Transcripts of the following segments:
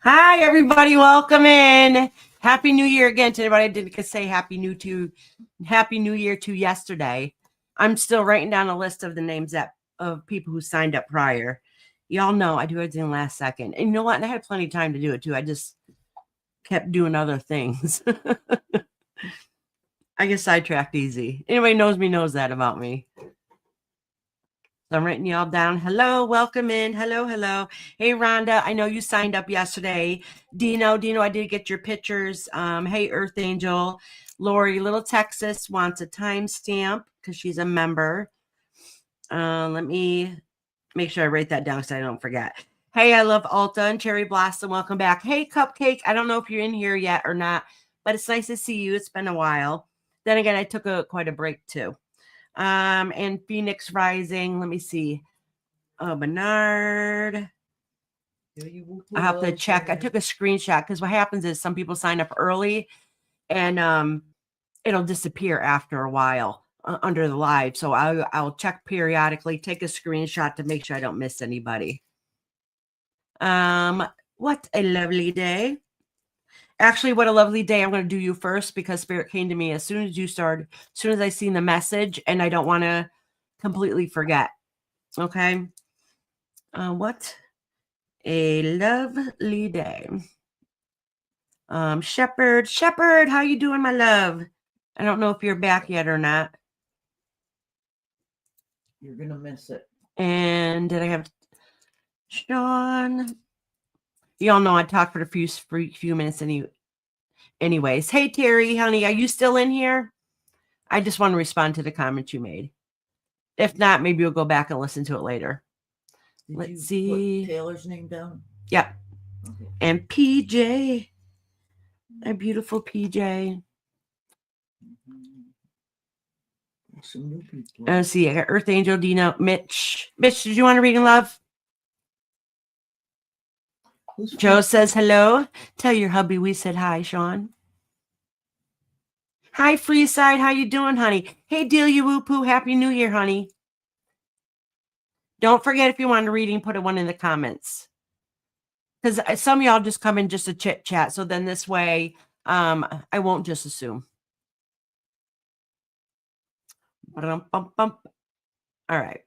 Hi, everybody. Welcome in. Happy New Year again to everybody. I didn't say Happy New Year to yesterday. I'm still writing down a list of the names of people who signed up prior. Y'all know I do everything last second. And you know what? And I had plenty of time to do it too. I just kept doing other things. I get sidetracked easy. Anybody knows me knows that about me. So I'm writing y'all down. Hello, welcome in. Hello. Hey, Rhonda, I know you signed up yesterday. Dino, I did get your pictures. Hey, Earth Angel. Lori, Little Texas wants a timestamp because she's a member. Let me make sure I write that down so I don't forget. Hey, I love Alta and Cherry Blossom. Welcome back. Hey, Cupcake. I don't know if you're in here yet or not, but it's nice to see you. It's been a while. Then again, I took quite a break too. And Phoenix Rising. Let me see. Bernard. I have to check. I took a screenshot because what happens is some people sign up early and it'll disappear after a while under the live. So I'll check periodically, take a screenshot to make sure I don't miss anybody. What a lovely day. Actually, what a lovely day. I'm going to do you first because Spirit came to me as soon as you started, as soon as I seen the message, and I don't want to completely forget. Okay. What a lovely day. Shepherd, how you doing, my love? I don't know if you're back yet or not. You're going to miss it. And did I have Sean? Y'all know I talked for a few minutes anyways. Hey, Terry, honey, are you still in here? I just want to respond to the comment you made. If not, maybe you'll go back and listen to it later. Let's see. Put Taylor's name down? Yep. Okay. And PJ. A beautiful PJ. Some new people. Let's see. I got Earth Angel, Dino, Mitch. Mitch, did you want to read in love? Joe says hello. Tell your hubby we said hi, Sean. Hi, Freeside. How you doing, honey? Hey, Delia Whoopoo. Happy New Year, honey. Don't forget if you want a reading, put one in the comments. Because some of y'all just come in just to chit chat. So then this way, I won't just assume. All right.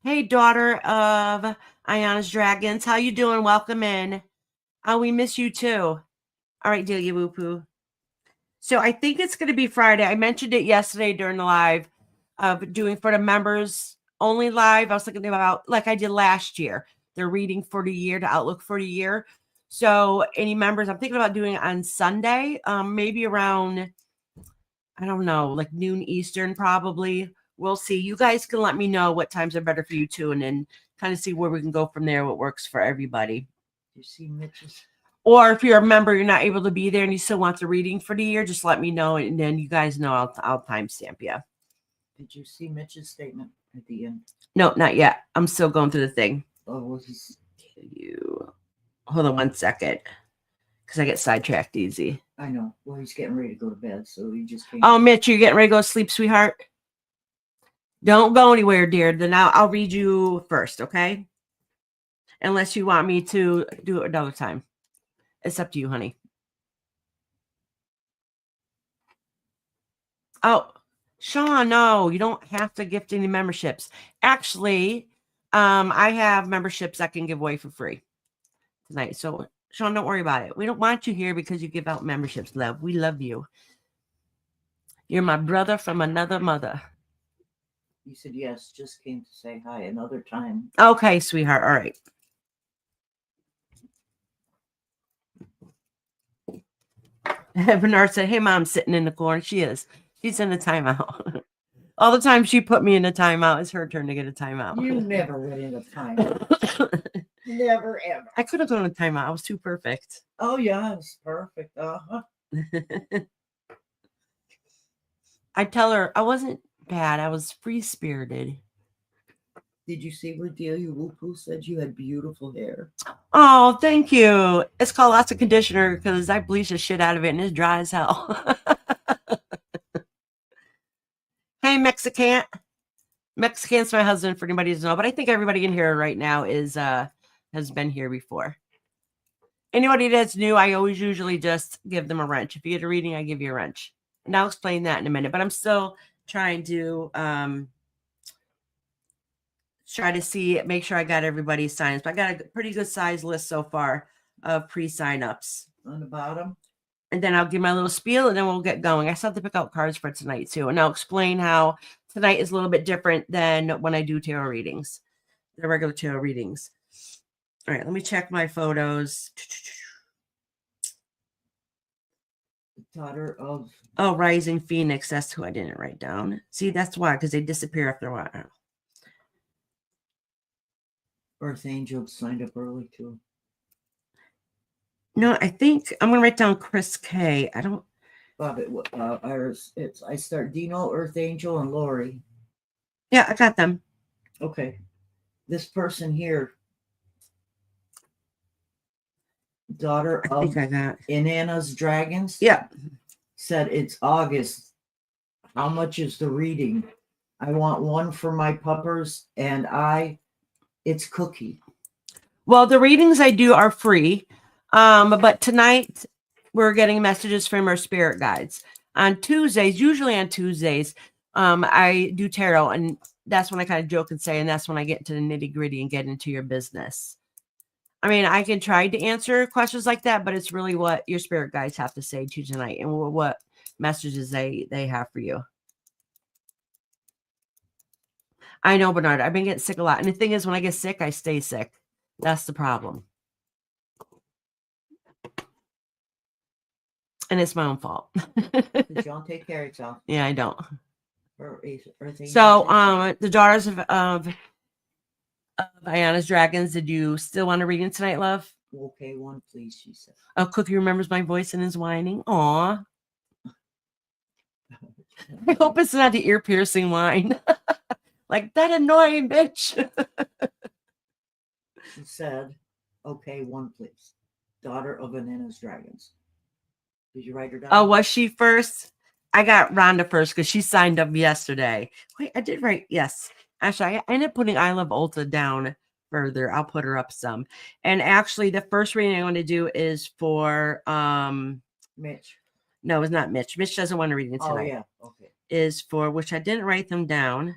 Hey, daughter of Ayana's Dragons. How you doing? Welcome in. Oh, we miss you too. All right, Delia Whoopoo. So I think it's going to be Friday. I mentioned it yesterday during the live of doing for the members only live. I was thinking about like I did last year. They're reading for the year, the outlook for the year. So any members, I'm thinking about doing it on Sunday, maybe around, I don't know, like noon Eastern probably. We'll see. You guys can let me know what times are better for you too, and then kind of see where we can go from there, what works for everybody. You see Mitch's? Or if you're a member, you're not able to be there and you still want the reading for the year, just let me know, and then you guys know I'll timestamp you. Did you see Mitch's statement at the end? No, not yet. I'm still going through the thing. Oh, was he? Hold on 1 second, because I get sidetracked easy. I know. Well, he's getting ready to go to bed, so he just came. Oh, Mitch, you're getting ready to go to sleep, sweetheart? Don't go anywhere, dear. Then I'll read you first, okay? Unless you want me to do it another time. It's up to you, honey. Oh, Sean, no, you don't have to gift any memberships. Actually, I have memberships I can give away for free tonight. So, Sean, don't worry about it. We don't want you here because you give out memberships, love. We love you. You're my brother from another mother. You said yes, just came to say hi another time. Okay, sweetheart. All right. Bernard said, hey, Mom's sitting in the corner. She is. She's in a timeout. All the time she put me in a timeout, it's her turn to get a timeout. You never went in a timeout. Never, ever. I could have gone a timeout. I was too perfect. Oh, yeah, it's perfect. Uh-huh. I tell her I wasn't bad. I was free-spirited. Did you see where Delia Whoopoo said you had beautiful hair? Oh, thank you. It's called lots of conditioner because I bleached the shit out of it and it's dry as hell. Hey, Mexican. Mexican's my husband for anybody to know, but I think everybody in here right now is has been here before. Anybody that's new, I always usually just give them a wrench. If you get a reading, I give you a wrench. And I'll explain that in a minute. But I'm still trying to try to make sure I got everybody's signs. But I got a pretty good size list so far of pre-sign-ups. On the bottom. And then I'll give my little spiel and then we'll get going. I still have to pick out cards for tonight too. And I'll explain how tonight is a little bit different than when I do tarot readings, the regular tarot readings. All right, let me check my photos. Daughter of... Oh, Rising Phoenix. That's who I didn't write down. See, that's why, because they disappear after a while. Earth Angel signed up early too. No, I think I'm going to write down Chris K. I don't... Bob, Iris, I start Dino, Earth Angel, and Lori. Yeah, I got them. Okay. This person here, daughter I of think I got... Inanna's Dragons. Yeah. Said it's August. How much is the reading? I want one for my puppers, and it's Cookie. Well, the readings I do are free. But tonight we're getting messages from our spirit guides. On Tuesdays, usually on Tuesdays, I do tarot, and that's when I kind of joke and say, and that's when I get into the nitty gritty and get into your business. I mean, I can try to answer questions like that, but it's really what your spirit guides have to say to you tonight and what messages they have for you. I know, Bernard, I've been getting sick a lot. And the thing is, when I get sick, I stay sick. That's the problem. And it's my own fault. You don't take care of yourself. Yeah, I don't. So, the daughters of Ayana's Dragons, did you still want to read in tonight, love? Okay, one, please, she said. Oh, Cookie remembers my voice and is whining. Aw. I hope it's not the ear-piercing whine. Like, that annoying bitch. She said, okay, one, please. Daughter of Inanna's Dragons. Did you write her down? Oh, was she first? I got Rhonda first because she signed up yesterday. Wait, I did write, yes. Actually, I ended up putting I Love Ulta down further. I'll put her up some. And actually, the first reading I want to do is for Mitch. No, it's not Mitch. Mitch doesn't want to read it tonight. Oh, yeah. Okay. Is for, which I didn't write them down.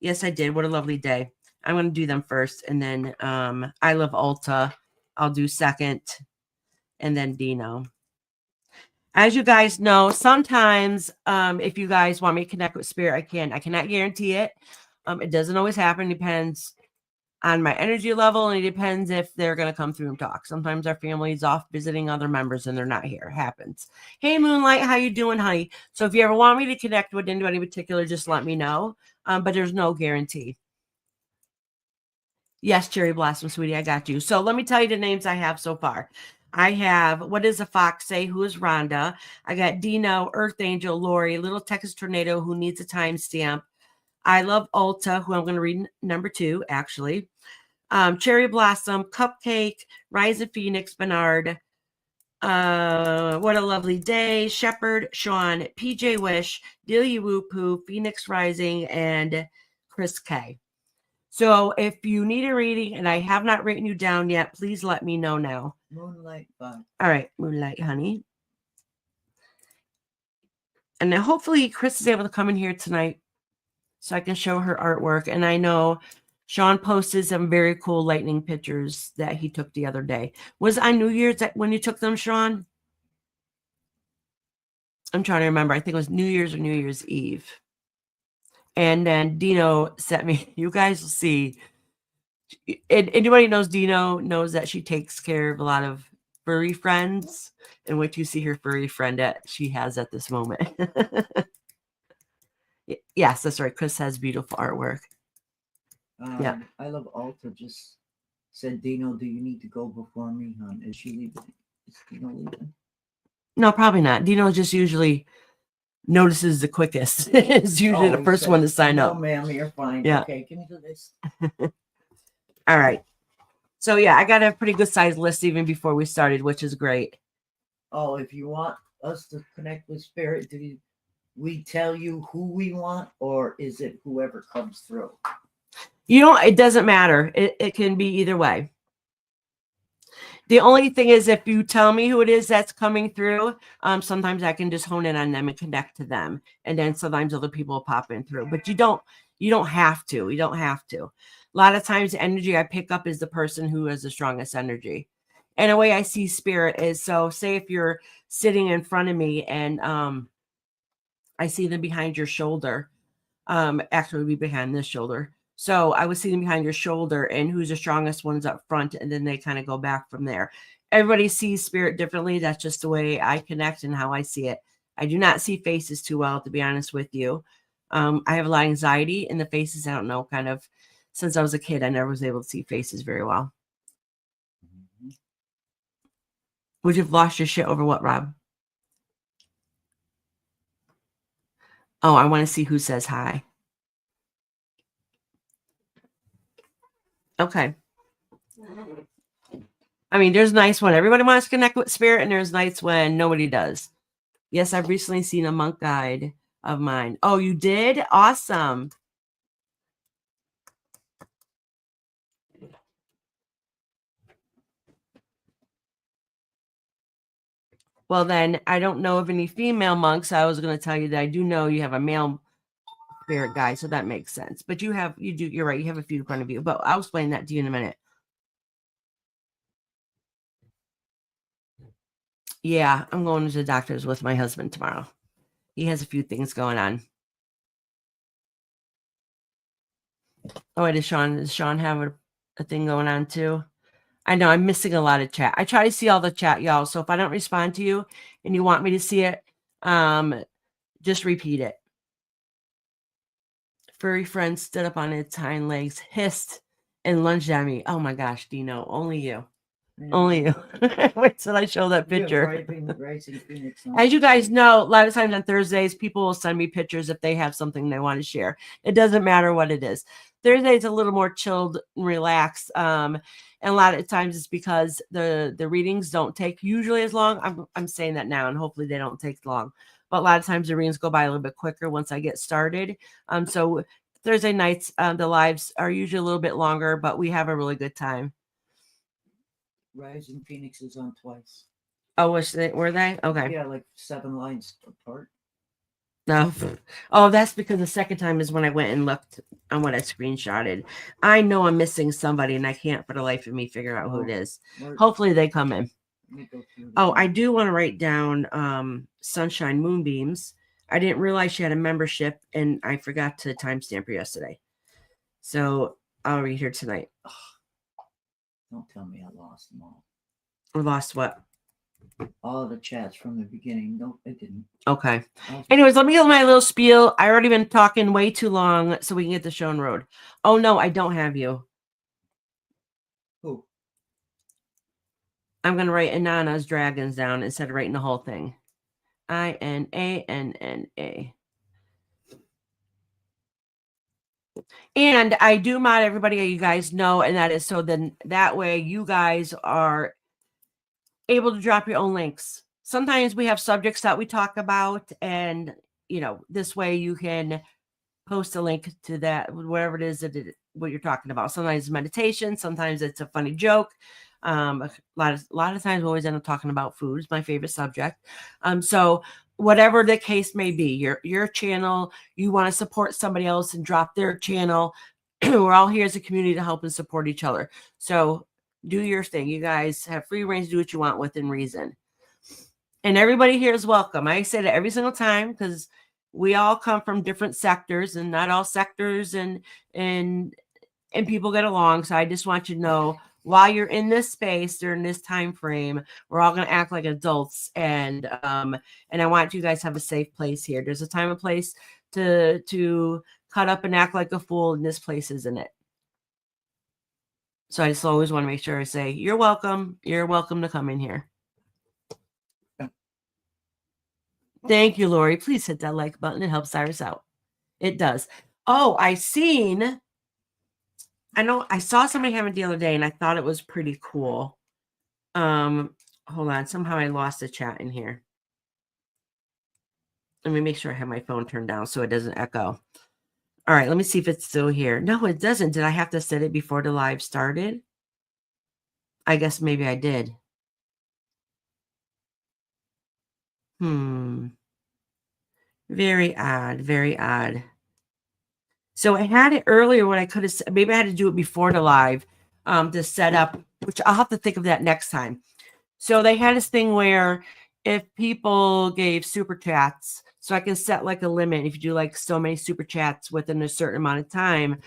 Yes, I did. What a lovely day. I'm going to do them first. And then I Love Ulta, I'll do second. And then Dino. As you guys know, sometimes if you guys want me to connect with spirit, I can. I cannot guarantee it. It doesn't always happen. It depends on my energy level, and it depends if they're going to come through and talk. Sometimes our family's off visiting other members and they're not here. It happens. Hey, Moonlight, how you doing, honey? So if you ever want me to connect with anybody in particular, just let me know. But there's no guarantee. Yes, Cherry Blossom, sweetie, I got you. So let me tell you the names I have so far. I have, what does the fox say? Who is Rhonda? I got Dino, Earth Angel, Lori, Little Texas Tornado, who needs a timestamp. I Love Ulta, who I'm going to read number 2, actually. Cherry Blossom, Cupcake, Rising Phoenix, Bernard. What a Lovely Day, Shepherd, Sean, PJ Wish, Delia Woo-Poo, Phoenix Rising, and Chris K. So if you need a reading and I have not written you down yet, please let me know now. Moonlight Bud. All right, Moonlight, honey. And then hopefully Chris is able to come in here tonight so I can show her artwork. And I know Sean posted some very cool lightning pictures that he took the other day. Was it on New Year's when you took them, Sean? I'm trying to remember. I think it was New Year's or New Year's Eve. And then Dino sent me, you guys will see. Anybody knows Dino knows that she takes care of a lot of furry friends, and what you see her furry friend she has at this moment. Yes, that's right. Chris has beautiful artwork. Yeah. I Love Ulta just said, Dino, do you need to go before me, hon? Is she leaving? Is Dino leaving? No, probably not. Dino just usually notices the quickest. It's usually the first one to sign up. No, ma'am, you're fine. Yeah. Okay, can you do this? All right. So yeah, I got a pretty good size list even before we started, which is great. Oh, if you want us to connect with spirit, do we tell you who we want, or is it whoever comes through? You know, it doesn't matter. It can be either way. The only thing is, if you tell me who it is that's coming through, sometimes I can just hone in on them and connect to them, and then sometimes other people will pop in through. But you don't have to. You don't have to. A lot of times, the energy I pick up is the person who has the strongest energy. And the way I see spirit is, so say if you're sitting in front of me and I see them behind your shoulder, actually be behind this shoulder. So I was sitting behind your shoulder, and who's the strongest one's up front, and then they kind of go back from there. Everybody sees spirit differently. That's just the way I connect and how I see it. I do not see faces too well, to be honest with you. I have a lot of anxiety in the faces. I don't know, kind of since I was a kid, I never was able to see faces very well. Would you have lost your shit over what, Rob? Oh, I want to see who says hi. Okay. I mean, there's nights when everybody wants to connect with spirit, and there's nights when nobody does. Yes, I've recently seen a monk guide of mine. Oh, you did? Awesome. Well, then I don't know of any female monks. I was going to tell you that I do know you have a male spirit guide, so that makes sense. But you're right. You have a few in front of you, but I'll explain that to you in a minute. Yeah, I'm going to the doctor's with my husband tomorrow. He has a few things going on. Oh, wait, does Sean have a thing going on too? I know I'm missing a lot of chat. I try to see all the chat, y'all. So if I don't respond to you and you want me to see it, just repeat it. Furry friend stood up on its hind legs, hissed, and lunged at me. Oh my gosh, Dino, only you. Only you. Wait till I show that picture. As you guys know, a lot of times on Thursdays, people will send me pictures if they have something they want to share. It doesn't matter what it is. Thursday's a little more chilled and relaxed. And a lot of times it's because the readings don't take usually as long. I'm saying that now, and hopefully they don't take long. But a lot of times the readings go by a little bit quicker once I get started. So Thursday nights, the lives are usually a little bit longer, but we have a really good time. Rising Phoenix is on twice. Oh, were they? Okay. Yeah, like 7 lines apart. No. Oh, that's because the second time is when I went and looked on what I screenshotted. I know I'm missing somebody, and I can't for the life of me figure out who it is. Hopefully they come in. Oh, I do want to write down Sunshine Moonbeams. I didn't realize she had a membership, and I forgot to timestamp her yesterday. So I'll read her tonight. Don't tell me I lost them all. Or lost what? All the chats from the beginning. No, I didn't. Okay. Anyways, let me give my little spiel. I already been talking way too long, so we can get the show on road. Oh no, I don't have you. Who? I'm gonna write Inanna's dragons down instead of writing the whole thing. INANNA. And I do mod everybody, you guys know, and that is so then that way you guys are able to drop your own links. Sometimes we have subjects that we talk about, and this way you can post a link to that, whatever it is what you're talking about. Sometimes it's meditation, sometimes it's a funny joke. A lot of times we always end up talking about food. It's my favorite subject. So whatever the case may be, your channel, you want to support somebody else and drop their channel. We're all here as a community to help and support each other. So do your thing. You guys have free reign to do what you want within reason. And everybody here is welcome. I say that every single time because we all come from different sectors, and not all sectors and people get along. So I just want you to know, while you're in this space during this time frame, we're all going to act like adults, and I want you guys to have a safe place here. There's a time and place to cut up and act like a fool, and this place isn't it. So I just always want to make sure I say, you're welcome. You're welcome to come in here. Thank you, Lori. Please hit that like button. It helps Cyrus out. It does. Oh, I saw somebody having it the other day, and I thought it was pretty cool. Hold on. Somehow I lost the chat in here. Let me make sure I have my phone turned down so it doesn't echo. All right, let me see if it's still here. No, it doesn't. Did I have to set it before the live started? I guess maybe I did. Very odd. Very odd. So I had it earlier when I could have, maybe I had to do it before the live to set up, which I'll have to think of that next time. So they had this thing where if people gave super chats, so I can set like a limit. If you do like so many super chats within a certain amount of time,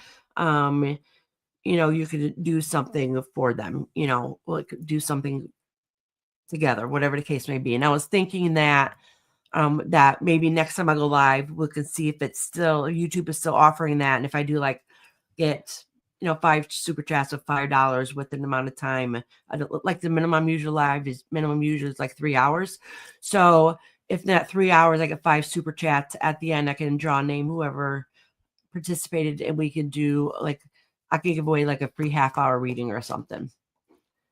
you could do something for them, like do something together, whatever the case may be. And I was thinking that maybe next time I go live, we can see if it's still, YouTube is still offering that. And if I do like get, 5 super chats of $5 within the amount of time, I don't, like the minimum usual is like 3 hours. So if that 3 hours, I get 5 super chats at the end, I can draw a name, whoever participated, and we could do like, I could give away like a free half-hour reading or something.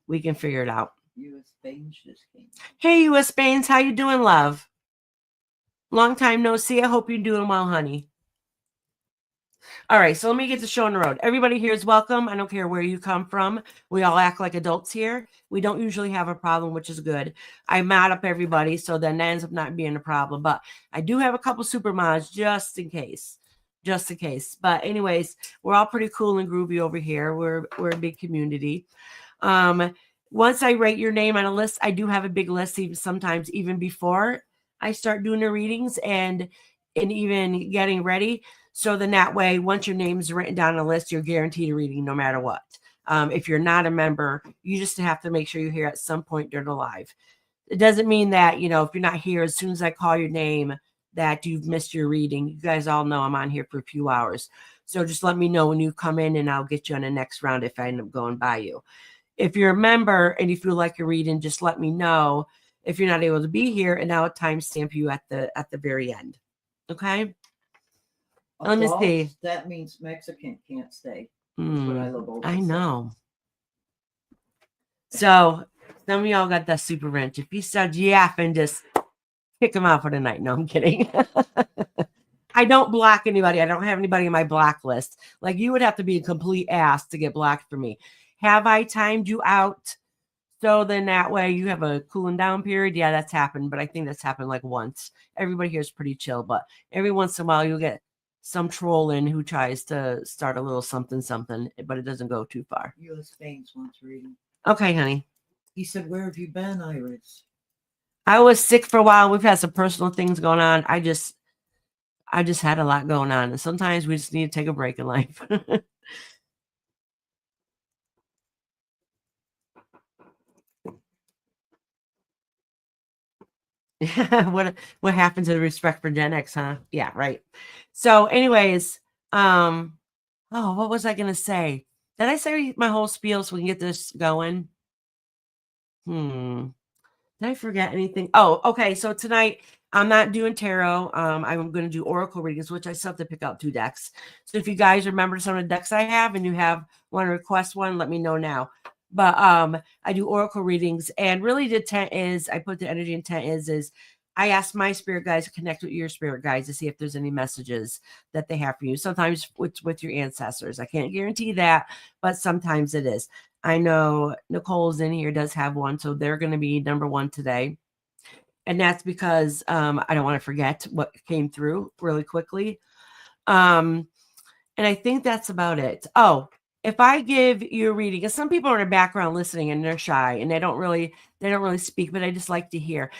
We can figure it out. U.S. Baines just came. Hey, U.S. Baines, how you doing, love? Long time no see. I hope you're doing well, honey. All right, so let me get the show on the road. Everybody here is welcome. I don't care where you come from. We all act like adults here. We don't usually have a problem, which is good. I mod up everybody, so then that ends up not being a problem. But I do have a couple super mods just in case. Just in case. But anyways, we're all pretty cool and groovy over here. We're a big community. Once I write your name on a list, I do have a big list, sometimes even before I start doing the readings and even getting ready. So then that way, once your name's written down on a list, you're guaranteed a reading no matter what. If you're not a member, you just have to make sure you're here at some point during the live. It doesn't mean that, if you're not here, as soon as I call your name, that you've missed your reading. You guys all know I'm on here for a few hours. So just let me know when you come in and I'll get you on the next round if I end up going by you. If you're a member and you feel like you're reading, just let me know if you're not able to be here, and I'll timestamp you at the very end. Okay. Let me see. That means Mexican can't stay. What I know. So some of y'all got that super wrench. If you start yapping, just kick them out for the night. No, I'm kidding. I don't block anybody. I don't have anybody in my blacklist. Like, you would have to be a complete ass to get blocked for me. Have I timed you out so then that way you have a cooling down period? Yeah, that's happened, but I think that's happened like once. Everybody here is pretty chill, but every once in a while you'll get some troll in who tries to start a little something, but it doesn't go too far. U.S. Baines wants reading. Okay, honey. He said, "Where have you been, Iris?" I was sick for a while. We've had some personal things going on. I just had a lot going on, and sometimes we just need to take a break in life. What happened to the respect for Gen X, huh? Yeah, right. So anyways, what was I gonna say? Did I say my whole spiel so we can get this going? Did I forget anything? Oh, okay. So tonight I'm not doing tarot. I'm going to do oracle readings, which I still have to pick out 2 decks. So if you guys remember some of the decks I have and you want to request one, let me know now. But I do oracle readings, and really the intent is, I put the energy intent is I ask my spirit guides to connect with your spirit guides to see if there's any messages that they have for you. Sometimes with your ancestors. I can't guarantee that, but sometimes it is. I know Nicole's in here, does have one, so they're going to be number 1 today. And that's because I don't want to forget what came through really quickly. And I think that's about it. Oh, if I give you a reading, because some people are in the background listening and they're shy and they don't really speak, but I just like to hear.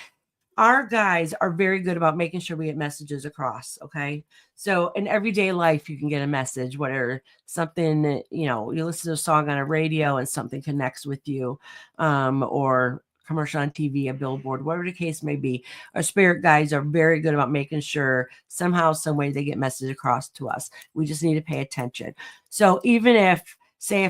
Our guys are very good about making sure we get messages across. Okay. So in everyday life, you can get a message, whether something, you listen to a song on a radio and something connects with you, or commercial on TV, a billboard, whatever the case may be. Our spirit guides are very good about making sure somehow, some way they get message across to us. We just need to pay attention. So even if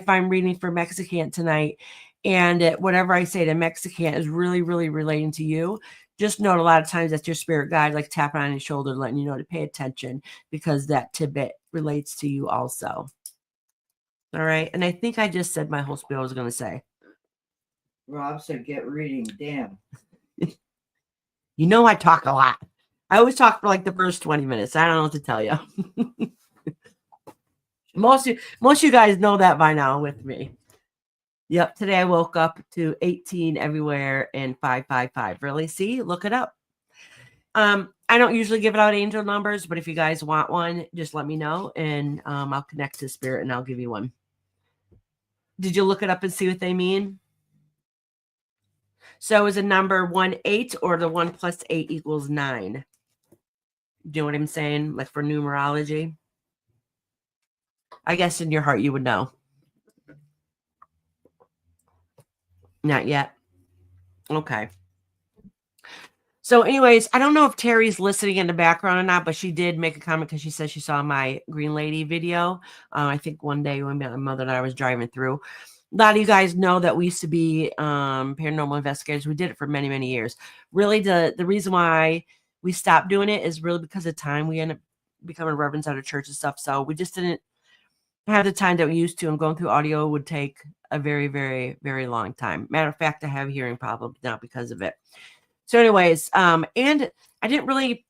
I'm reading for Mexican tonight, and whatever I say to Mexican is really, really relating to you, just note a lot of times that's your spirit guide, like tapping on your shoulder, letting you know to pay attention, because that tidbit relates to you also. All right. And I think I just said my whole spiel I was going to say. Rob said, "Get reading." Damn. I talk a lot. I always talk for like the first 20 minutes. I don't know what to tell you. Most of you guys know that by now with me. Yep. Today I woke up to 18 everywhere and 555. Really? See, look it up. I don't usually give out angel numbers, but if you guys want one, just let me know and I'll connect to spirit and I'll give you one. Did you look it up and see what they mean? So is a number 1-8 or the 1 plus 8 equals 9? Do you know what I'm saying? Like for numerology? I guess in your heart you would know. Not yet. Okay. So anyways, I don't know if Terry's listening in the background or not, but she did make a comment because she said she saw my Green Lady video. I think one day when my mother and I was driving through. A lot of you guys know that we used to be paranormal investigators. We did it for many, many years. Really, the reason why we stopped doing it is really because of time. We ended up becoming reverends out of church and stuff. So we just didn't have the time that we used to, and going through audio would take a very, very, very long time. Matter of fact, I have hearing problems now because of it. So anyways, and I didn't really,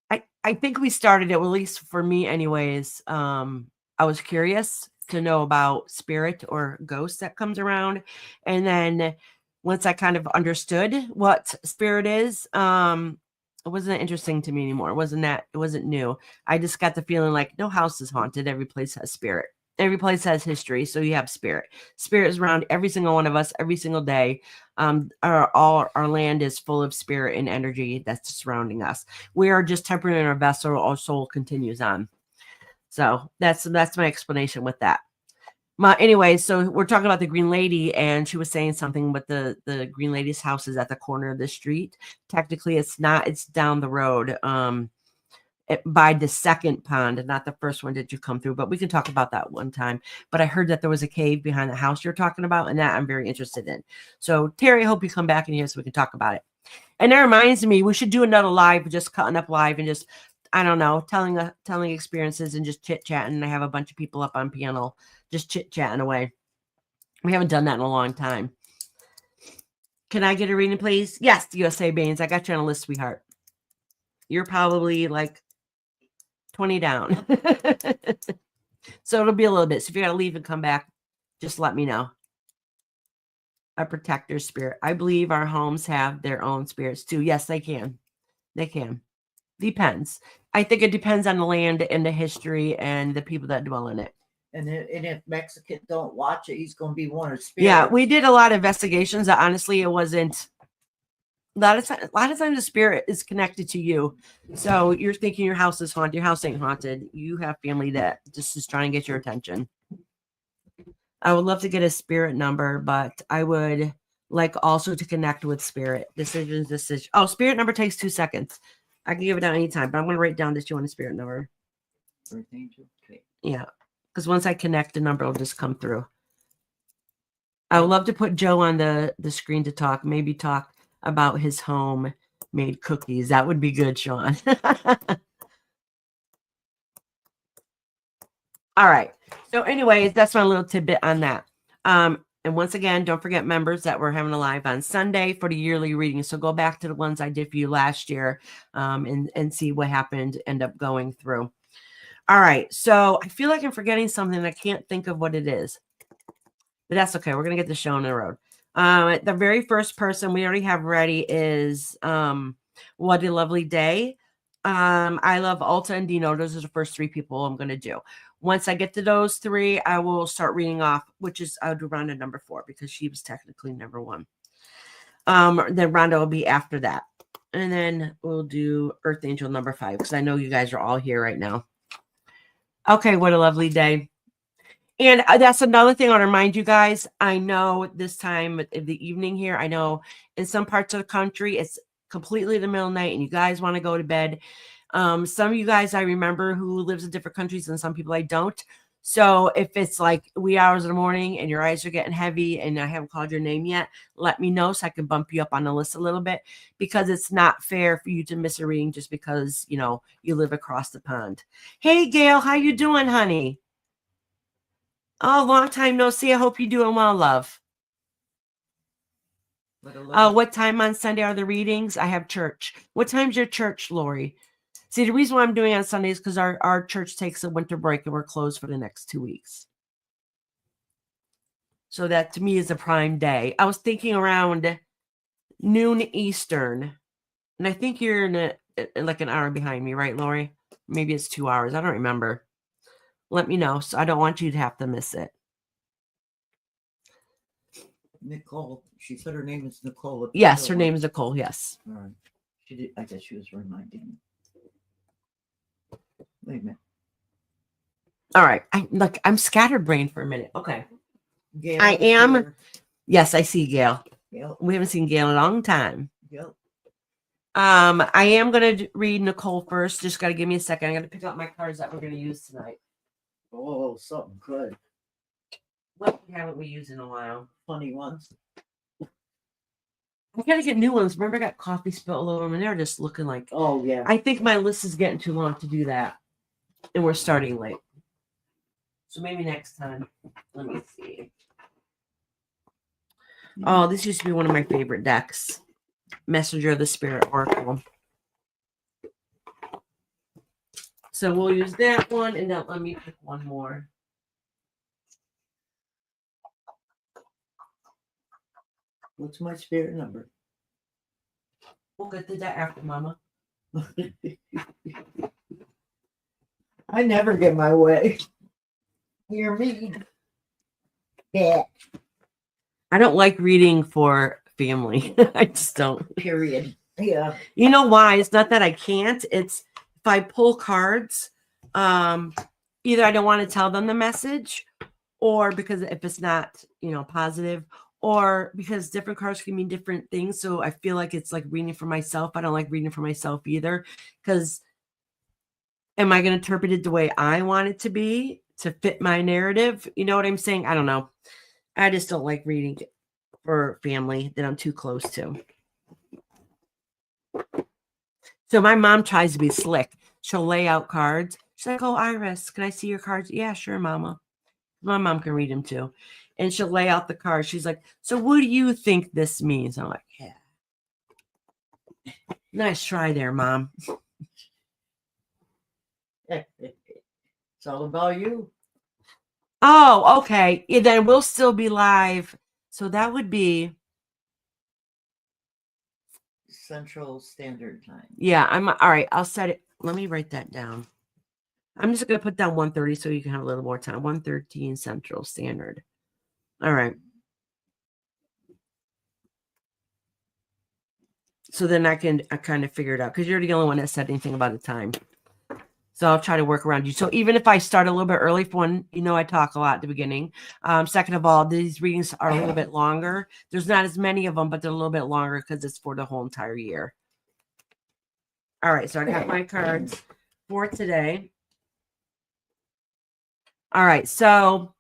I think we started it, well, at least for me anyways. I was curious to know about spirit or ghost that comes around. And then once I kind of understood what spirit is, it wasn't interesting to me anymore. It wasn't new. I just got the feeling like no house is haunted. Every place has spirit. Every place has history. So you have spirit. Spirit is around every single one of us every single day. Our land is full of spirit and energy that's surrounding us. We are just temporary in our vessel. Our soul continues on. So that's my explanation with that. Anyway, so we're talking about the Green Lady, and she was saying something, but the Green Lady's house is at the corner of the street. Technically, it's not. It's down the road. By the second pond and not the first one that you come through, but we can talk about that one time. But I heard that there was a cave behind the house you're talking about, and that I'm very interested in. So Terry, I hope you come back in here so we can talk about it. And that reminds me, we should do another live, just cutting up live and just, I don't know, telling experiences and just chit chatting. And I have a bunch of people up on panel just chit chatting away. We haven't done that in a long time. Can I get a reading, please? Yes, USA Baines. I got you on a list, sweetheart. You're probably like 20 down. So it'll be a little bit. So if you got to leave and come back, just let me know. A protector spirit. I believe our homes have their own spirits too. Yes, they can. They can. Depends. I think it depends on the land and the history and the people that dwell in it. And if Mexicans don't watch it, he's going to be one of spirits. Yeah, we did a lot of investigations. That honestly, it wasn't. A lot of times the spirit is connected to you. So you're thinking your house is haunted. Your house ain't haunted. You have family that just is trying to get your attention. I would love to get a spirit number, but I would like also to connect with spirit. Decision. Oh, spirit number takes 2 seconds. I can give it out anytime, but I'm going to write down that you want a spirit number. Okay. Yeah, because once I connect, the number will just come through. I would love to put Joe on the screen to talk. Maybe talk about his homemade cookies. That would be good, Sean. All right. So anyways, that's my little tidbit on that. And once again, don't forget, members, that we're having a live on Sunday for the yearly reading. So go back to the ones I did for you last year and see what happened, end up going through. All right. So I feel like I'm forgetting something. I can't think of what it is. But that's okay. We're going to get the show on the road. The very first person we already have ready is What a Lovely Day. I love Alta and Dino. Those are the first 3 people I'm going to do. Once I get to those 3, I will start reading off, which is I'll do Rhonda number 4 because she was technically number 1. Then Rhonda will be after that. And then we'll do Earth Angel number 5 because I know you guys are all here right now. Okay, what a lovely day. And that's another thing I want to remind you guys. I know this time of the evening here, I know in some parts of the country, it's completely the middle of the night and you guys want to go to bed. Some of you guys I remember who lives in different countries and some people I don't. So if it's like wee hours in the morning and your eyes are getting heavy and I haven't called your name yet, let me know so I can bump you up on the list a little bit, because it's not fair for you to miss a reading just because, you know, you live across the pond. Hey, Gail, how you doing, honey? Oh, long time no see. I hope you're doing well, love. What time on Sunday are the readings? I have church. What time's your church, Lori? See, the reason why I'm doing it on Sunday is because our church takes a winter break and we're closed for the next 2 weeks. So that to me is a prime day. I was thinking around noon Eastern. And I think you're in like an hour behind me, right, Lori? Maybe it's 2 hours. I don't remember. Let me know. So I don't want you to have to miss it. Nicole. She said her name is Nicole. Yes, her name is Nicole. Yes. All right. She did. I guess she was reminding me. Wait a minute. All right. I'm scatterbrained for a minute. Okay. Gail I is am. here. Yes, I see Gail. Yep. We haven't seen Gail in a long time. Yep. I am gonna read Nicole first. Just gotta give me a second. I gotta pick up my cards that we're gonna use tonight. Oh, something good. What haven't we used in a while? Funny ones. I gotta get new ones. Remember, I got coffee spilled all over them, and they're just looking like. Oh yeah. I think my list is getting too long to do that, and we're starting late. So maybe next time. Let me see. Oh, this used to be one of my favorite decks. Messenger of the Spirit Oracle. So we'll use that one, and then let me pick one more. What's my spirit number? We'll get to that after, Mama. I never get my way. Hear me. Yeah. I don't like reading for family. I just don't. Period. Yeah. You know why? It's not that I can't. It's if I pull cards, either I don't want to tell them the message, or because if it's not, positive, or because different cards can mean different things. So I feel like it's like reading for myself. I don't like reading for myself either, because am I going to interpret it the way I want it to be to fit my narrative? You know what I'm saying? I don't know. I just don't like reading for family that I'm too close to. So my mom tries to be slick. She'll lay out cards. She's like, "Oh, Iris, can I see your cards?" "Yeah, sure, Mama." My mom can read them too. And she'll lay out the cards. She's like, "So what do you think this means?" I'm like, "Yeah. Nice try there, Mom." It's all about you. Oh, okay. Yeah, then we'll still be live. So that would be Central Standard Time. Yeah, I'm all right. I'll set it. Let me write that down. I'm just gonna put down 1:30 so you can have a little more time. 1:13 Central Standard. All right. So then I kind of figure it out because you're the only one that said anything about the time. So I'll try to work around you. So even if I start a little bit early, for one, I talk a lot at the beginning. Second of all, these readings are a little bit longer. There's not as many of them, but they're a little bit longer because it's for the whole entire year. All right. So I got my cards for today. All right. So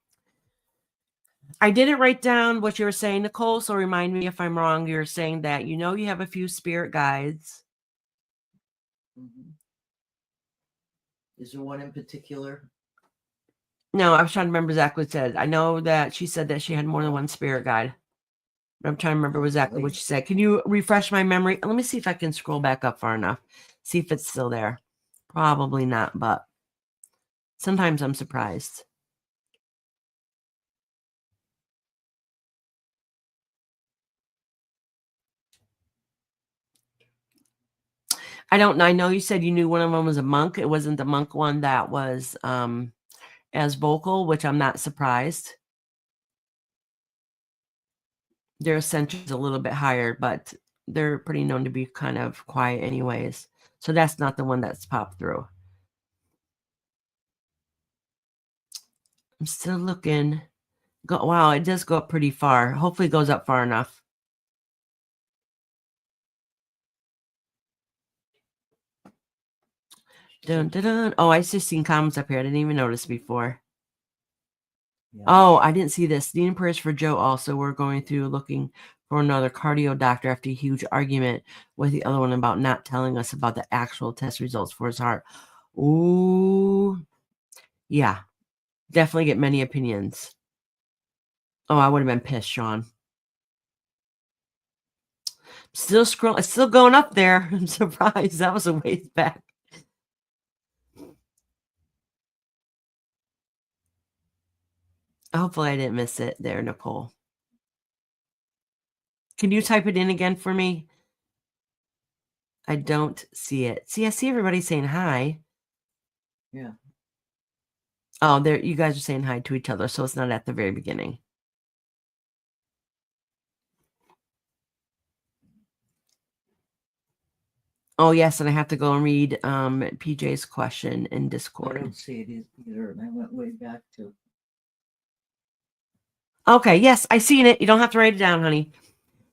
I didn't write down what you were saying, Nicole, so remind me if I'm wrong. You're saying that you have a few spirit guides. Mm-hmm. Is there one in particular? No, I was trying to remember exactly what it said. I know that she said that she had more than one spirit guide. But I'm trying to remember exactly what she said. Can you refresh my memory? Let me see if I can scroll back up far enough. See if it's still there. Probably not, but sometimes I'm surprised. I don't know. I know you said you knew one of them was a monk. It wasn't the monk one that was as vocal, which I'm not surprised. Their ascension is a little bit higher, but they're pretty known to be kind of quiet anyways. So that's not the one that's popped through. I'm still looking. Wow, it does go up pretty far. Hopefully it goes up far enough. Dun, dun, dun. Oh, I just seen comments up here. I didn't even notice before. Yeah. Oh, I didn't see this. Needing prayers for Joe also. We're going through looking for another cardio doctor after a huge argument with the other one about not telling us about the actual test results for his heart. Ooh. Yeah. Definitely get many opinions. Oh, I would have been pissed, Sean. Still scrolling. It's still going up there. I'm surprised. That was a ways back. Hopefully I didn't miss it there, Nicole. Can you type it in again for me? I don't see it. See, I see everybody saying hi. Yeah. Oh, there, you guys are saying hi to each other, so it's not at the very beginning. Oh, yes, and I have to go and read PJ's question in I Discord. don't see it either, and I went way back to. Okay, yes, I seen it. You don't have to write it down, honey.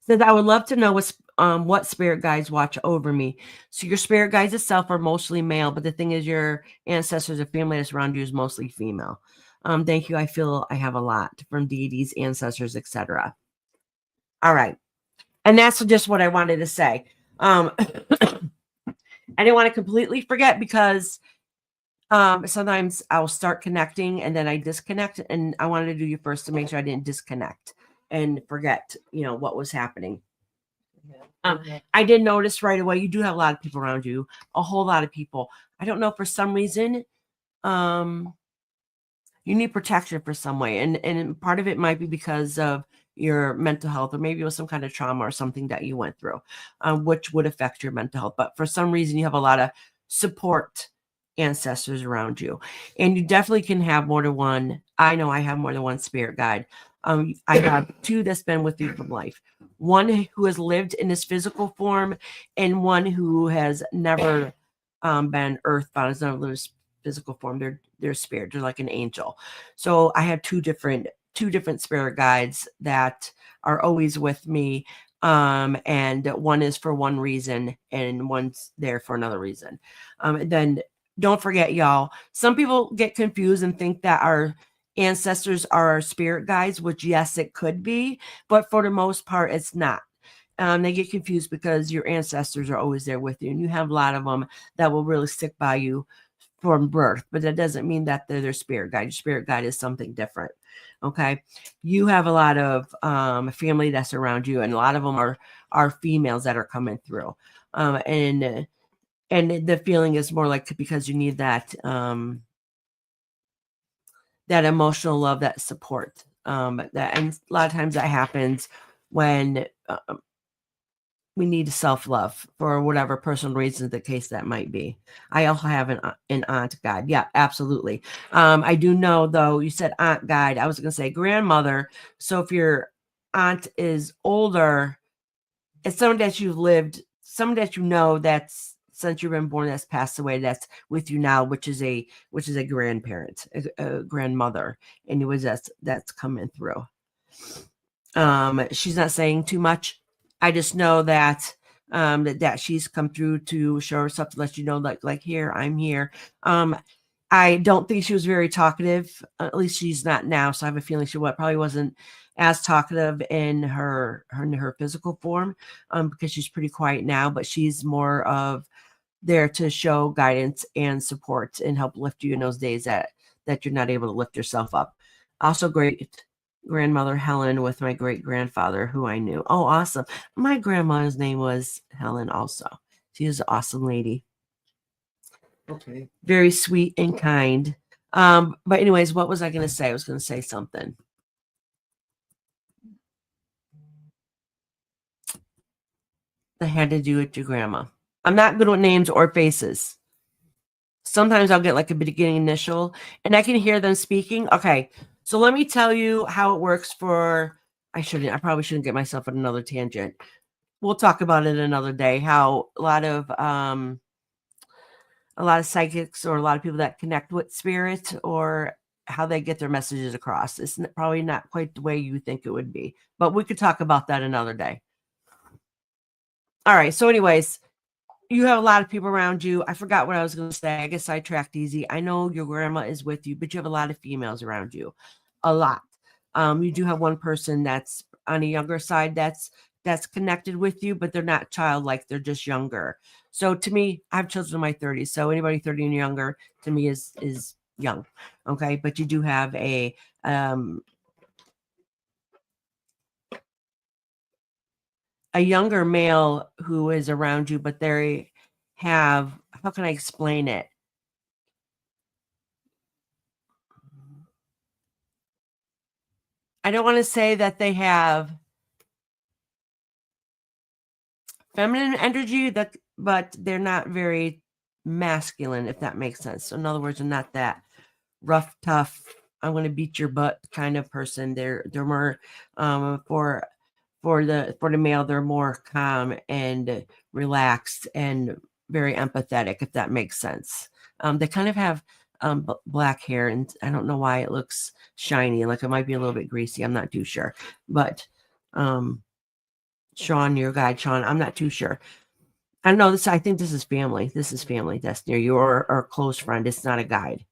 Says, I would love to know what spirit guides watch over me. So your spirit guides itself are mostly male, but the thing is your ancestors or family that's around you is mostly female. Thank you. I feel I have a lot from deities, ancestors, etc. All right. And that's just what I wanted to say. I didn't want to completely forget because sometimes I'll start connecting and then I disconnect, and I wanted to do you first to make sure I didn't disconnect and forget, what was happening. I did notice right away, you do have a lot of people around you, a whole lot of people. I don't know, for some reason, you need protection for some way. And part of it might be because of your mental health, or maybe it was some kind of trauma or something that you went through, which would affect your mental health. But for some reason, you have a lot of support ancestors around you. And you definitely can have more than one. I know I have more than one spirit guide. I have two that's been with you from life. One who has lived in this physical form, and one who has never been earthbound, has never lived in physical form. They're spirit. They're like an angel. So I have two different spirit guides that are always with me. And one is for one reason and one's there for another reason. And then don't forget, y'all, some people get confused and think that our ancestors are our spirit guides, which yes, it could be, but for the most part, it's not. They get confused because your ancestors are always there with you, and you have a lot of them that will really stick by you from birth, but that doesn't mean that they're their spirit guide. Your spirit guide is something different. Okay. You have a lot of family that's around you, and a lot of them are females that are coming through. And the feeling is more like because you need that that emotional love, that support. And a lot of times that happens when we need self-love for whatever personal reasons the case that might be. I also have an aunt guide. Yeah, absolutely. I do know, though, you said aunt guide. I was going to say grandmother. So if your aunt is older, it's someone that you've lived, someone that you know that's since you've been born, that's passed away, that's with you now, which is a grandparent, a grandmother. Anyways, that's coming through. She's not saying too much. I just know that that she's come through to show herself, to let you know, like here, I'm here. I don't think she was very talkative. At least she's not now. So I have a feeling she probably wasn't as talkative in her physical form, because she's pretty quiet now. But she's more of there to show guidance and support and help lift you in those days that you're not able to lift yourself up. Also, great grandmother Helen with my great grandfather who I knew. Oh, awesome. My grandma's name was Helen also. She was an awesome lady. Okay. Very sweet and kind. But anyways, what was I going to say? I was going to say something. That had to do with your grandma. I'm not good with names or faces. Sometimes I'll get like a beginning initial and I can hear them speaking. Okay. So let me tell you how it works for, I probably shouldn't get myself on another tangent. We'll talk about it another day, how a lot of psychics or a lot of people that connect with spirit, or how they get their messages across. It's probably not quite the way you think it would be, but we could talk about that another day. All right. So anyways, you have a lot of people around you. I forgot what I was going to say. I guess sidetracked easy. I know your grandma is with you, but you have a lot of females around you. A lot. You do have one person that's on a younger side that's connected with you, but they're not childlike. They're just younger. So to me, I have children in my 30s. So anybody 30 and younger to me is young. Okay. But you do have a younger male who is around you, but they have, how can I explain it? I don't want to say that they have feminine energy, but they're not very masculine, if that makes sense. So in other words, they're not that rough, tough, I'm going to beat your butt kind of person. They're more for the male, they're more calm and relaxed and very empathetic, if that makes sense. They kind of have black hair, and I don't know why it looks shiny, like it might be a little bit greasy. I'm not too sure, but Sean, your guide, Sean, I'm not too sure. I don't know this. I think this is family. This is family, Destiny. You're a close friend. It's not a guide.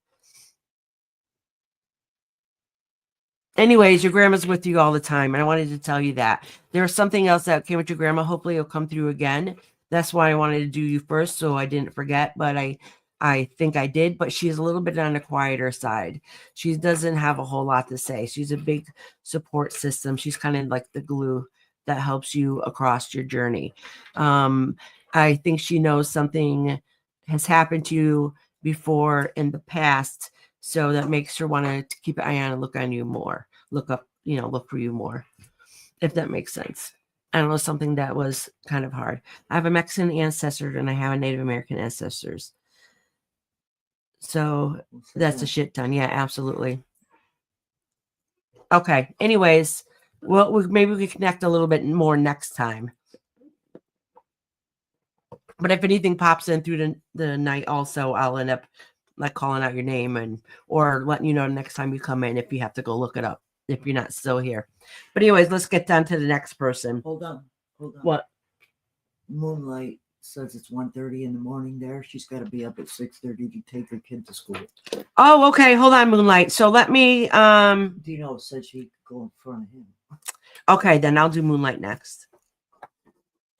Anyways, your grandma's with you all the time, and I wanted to tell you that. There was something else that came with your grandma. Hopefully it'll come through again. That's why I wanted to do you first, so I didn't forget, but I think I did. But she's a little bit on the quieter side. She doesn't have a whole lot to say. She's a big support system. She's kind of like the glue that helps you across your journey. I think she knows something has happened to you before in the past, so that makes her want to keep an eye on and look on you more, look up, look for you more, if that makes sense. I don't know, something that was kind of hard. I have a Mexican ancestor and I have a Native American ancestors. So that's a shit ton. Yeah, absolutely. Okay. Anyways, well, maybe we can connect a little bit more next time. But if anything pops in through the night also, I'll end up like calling out your name or letting you know next time you come in if you have to go look it up, if you're not still here. But anyways, let's get down to the next person. Hold on. What? Moonlight says it's 1:30 in the morning there. She's got to be up at 6:30 to take her kid to school. Oh, okay. Hold on, Moonlight. So let me Dino said she could go in front of him. Okay, then I'll do Moonlight next.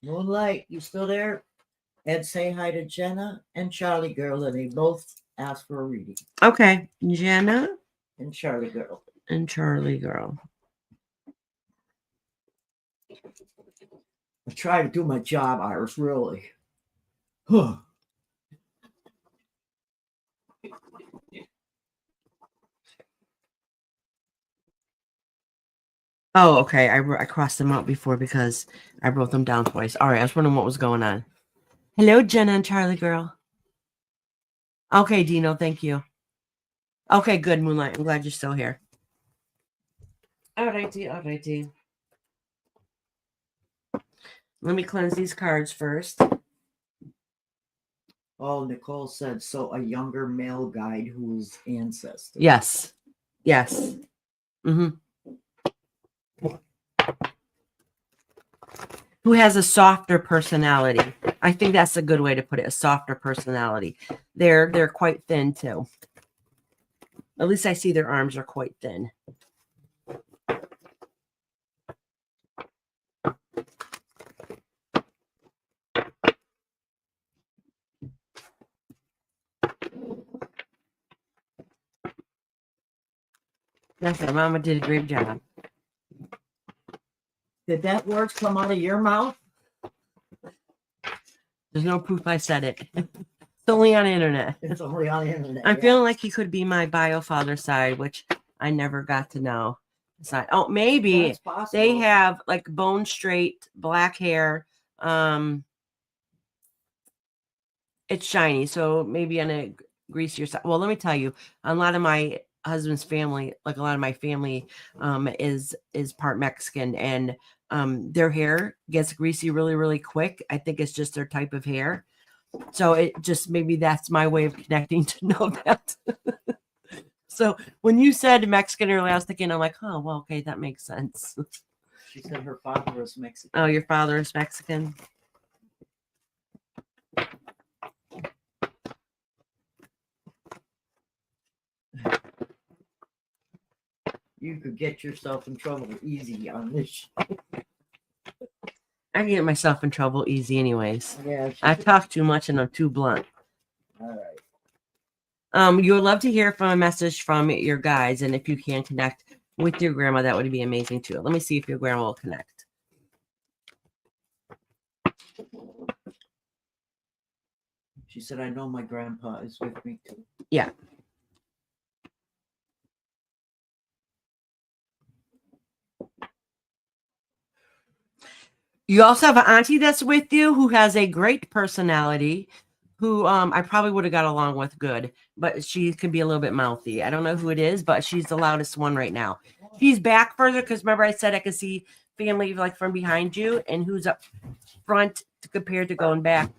Moonlight, you still there? And say hi to Jenna and Charlie Girl, and they both asked for a reading. Okay, Jenna and Charlie Girl. And Charlie Girl. I try to do my job, Iris, really. Huh. Oh, okay. I crossed them out before because I wrote them down twice. All right, I was wondering what was going on. Hello, Jenna and Charlie Girl. Okay, Dino, thank you. Okay, good, Moonlight. I'm glad you're still here. Alrighty. Let me cleanse these cards first. Oh, Nicole said, so a younger male guide whose ancestor. Yes. Mm-hmm. Who has a softer personality. I think that's a good way to put it, a softer personality. They're quite thin too. At least I see their arms are quite thin. That's right. Mama did a great job. Did that word come out of your mouth? There's no proof I said it. It's only on the internet. It's only on the internet. I'm feeling like he could be my bio father side, which I never got to know. Oh, maybe they have like bone straight black hair. It's shiny, so maybe on a greasier side. Well, let me tell you, a lot of my husband's family, like a lot of my family, is part Mexican, and their hair gets greasy really, really quick. I think it's just their type of hair. So it just, maybe that's my way of connecting to know that. So when you said Mexican earlier, I was thinking, I'm like, oh, well, okay, that makes sense. She said her father was Mexican. Oh, your father is Mexican? You could get yourself in trouble easy on this show. I can get myself in trouble easy anyways. Yeah. I talk too much and I'm too blunt. All right. You would love to hear from a message from your guides, and if you can connect with your grandma, that would be amazing too. Let me see if your grandma will connect. She said, I know my grandpa is with me too. Yeah. You also have an auntie that's with you who has a great personality, who I probably would have got along with good, but she can be a little bit mouthy. I don't know who it is, but she's the loudest one right now. She's back further because remember I said I could see family like from behind you, and who's up front compared to going back.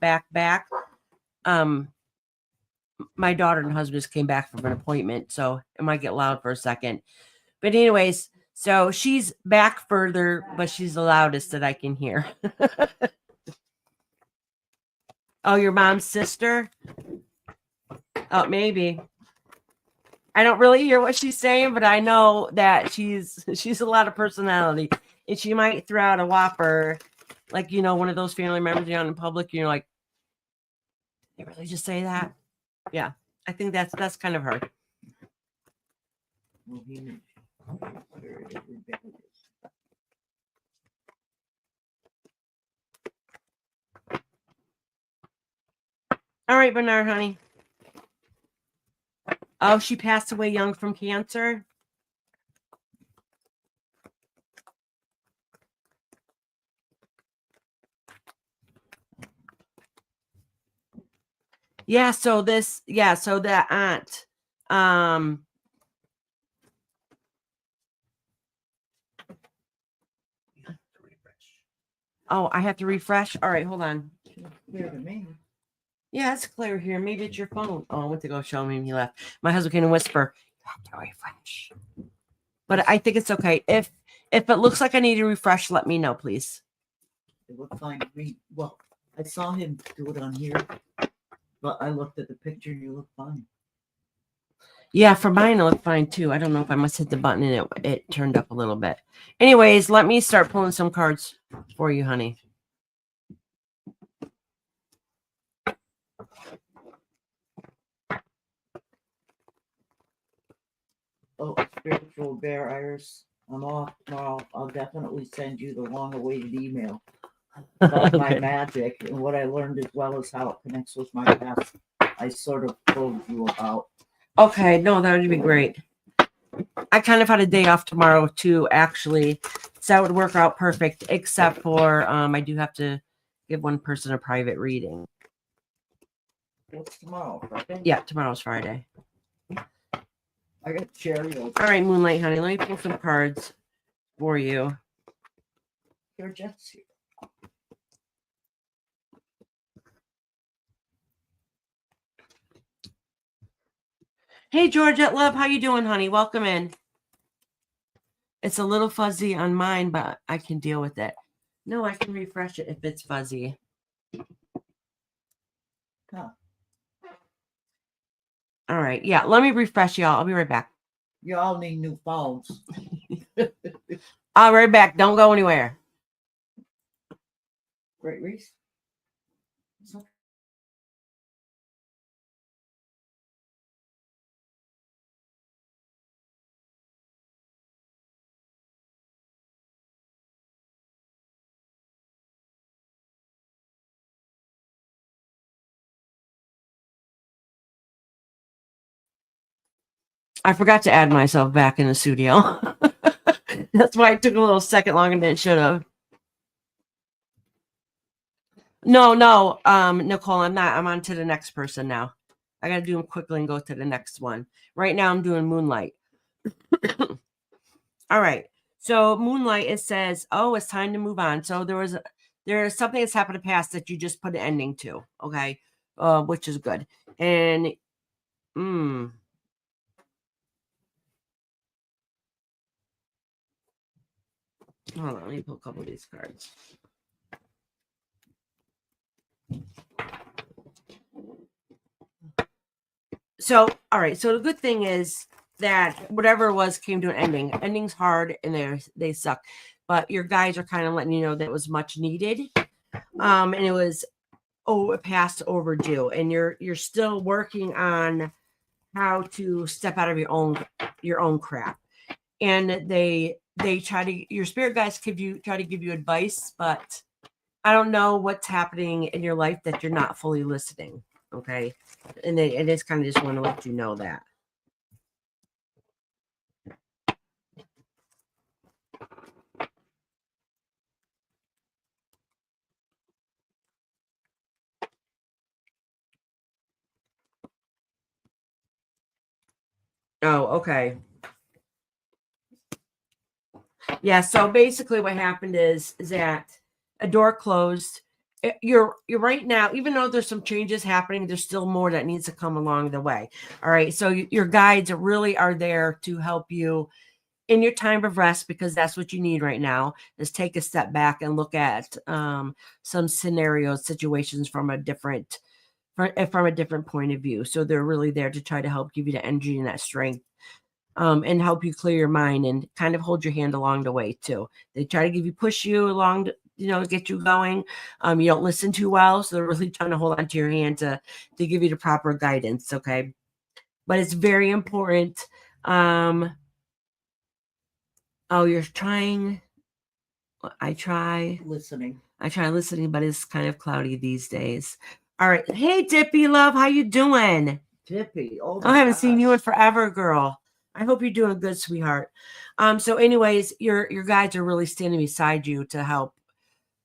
My daughter and husband just came back from an appointment, so it might get loud for a second. But anyways, so she's back further, but she's the loudest that I can hear. Oh, your mom's sister? Oh, maybe. I don't really hear what she's saying, but I know that she's a lot of personality. And she might throw out a whopper, like, you know, one of those family members you're out in public, and you're like, they really just say that? Yeah. I think that's kind of her. Well, All right, Bernard, honey. Oh, she passed away young from cancer. Yeah, so that aunt, oh, I have to refresh. All right, hold on. clear to me. Yeah, it's clear here. Maybe it's your phone. Oh, I went to go show him. He left. My husband came and whisper, "You have to refresh." But I think it's okay. If it looks like I need to refresh, let me know, please. It looked fine to me. Well, I saw him do it on here, but I looked at the picture and you look fine. Yeah, for mine it looked fine too. I don't know if I must hit the button and it turned up a little bit. Anyways, let me start pulling some cards for you, honey. Oh, spiritual bear, Iris. I'm off tomorrow. I'll definitely send you the long-awaited email about my Okay. magic and what I learned, as well as how it connects with my past. I sort of told you about. Okay, no, that would be great. I kind of had a day off tomorrow too, actually, so that would work out perfect. Except for I do have to give one person a private reading. What's tomorrow? Friday? Yeah, tomorrow's Friday. I got cherry open. All right, Moonlight, honey, let me pull some cards for you. You're just here. Hey, Georgette Love, how you doing, honey? Welcome in. It's a little fuzzy on mine, but I can deal with it. No, I can refresh it if it's fuzzy. Huh. All right, yeah, let me refresh y'all. I'll be right back. You all need new phones. I'll be right back. Don't go anywhere. Great Reese. I forgot to add myself back in the studio. That's why it took a little second longer than it should have. No, Nicole, I'm not. I'm on to the next person now. I got to do them quickly and go to the next one. Right now, I'm doing Moonlight. All right. So Moonlight, it says, oh, it's time to move on. So there's something that's happened in the past that you just put an ending to. Okay. Which is good. And hold on, let me pull a couple of these cards. So, all right. So the good thing is that whatever it was came to an ending. Ending's hard and they suck. But your guys are kind of letting you know that it was much needed. And it was past overdue. And you're still working on how to step out of your own crap. And they try to, your spirit guys try to give you advice, but I don't know what's happening in your life that you're not fully listening. Okay. And they just kind of just want to let you know that. Oh, okay. Yeah, so basically what happened is that a door closed. You're right now, even though there's some changes happening, there's still more that needs to come along the way. All right. So your guides really are there to help you in your time of rest, because that's what you need right now, is take a step back and look at some scenarios, situations from a different point of view. So they're really there to try to help give you the energy and that strength, and help you clear your mind and kind of hold your hand along the way too. They try to push you along, get you going. You don't listen too well, so they're really trying to hold on to your hand to give you the proper guidance. Okay, but it's very important. Oh, you're trying. I try listening. But it's kind of cloudy these days. All right. Hey, Dippy love, how you doing? Dippy. Oh, I haven't seen you in forever, girl. I hope you're doing good, sweetheart. So anyways, your guides are really standing beside you to help.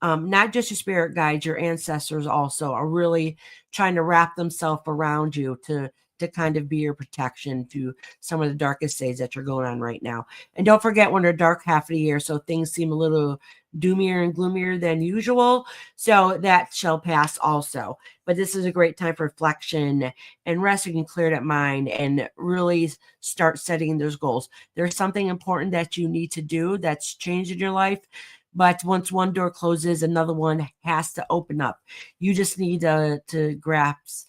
Not just your spirit guides, your ancestors also are really trying to wrap themselves around you to kind of be your protection through some of the darkest days that you're going on right now. And don't forget, when they're dark half of the year, so things seem a little doomier and gloomier than usual. So that shall pass also. But this is a great time for reflection and rest. You can clear that mind and really start setting those goals. There's something important that you need to do that's changed in your life. But once one door closes, another one has to open up. You just need to grasp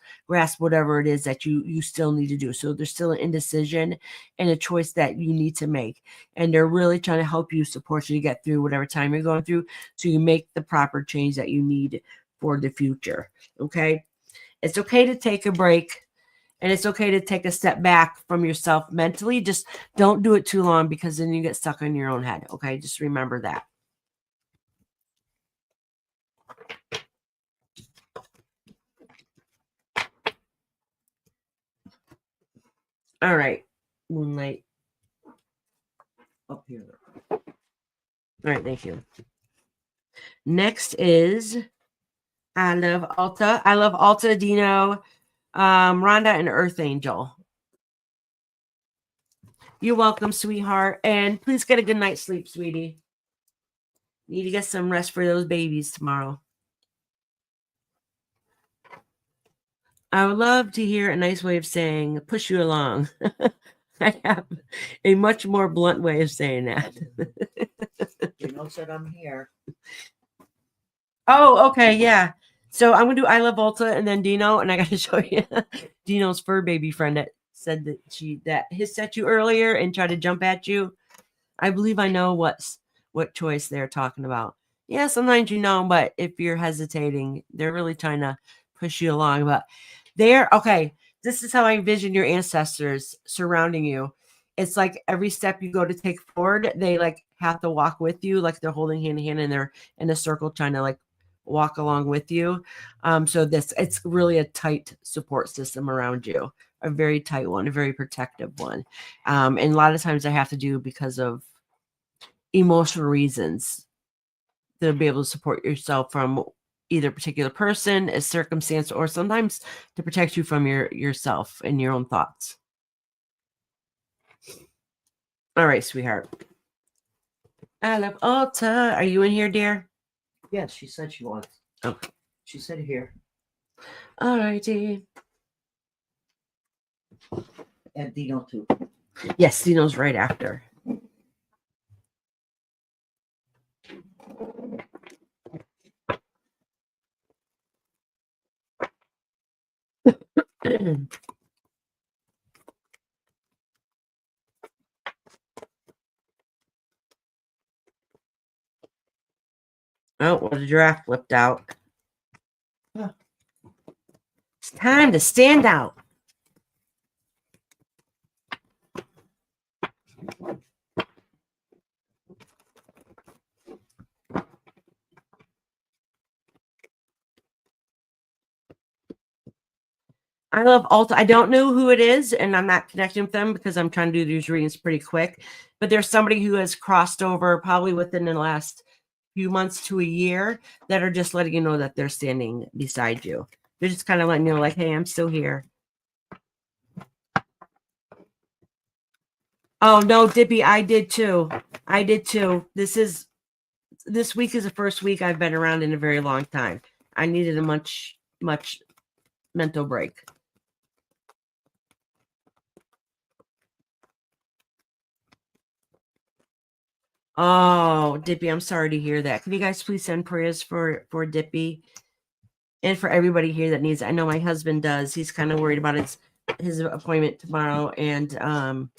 whatever it is that you still need to do. So there's still an indecision and a choice that you need to make. And they're really trying to help you, support you to get through whatever time you're going through, so you make the proper change that you need for the future. Okay? It's okay to take a break. And it's okay to take a step back from yourself mentally. Just don't do it too long, because then you get stuck in your own head. Okay? Just remember that. All right, Moonlight. Up here. All right, thank you. Next is I Love Alta, Dino, Rhonda, and Earth Angel. You're welcome, sweetheart. And please get a good night's sleep, sweetie. Need to get some rest for those babies tomorrow. I would love to hear a nice way of saying push you along. I have a much more blunt way of saying that. Dino said I'm here. Oh, okay, yeah. So I'm gonna do I Love Volta and then Dino, and I gotta show you Dino's fur baby friend that said that hissed at you earlier and tried to jump at you. I believe I know what choice they're talking about. Yeah, sometimes you know, but if you're hesitating, they're really trying to push you along. But okay. This is how I envision your ancestors surrounding you. It's like every step you go to take forward, they like have to walk with you, like they're holding hand in hand and they're in a circle trying to like walk along with you. So it's really a tight support system around you, a very tight one, a very protective one. And a lot of times I have to do because of emotional reasons to be able to support yourself from either a particular person, a circumstance, or sometimes to protect you from yourself and your own thoughts. All right, sweetheart. I Love Alta. Are you in here, dear? Yes, she said she was. Oh. She said here. All righty. And Dino too. Yes, Dino's right after. Oh, well, the giraffe flipped out. It's time to stand out. I Love Alta. I don't know who it is, and I'm not connecting with them because I'm trying to do these readings pretty quick. But there's somebody who has crossed over probably within the last few months to a year that are just letting you know that they're standing beside you. They're just kind of letting you know, like, hey, I'm still here. Oh no, Dippy, I did too. I did too. This week is the first week I've been around in a very long time. I needed a much mental break. Oh, Dippy, I'm sorry to hear that. Can you guys please send prayers for Dippy and for everybody here that needs it? I know my husband does. He's kind of worried about his appointment tomorrow, and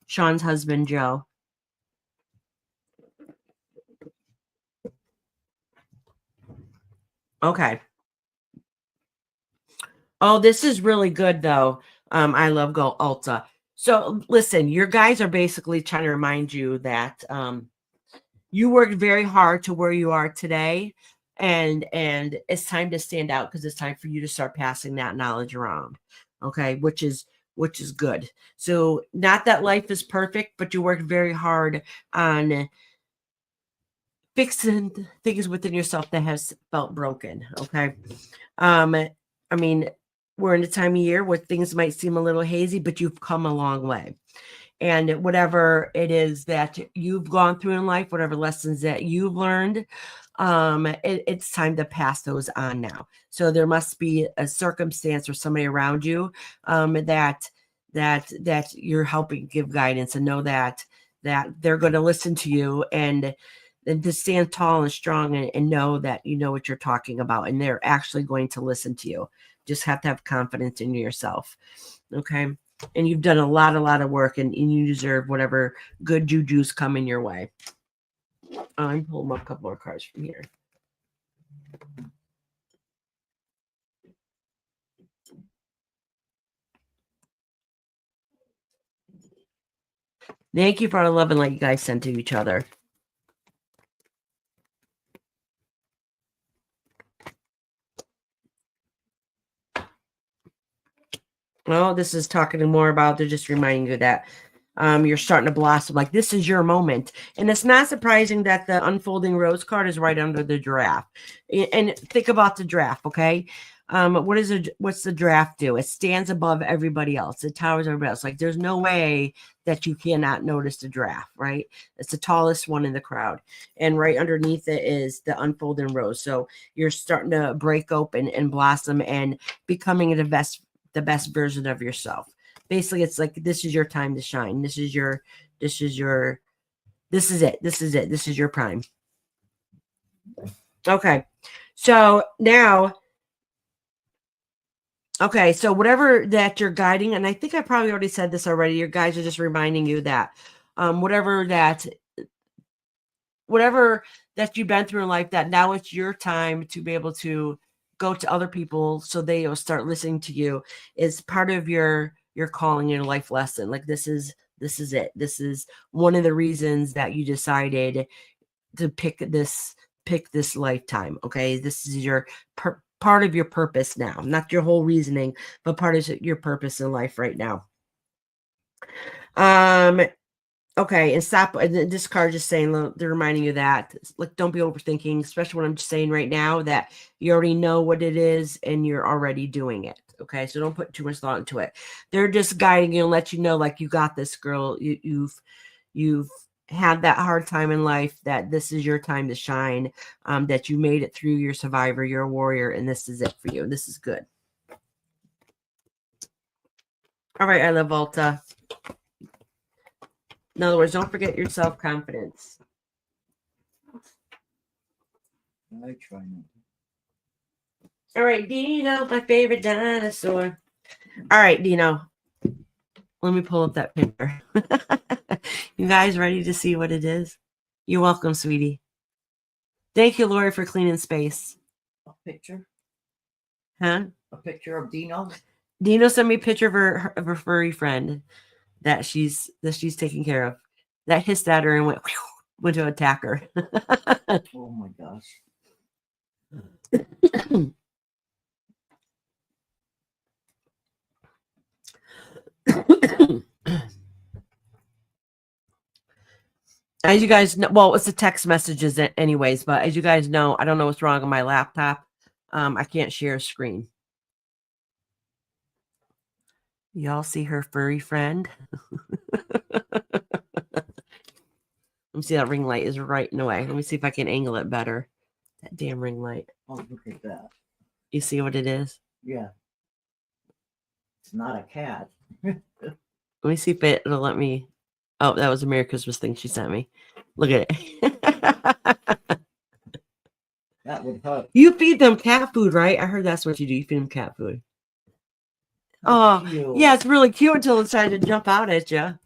Sean's husband, Joe. Okay. Oh, this is really good though. I love Go Alta. So listen, your guys are basically trying to remind you that you worked very hard to where you are today, and it's time to stand out because it's time for you to start passing that knowledge around. Okay, which is good. So not that life is perfect, but you worked very hard on fixing things within yourself that has felt broken. Okay. I mean, we're in a time of year where things might seem a little hazy, but you've come a long way. And whatever it is that you've gone through in life, whatever lessons that you've learned, it's time to pass those on now. So there must be a circumstance or somebody around you that you're helping give guidance, and know that they're going to listen to you, and to stand tall and strong, and know that you know what you're talking about, and they're actually going to listen to you. Just have to have confidence in yourself. Okay. And you've done a lot of work, and you deserve whatever good juju's coming your way. I'm pulling up a couple more cards from here. Thank you for all the love and light you guys send to each other. Well, this is talking more about, they're just reminding you that you're starting to blossom. Like, this is your moment. And it's not surprising that the unfolding rose card is right under the giraffe. And think about the giraffe, okay? What's the giraffe do? It stands above everybody else. It towers everybody else. Like, there's no way that you cannot notice the giraffe, right? It's the tallest one in the crowd. And right underneath it is the unfolding rose. So you're starting to break open and blossom and becoming the best version of yourself. Basically, it's like, this is your time to shine. This is it. This is your prime. Okay. So now, okay, so whatever that you're guiding, and I think I probably already said this already, your guys are just reminding you that whatever that you've been through in life, that now it's your time to be able to go to other people so they will start listening to you, is part of your calling, your life lesson. Like, this is it. This is one of the reasons that you decided to pick this lifetime. Okay, this is your part of your purpose now, not your whole reasoning, but part of your purpose in life right now. Okay, and stop. And this card just saying, they're reminding you that, like, don't be overthinking, especially what I'm just saying right now, that you already know what it is and you're already doing it. Okay, so don't put too much thought into it. They're just guiding you and let you know, like, you got this, girl. You've had that hard time in life, that this is your time to shine. That you made it through, your survivor, you're a warrior, and this is it for you. This is good. All right, I love Volta. In other words, don't forget your self-confidence. I try not. All right, Dino, my favorite dinosaur. All right, Dino. Let me pull up that picture. You guys ready to see what it is? You're welcome, sweetie. Thank you, Lori, for cleaning space. A picture? Huh? A picture of Dino? Dino sent me a picture of her furry friend that she's taking care of, that hissed at her and went to attack her. Oh my gosh. As you guys know, well, it's the text messages anyways, but as you guys know, I don't know what's wrong on my laptop. I can't share a screen. Y'all see her furry friend? Let me see, that ring light is right in the way. Let me see if I can angle it better. That damn ring light. Oh, look at that. You see what it is? Yeah. It's not a cat. Let me see if it'll let me. Oh, that was a Merry Christmas thing she sent me. Look at it. That would hurt. You feed them cat food, right? I heard that's what you do. You feed them cat food. How Oh, cute. yeah, it's really cute until it started to jump out at you.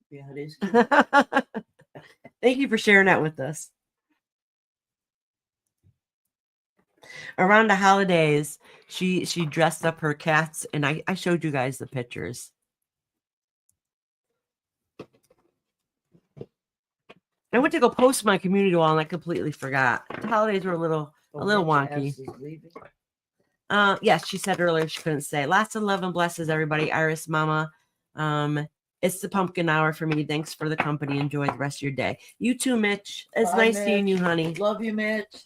Yeah, it is cute. Thank you for sharing that with us. Around the holidays, she dressed up her cats, and I showed you guys the pictures. I went to go post my community wall, and I completely forgot. The holidays were a little wonky. Yes, she said earlier she couldn't say. Lots of love and blesses, everybody. Iris, Mama. It's the pumpkin hour for me. Thanks for the company. Enjoy the rest of your day. You too, Mitch. It's Bye, nice Mitch. seeing you, honey. Love you, Mitch.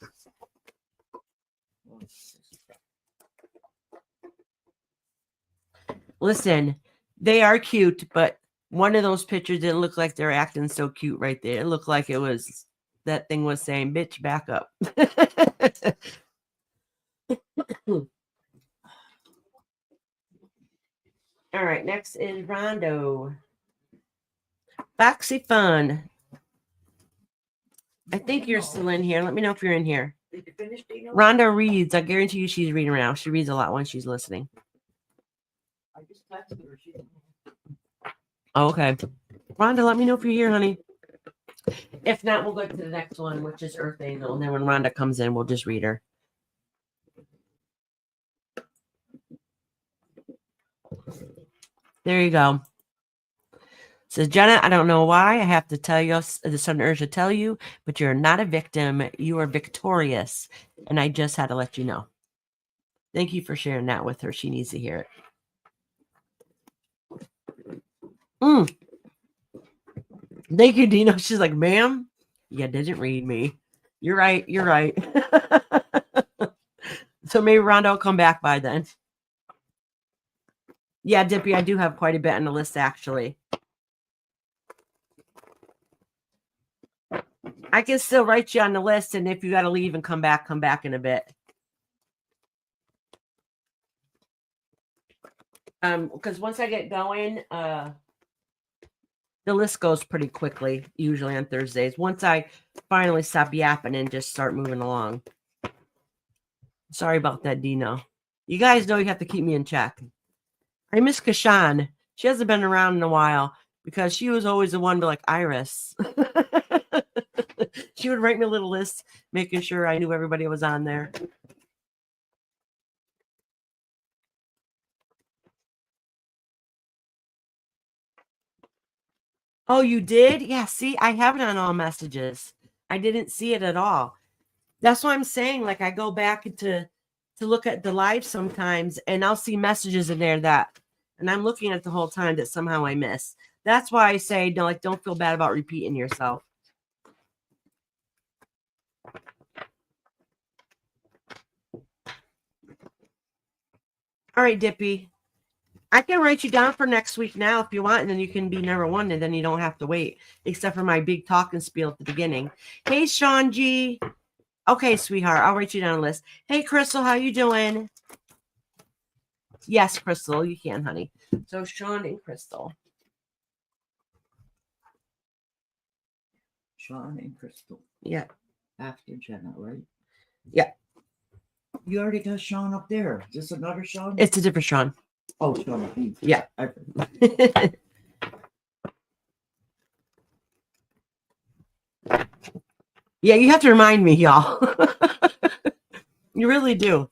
Listen, they are cute, but one of those pictures didn't look like they're acting so cute right there. It looked like it was that thing was saying, bitch, back up. All right, next is Rondo. Foxy Fun. I think you're still in here. Let me know if you're in here. Did you finish, Dino? Rhonda reads. I guarantee you she's reading right now. She reads a lot when she's listening. I just texted her. She's Oh, okay. Rhonda, let me know if you're here, honey. If not, we'll go to the next one, which is Earth Angel. And then when Rhonda comes in, we'll just read her. There you go. Says Jenna, I don't know why I have to tell you, the sudden urge to tell you, but you're not a victim. You are victorious. And I just had to let you know. Thank you for sharing that with her. She needs to hear it. Thank you, Dino. She's like, ma'am, you didn't read me. You're right. You're right. So maybe Rhonda will come back by then. Yeah, Dippy, I do have quite a bit on the list, actually. I can still write you on the list, and if you got to leave and come back in a bit. Because once I get going, the list goes pretty quickly, usually on Thursdays. Once I finally stop yapping and just start moving along. Sorry about that, Dino. You guys know you have to keep me in check. I miss Kashan. She hasn't been around in a while because she was always the one to like Iris. She would write me a little list, making sure I knew everybody was on there. Oh, you did? Yeah, see, I have it on all messages. I didn't see it at all. That's why I'm saying, like, I go back to look at the live sometimes, and I'll see messages in there that, and I'm looking at the whole time that somehow I miss. That's why I say, no, like, don't feel bad about repeating yourself. All right, Dippy. I can write you down for next week now if you want, and then you can be number one, and then you don't have to wait, except for my big talking spiel at the beginning. Hey, Sean G. Okay, sweetheart, I'll write you down a list. Hey, Crystal, how you doing? Yes, Crystal, you can, honey. So Sean and Crystal. Sean and Crystal. Yeah. After Jenna, right? Yeah. You already got Sean up there. Is this another Sean? It's a different Sean. Oh, Sean. Yeah. Yeah, you have to remind me, y'all. You really do.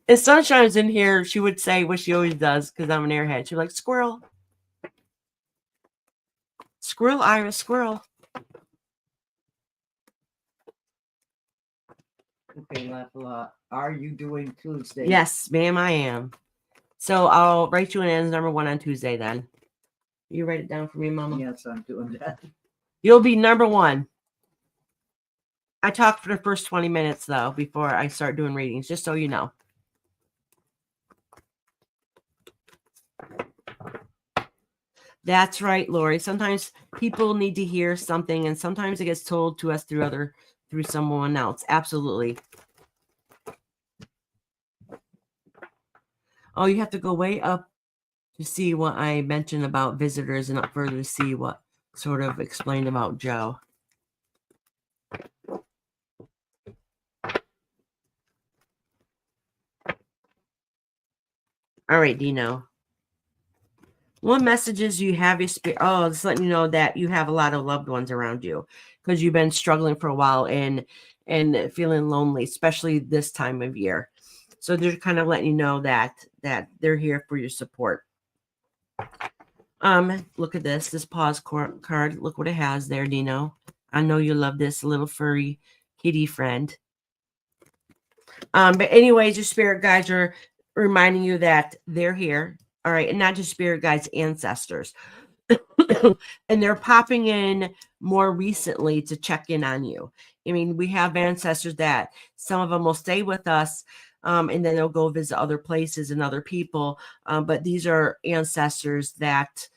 If Sunshine's in here, she would say what she always does because I'm an airhead. She's like, squirrel. Squirrel, Iris, squirrel. Okay, laugh a lot. Are you doing Tuesday? Yes, ma'am, I am. So I'll write you in as number one on Tuesday then. You write it down for me, Mama? Yes, I'm doing that. You'll be number one. I talk for the first 20 minutes, though, before I start doing readings, just so you know. That's right, Lori. Sometimes people need to hear something, and sometimes it gets told to us through someone else. Absolutely. Oh, you have to go way up to see what I mentioned about visitors and up further to see what sort of explained about Joe. All right, Dino. What messages you have your spirit? Oh, just letting you know that you have a lot of loved ones around you because you've been struggling for a while and feeling lonely, especially this time of year. So they're kind of letting you know that they're here for your support. Look at this pause card. Look what it has there, Dino. I know you love this little furry kitty friend. But anyways, your spirit guides are reminding you that they're here. All right, and not just spirit guides, ancestors. And they're popping in more recently to check in on you. I mean, we have ancestors that some of them will stay with us, and then they'll go visit other places and other people. But these are ancestors that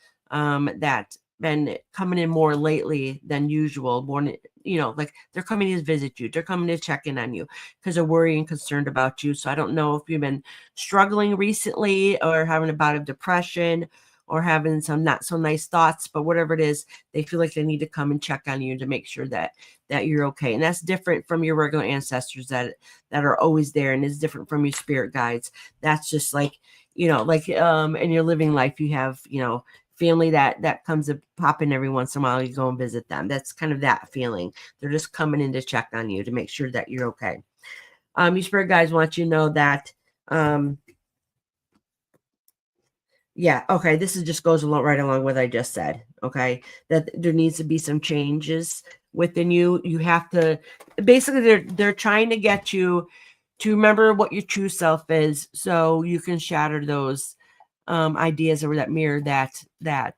been coming in more lately than usual. More, like they're coming to visit you. They're coming to check in on you because they're worried and concerned about you. So I don't know if you've been struggling recently or having a bout of depression or having some not so nice thoughts, but whatever it is, they feel like they need to come and check on you to make sure that you're okay. And that's different from your regular ancestors that are always there, and is different from your spirit guides. That's just like, in your living life, you have, family that comes to pop in every once in a while. You go and visit them. That's kind of that feeling. They're just coming in to check on you to make sure that you're okay. Your spirit guides want you to know that yeah, okay. This is just goes right along with what I just said. Okay, that there needs to be some changes within you. You have to basically they're trying to get you to remember what your true self is, so you can shatter those ideas or that mirror that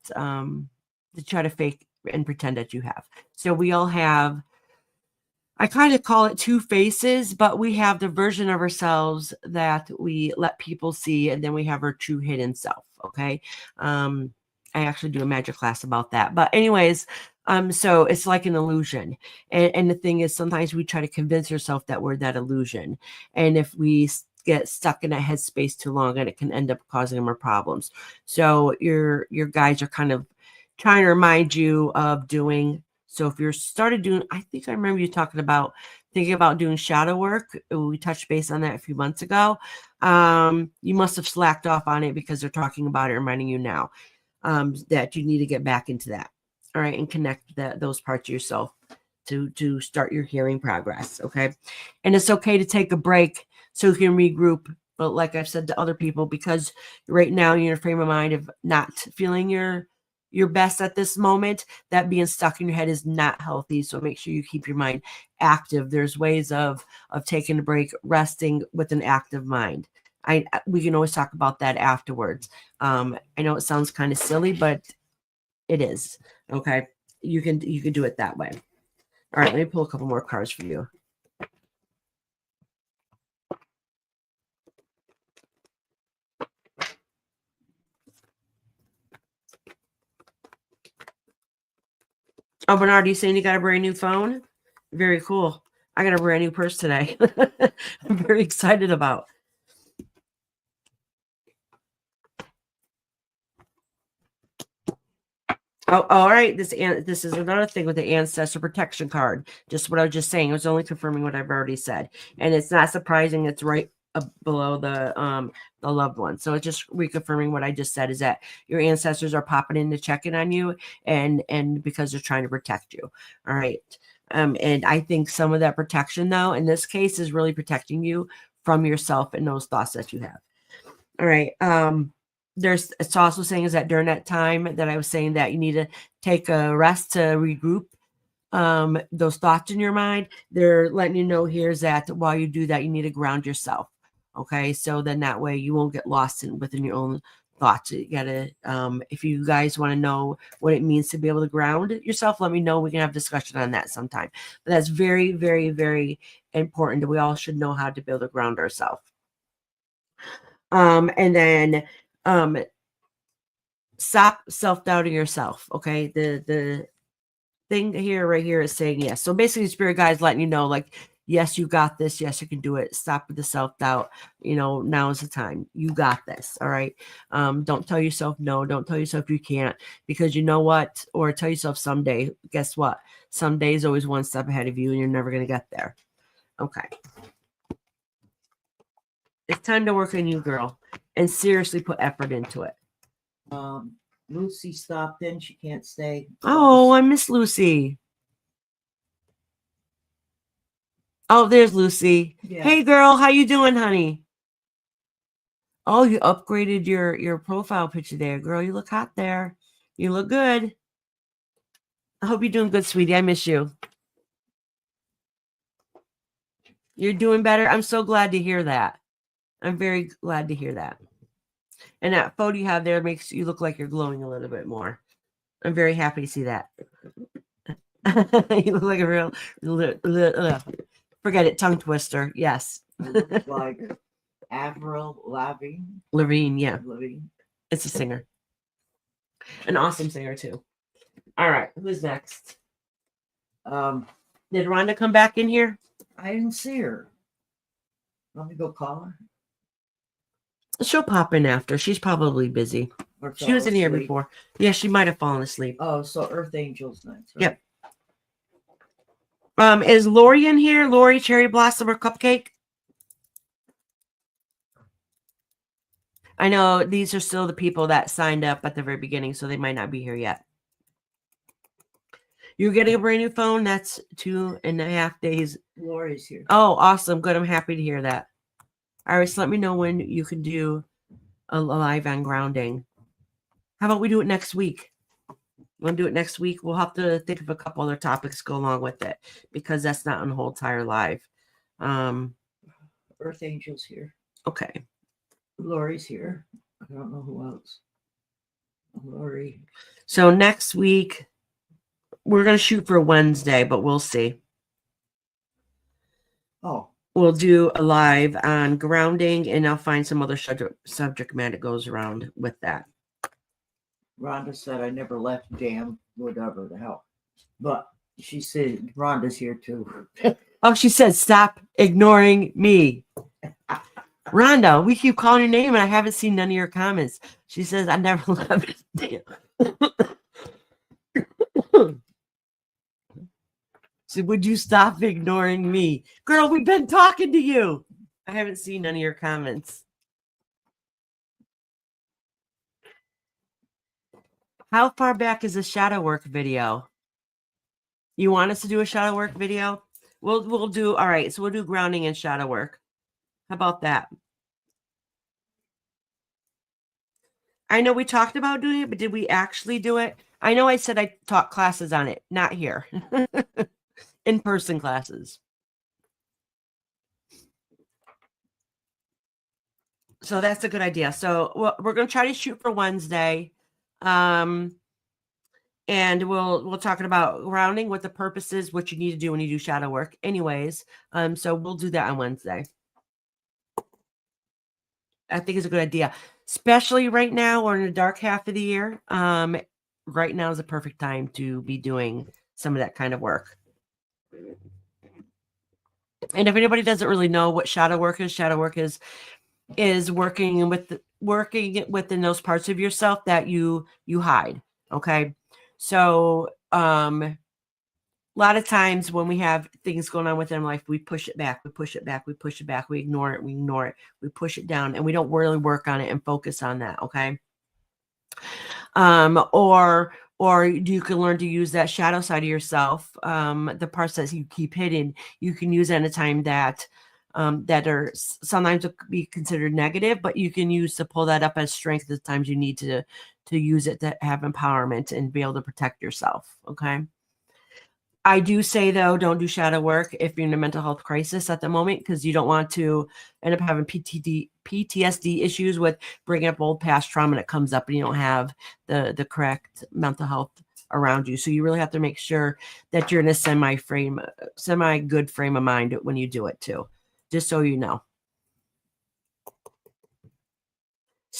to try to fake and pretend that you have. So we all have. I kind of call it two faces, but we have the version of ourselves that we let people see, and then we have our true hidden self. Okay. I actually do a magic class about that. But anyways, so it's like an illusion. And the thing is, sometimes we try to convince ourselves that we're that illusion. And if we get stuck in that headspace too long, and it can end up causing more problems. So your guides are kind of trying to remind you of doing. So if you're started doing, I think I remember you thinking about doing shadow work. We touched base on that a few months ago. You must have slacked off on it because they're talking about it, reminding you now that you need to get back into that. All right, and connect those parts of yourself to start your healing progress. Okay, and it's okay to take a break so you can regroup. But like I've said to other people, because right now you're in a frame of mind of not feeling your best at this moment, that being stuck in your head is not healthy. So make sure you keep your mind active. There's ways of taking a break, resting with an active mind. We can always talk about that afterwards. I know it sounds kind of silly, but it is. Okay. You can do it that way. All right, let me pull a couple more cards for you. Oh, Bernard, you saying you got a brand new phone? Very cool. I got a brand new purse today. I'm very excited about. Oh, all right. This is another thing with the ancestor protection card. Just what I was just saying. It was only confirming what I've already said, and it's not surprising. It's right below the loved one. So it's just reconfirming what I just said, is that your ancestors are popping in to check in on you, and because they're trying to protect you. All right. And I think some of that protection, though, in this case, is really protecting you from yourself and those thoughts that you have. All right. It's also saying is that during that time that I was saying that you need to take a rest to regroup those thoughts in your mind. They're letting you know here is that while you do that, you need to ground yourself. Okay. So then that way you won't get lost within your own thoughts. You gotta, if you guys want to know what it means to be able to ground yourself, let me know. We can have discussion on that sometime. But that's very, very, very important. We all should know how to be able to ground ourselves. And then stop self-doubting yourself. Okay. The thing here, right here, is saying yes. So basically, spirit guides letting you know, like, yes, you got this. Yes, you can do it. Stop with the self-doubt. Now is the time. You got this. All right. Don't tell yourself no. Don't tell yourself you can't, because you know what? Or tell yourself someday. Guess what? Someday is always one step ahead of you, and you're never going to get there. Okay. It's time to work on you, girl, and seriously put effort into it. Lucy stopped in. She can't stay. Oh, I miss Lucy. Oh, there's Lucy. Yeah. Hey, girl, how you doing, honey? Oh, you upgraded your profile picture there, girl. You look hot there. You look good. I hope you're doing good, sweetie. I miss you. You're doing better. I'm so glad to hear that. I'm very glad to hear that. And that photo you have there makes you look like you're glowing a little bit more. I'm very happy to see that. You look like a real, forget it, tongue twister. Yes. Like Avril Lavigne, yeah. Lavigne. It's a singer. An awesome singer, too. All right. Who's next? Did Rhonda come back in here? I didn't see her. Let me go call her. She'll pop in after. She's probably busy. Or She was in here asleep. before. Yeah, she might have fallen asleep. Oh, so Earth Angels next. Right? Yep. Is Lori in here? Lori, Cherry Blossom, or Cupcake? I know these are still the people that signed up at the very beginning, so they might not be here yet. You're getting a brand new phone? That's 2.5 days. Lori's here. Oh, awesome. Good. I'm happy to hear that. All right, so let me know when you can do a live on grounding. How about we do it next week? Want to do it next week? We'll have to think of a couple other topics to go along with it, because that's not on the whole entire live. Earth Angels here. Okay. Lori's here. I don't know who else. Lori. So next week, we're going to shoot for Wednesday, but we'll see. Oh. We'll do a live on grounding, and I'll find some other subject matter that goes around with that. Rhonda said I never left damn whatever the hell. But she said Rhonda's here too. Oh, she said, stop ignoring me. Rhonda, we keep calling your name and I haven't seen none of your comments. She says, I never left. So would you stop ignoring me? Girl, we've been talking to you. I haven't seen none of your comments. How far back is the shadow work video? You want us to do a shadow work video? We'll do, all right, so we'll do grounding and shadow work. How about that? I know we talked about doing it, but did we actually do it? I know I said I taught classes on it, not here. In-person classes. So that's a good idea. So we're going to try to shoot for Wednesday. And we'll talk about grounding, what the purpose is, what you need to do when you do shadow work. Anyways, so we'll do that on Wednesday. I think it's a good idea, especially right now. We're in the dark half of the year. Right now is the perfect time to be doing some of that kind of work. And if anybody doesn't really know what shadow work is working within those parts of yourself that you hide. Okay. So, a lot of times when we have things going on within life, we push it back, we ignore it, we push it down, and we don't really work on it and focus on that. Okay. Or you can learn to use that shadow side of yourself, the parts that you keep hidden. You can use at a time that are sometimes be considered negative, but you can use to pull that up as strength at the times you need to use it to have empowerment and be able to protect yourself. Okay. I do say, though, don't do shadow work if you're in a mental health crisis at the moment, because you don't want to end up having PTSD issues with bringing up old past trauma that comes up and you don't have the correct mental health around you. So you really have to make sure that you're in a semi good frame of mind when you do it too, just so you know.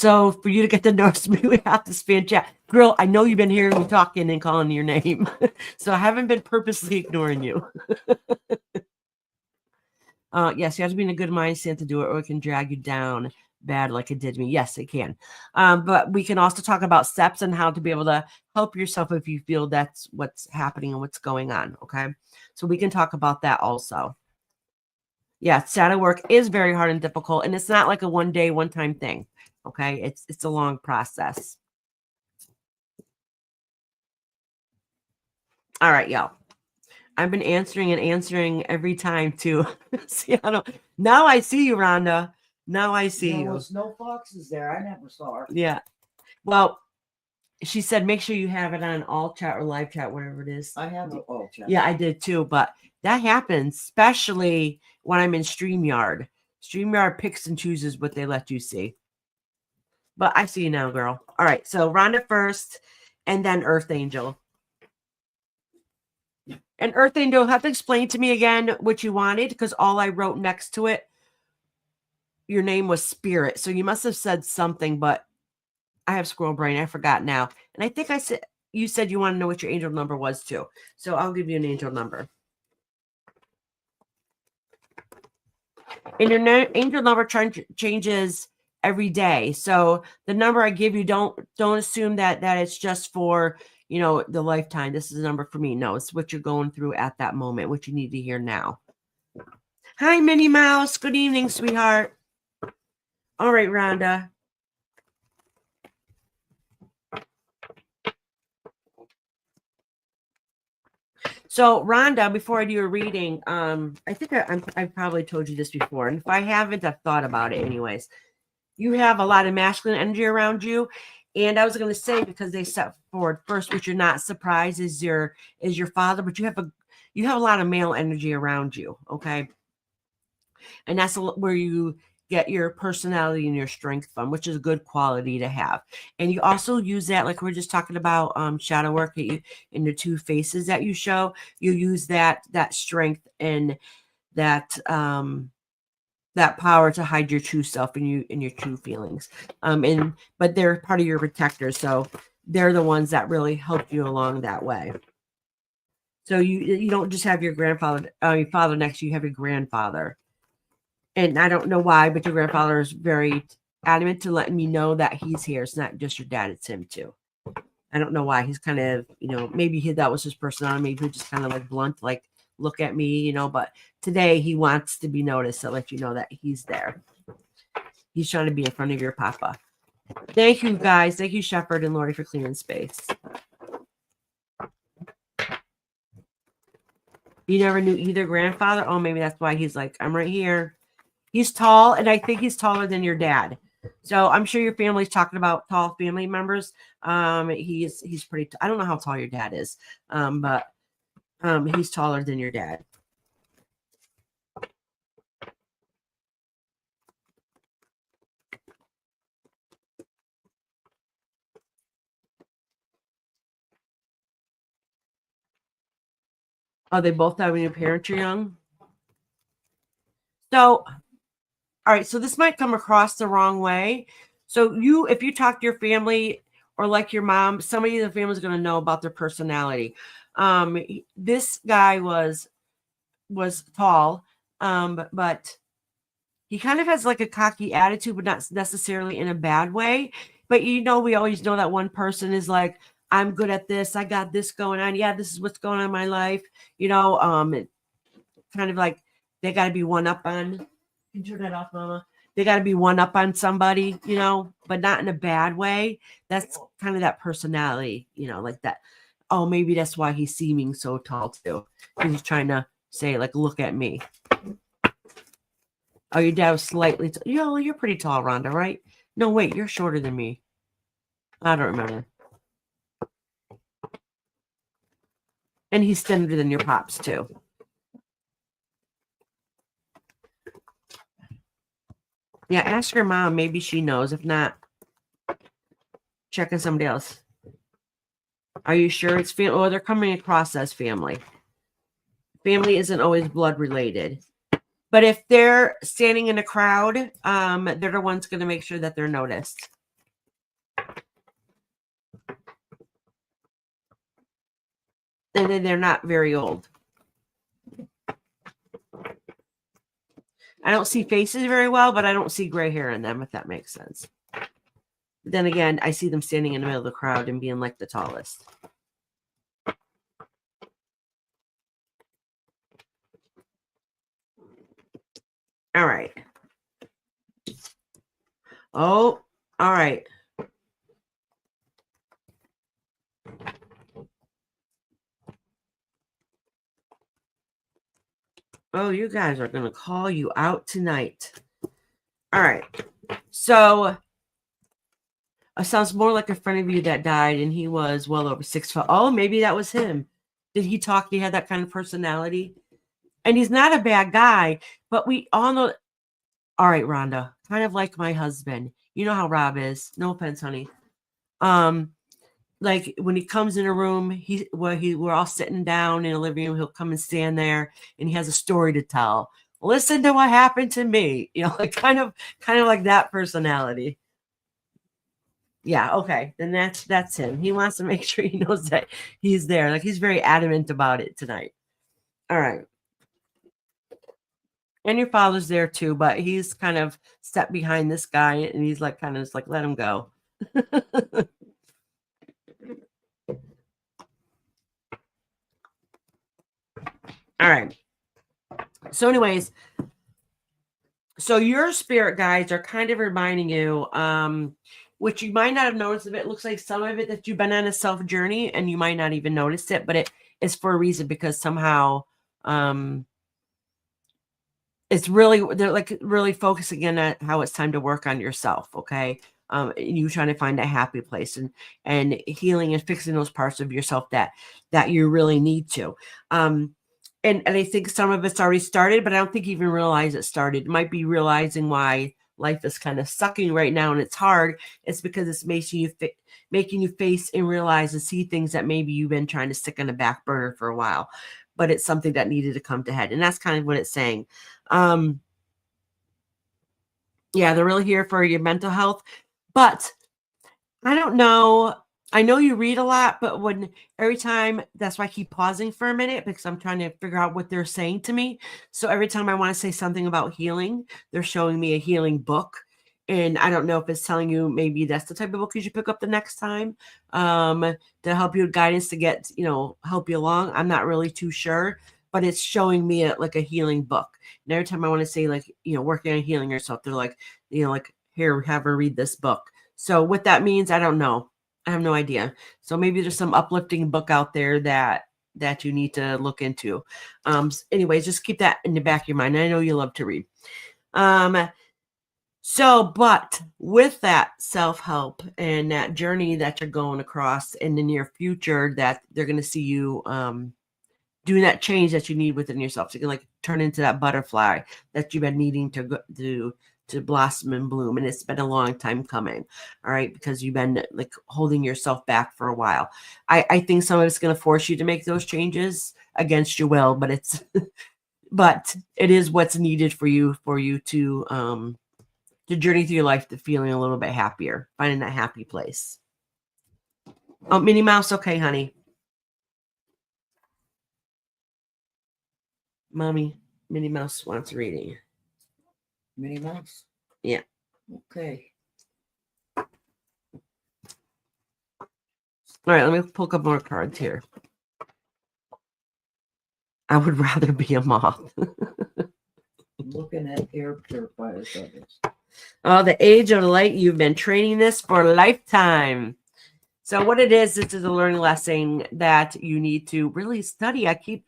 So for you to get to notice me, we have to spam chat. Girl, I know you've been hearing me talking and calling your name. So I haven't been purposely ignoring you. Yes, you have to be in a good mindset to do it, or it can drag you down bad like it did me. Yes, it can. But we can also talk about steps and how to be able to help yourself if you feel that's what's happening and what's going on. Okay. So we can talk about that also. Yeah, shadow work is very hard and difficult, and it's not like a one day, one time thing. Okay. It's a long process. All right, y'all. I've been answering and answering every time too. See, now I see you, Rhonda. Now I see There you. was no foxes there. I never saw her. Yeah. Well, she said make sure you have it on all chat or live chat, whatever it is. I have the all chat. Yeah, I did too. But that happens, especially when I'm in StreamYard. StreamYard picks and chooses what they let you see. But I see you now, girl. All right. So Rhonda first, and then Earth Angel. And Earth Angel, have to explain to me again what you wanted, because all I wrote next to it, your name was Spirit. So you must have said something, but I have squirrel brain. I forgot now. And I think you said you want to know what your angel number was too. So I'll give you an angel number. And your angel number changes every day. So the number I give you, don't assume that it's just for, the lifetime. This is a number for me. No, it's what you're going through at that moment, what you need to hear now. Hi, Minnie Mouse. Good evening, sweetheart. All right, Rhonda. So, Rhonda, before I do a reading, I think I've probably told you this before, and if I haven't, I've thought about it anyways. You have a lot of masculine energy around you, and I was going to say, because they set forward first, which you're not surprised is your father, but you have a lot of male energy around you, okay? And that's where you get your personality and your strength from, which is a good quality to have. And you also use that, like we're just talking about shadow work in the two faces that you show. You use that strength and that that power to hide your true self and your true feelings. But they're part of your protectors, so they're the ones that really help you along that way. So you don't just have your grandfather, your father next to you, you have your grandfather. And I don't know why, but your grandfather is very adamant to letting me know that he's here. It's not just your dad, it's him too. I don't know why. He's kind of, maybe that was his personality. Maybe he's just kind of like blunt, like, look at me, but today he wants to be noticed to let you know that he's there. He's trying to be in front of your papa. Thank you, guys. Thank you, Shepherd and Lori, for clearing space. You never knew either grandfather? Oh, maybe that's why he's like, I'm right here. He's tall, and I think he's taller than your dad. So I'm sure your family's talking about tall family members. He's pretty. I don't know how tall your dad is, but he's taller than your dad. Oh, they both died when your parents are young. So, all right. So this might come across the wrong way. So if you talk to your family or like your mom, somebody in the family is going to know about their personality. This guy was tall, but he kind of has like a cocky attitude, but not necessarily in a bad way. But we always know that one person is like, I'm good at this. I got this going on. Yeah, this is what's going on in my life. Kind of like they got to be one up on. Can you turn that off, Mama? They got to be one up on somebody, but not in a bad way. That's kind of that personality, like that. Oh, maybe that's why he's seeming so tall too. He's trying to say, like, look at me. Oh, your dad was slightly you're pretty tall, Rhonda, right? No, wait, you're shorter than me. I don't remember. And he's thinner than your pops, too. Yeah, ask your mom. Maybe she knows. If not, check on somebody else. Are you sure it's family? Oh, they're coming across as family. Family isn't always blood related. But if they're standing in a crowd, they're the ones going to make sure that they're noticed. And then they're not very old. I don't see faces very well, but I don't see gray hair in them, if that makes sense. But then again, I see them standing in the middle of the crowd and being like the tallest. All right. Oh, all right. Oh, you guys are going to call you out tonight. All right. So it sounds more like a friend of you that died, and he was well over 6 foot. Oh, maybe that was him. Did he talk? He had that kind of personality. And he's not a bad guy, but we all know. All right, Rhonda, kind of like my husband. You know how Rob is. No offense, honey. Like when he comes in a room, we're all sitting down in a living room. He'll come and stand there, and he has a story to tell. Listen to what happened to me. You know, like kind of like that personality. Yeah, okay. Then that's him. He wants to make sure he knows that he's there. Like he's very adamant about it tonight. All right. And your father's there too, but he's kind of stepped behind this guy and he's like kind of just like, let him go. All right. So anyways, so your spirit guides are kind of reminding you, which you might not have noticed of it. Looks like some of it that you've been on a self journey and you might not even notice it, but it is for a reason because somehow it's really, they're like really focusing in on how it's time to work on yourself. Okay. You trying to find a happy place and healing and fixing those parts of yourself that you really need to. And I think some of it's already started, but I don't think you even realize it started. You might be realizing why life is kind of sucking right now and it's hard. It's because it's making you face and realize and see things that maybe you've been trying to stick on the back burner for a while, but it's something that needed to come to head. And that's kind of what it's saying. Yeah, they're really here for your mental health, but I don't know. I know you read a lot, but every time, that's why I keep pausing for a minute because I'm trying to figure out what they're saying to me. So every time I want to say something about healing, they're showing me a healing book. And I don't know if it's telling you maybe that's the type of book you should pick up the next time to help you with guidance to get, help you along. I'm not really too sure, but it's showing me like a healing book. And every time I want to say like, working on healing yourself, they're like, like, here, have her read this book. So what that means, I don't know. I have no idea. So maybe there's some uplifting book out there that you need to look into. Anyways, just keep that in the back of your mind. I know you love to read. But with that self-help and that journey that you're going across in the near future, that they're going to see you doing that change that you need within yourself. So you can like turn into that butterfly that you've been needing to blossom and bloom. And it's been a long time coming. All right. Because you've been like holding yourself back for a while. I think some of it's going to force you to make those changes against your will, but but it is what's needed for you to journey through your life to feeling a little bit happier, finding that happy place. Oh, Minnie Mouse. Okay, honey. Mommy, Minnie Mouse wants reading. Minnie Mouse? Yeah. Okay. All right, let me pull a couple more cards here. I would rather be a moth. Looking at air purifiers. Oh, the age of light. You've been training this for a lifetime. So what it is, this is a learning lesson that you need to really study. I keep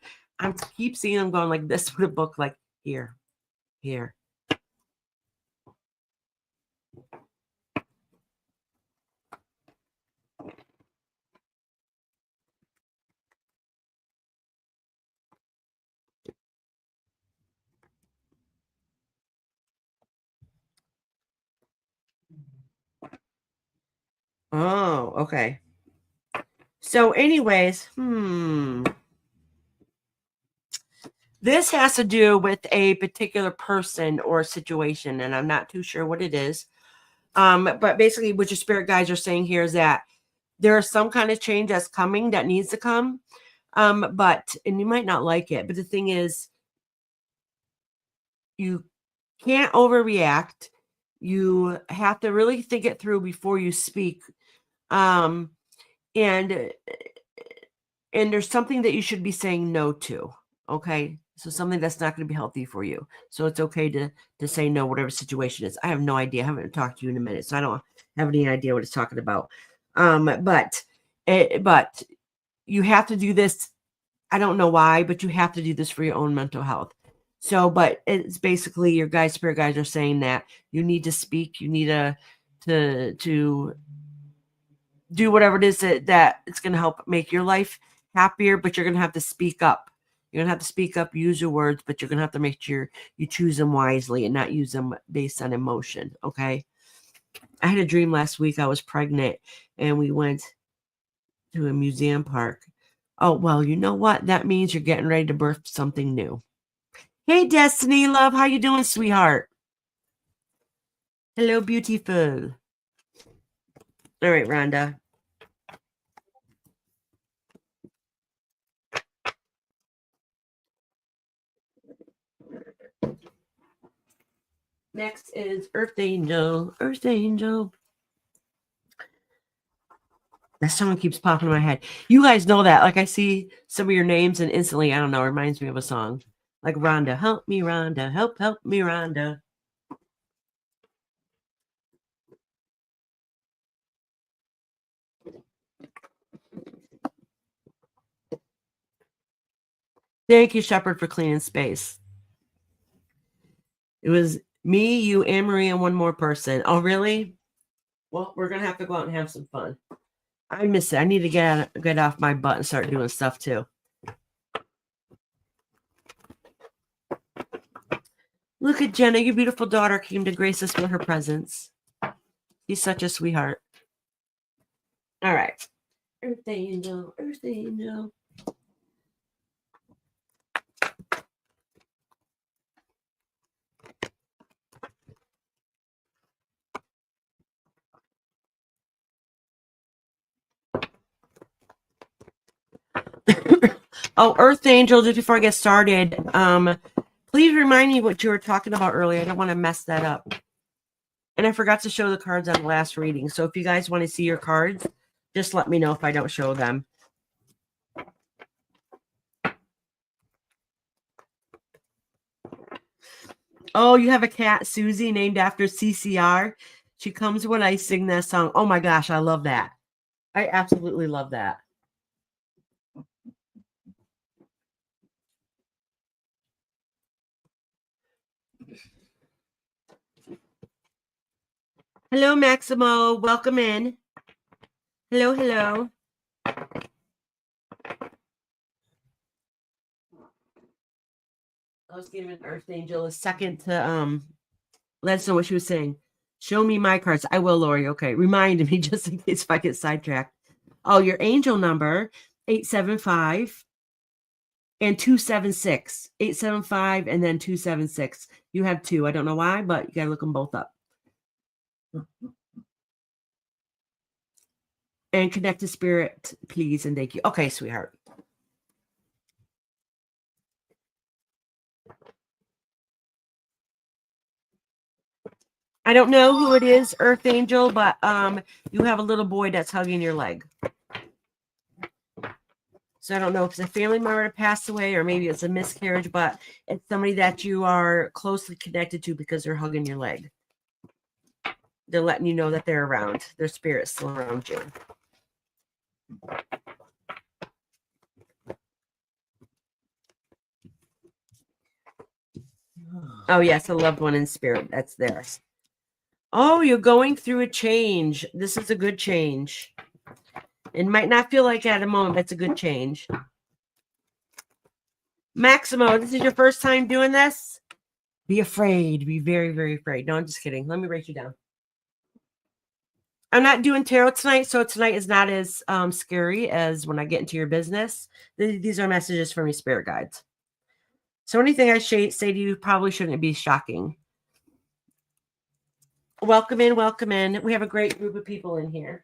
seeing them going like this with a book, like here. Oh, okay. So anyways, this has to do with a particular person or situation, and I'm not too sure what it is. But basically what your spirit guides are saying here is that there is some kind of change that's coming that needs to come. And you might not like it, but the thing is, you can't overreact. You have to really think it through before you speak. And there's something that you should be saying no to. Okay. So something that's not going to be healthy for you. So it's okay to say no, whatever situation is. I have no idea. I haven't talked to you in a minute, so I don't have any idea what it's talking about. But you have to do this. I don't know why, but you have to do this for your own mental health. So, but it's basically your guides, spirit guides are saying that you need to speak. You need to do whatever it is that it's going to help make your life happier, but you're going to have to speak up. You're going to have to speak up, use your words, but you're going to have to make sure you choose them wisely and not use them based on emotion. Okay. I had a dream last week. I was pregnant and we went to a museum park. Oh, well, you know what? That means you're getting ready to birth something new. Hey, Destiny, love. How you doing, sweetheart? Hello, beautiful. All right, Rhonda. Next is Earth Angel. Earth Angel. That song keeps popping in my head. You guys know that. Like I see some of your names and instantly, I don't know, it reminds me of a song. Like Rhonda. Help me, Rhonda. Help me, Rhonda. Thank you, Shepherd, for cleaning space. It was me, you, Anne Marie, and one more person. Oh, really? Well, we're going to have to go out and have some fun. I miss it. I need to get off my butt and start doing stuff too. Look at Jenna. Your beautiful daughter came to grace us with her presence. She's such a sweetheart. All right. Earth Angel. Earth Angel. Oh, Earth Angel, just before I get started, please remind me what you were talking about earlier. I don't want to mess that up. And I forgot to show the cards on the last reading. So if you guys want to see your cards, just let me know if I don't show them. Oh, you have a cat, Susie, named after CCR. She comes when I sing that song. Oh my gosh, I love that. I absolutely love that. Hello, Maximo. Welcome in. Hello, hello. I was giving Earth Angel a second to let us know what she was saying. Show me my cards. I will, Lori. Okay. Remind me just in case if I get sidetracked. Oh, your angel number, 875 and 276. 875 and then 276. You have two. I don't know why, but you got to look them both up. And connect to spirit, please, and thank you. Okay, sweetheart. I don't know who it is, Earth Angel, but you have a little boy that's hugging your leg. So I don't know if it's a family member that passed away or maybe it's a miscarriage, but it's somebody that you are closely connected to because they're hugging your leg. They're letting you know that they're around. Their spirit's still around you. Oh, yes, a loved one in spirit. That's theirs. Oh, you're going through a change. This is a good change. It might not feel like it at a moment, but it's a good change. Maximo, this is your first time doing this? Be afraid. Be very, very afraid. No, I'm just kidding. Let me write you down. I'm not doing tarot tonight, so tonight is not as scary as when I get into your business. These are messages from your spirit guides. So anything I say to you probably shouldn't be shocking. Welcome in, welcome in. We have a great group of people in here.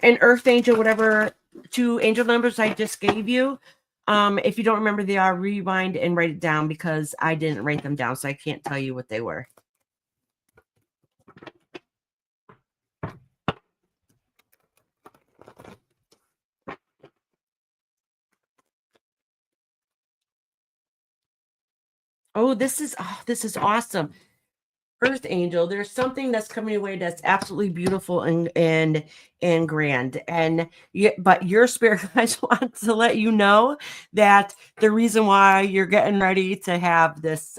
And Earth Angel, whatever 2 angel numbers I just gave you. If you don't remember they are, rewind and write it down because I didn't write them down, so I can't tell you what they were. Oh, this is awesome. Earth Angel, there's something that's coming away that's absolutely beautiful and grand. And but your spirit guys want to let you know that the reason why you're getting ready to have this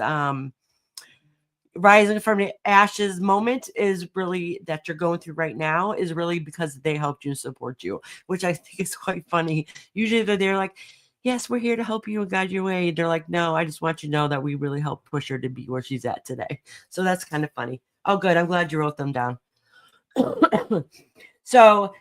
rising from the ashes moment is really that you're going through right now is really because they helped you and support you, which I think is quite funny. Usually they're like, yes, we're here to help you and guide your way. They're like, no, I just want you to know that we really helped push her to be where she's at today. So that's kind of funny. Oh, good. I'm glad you wrote them down. So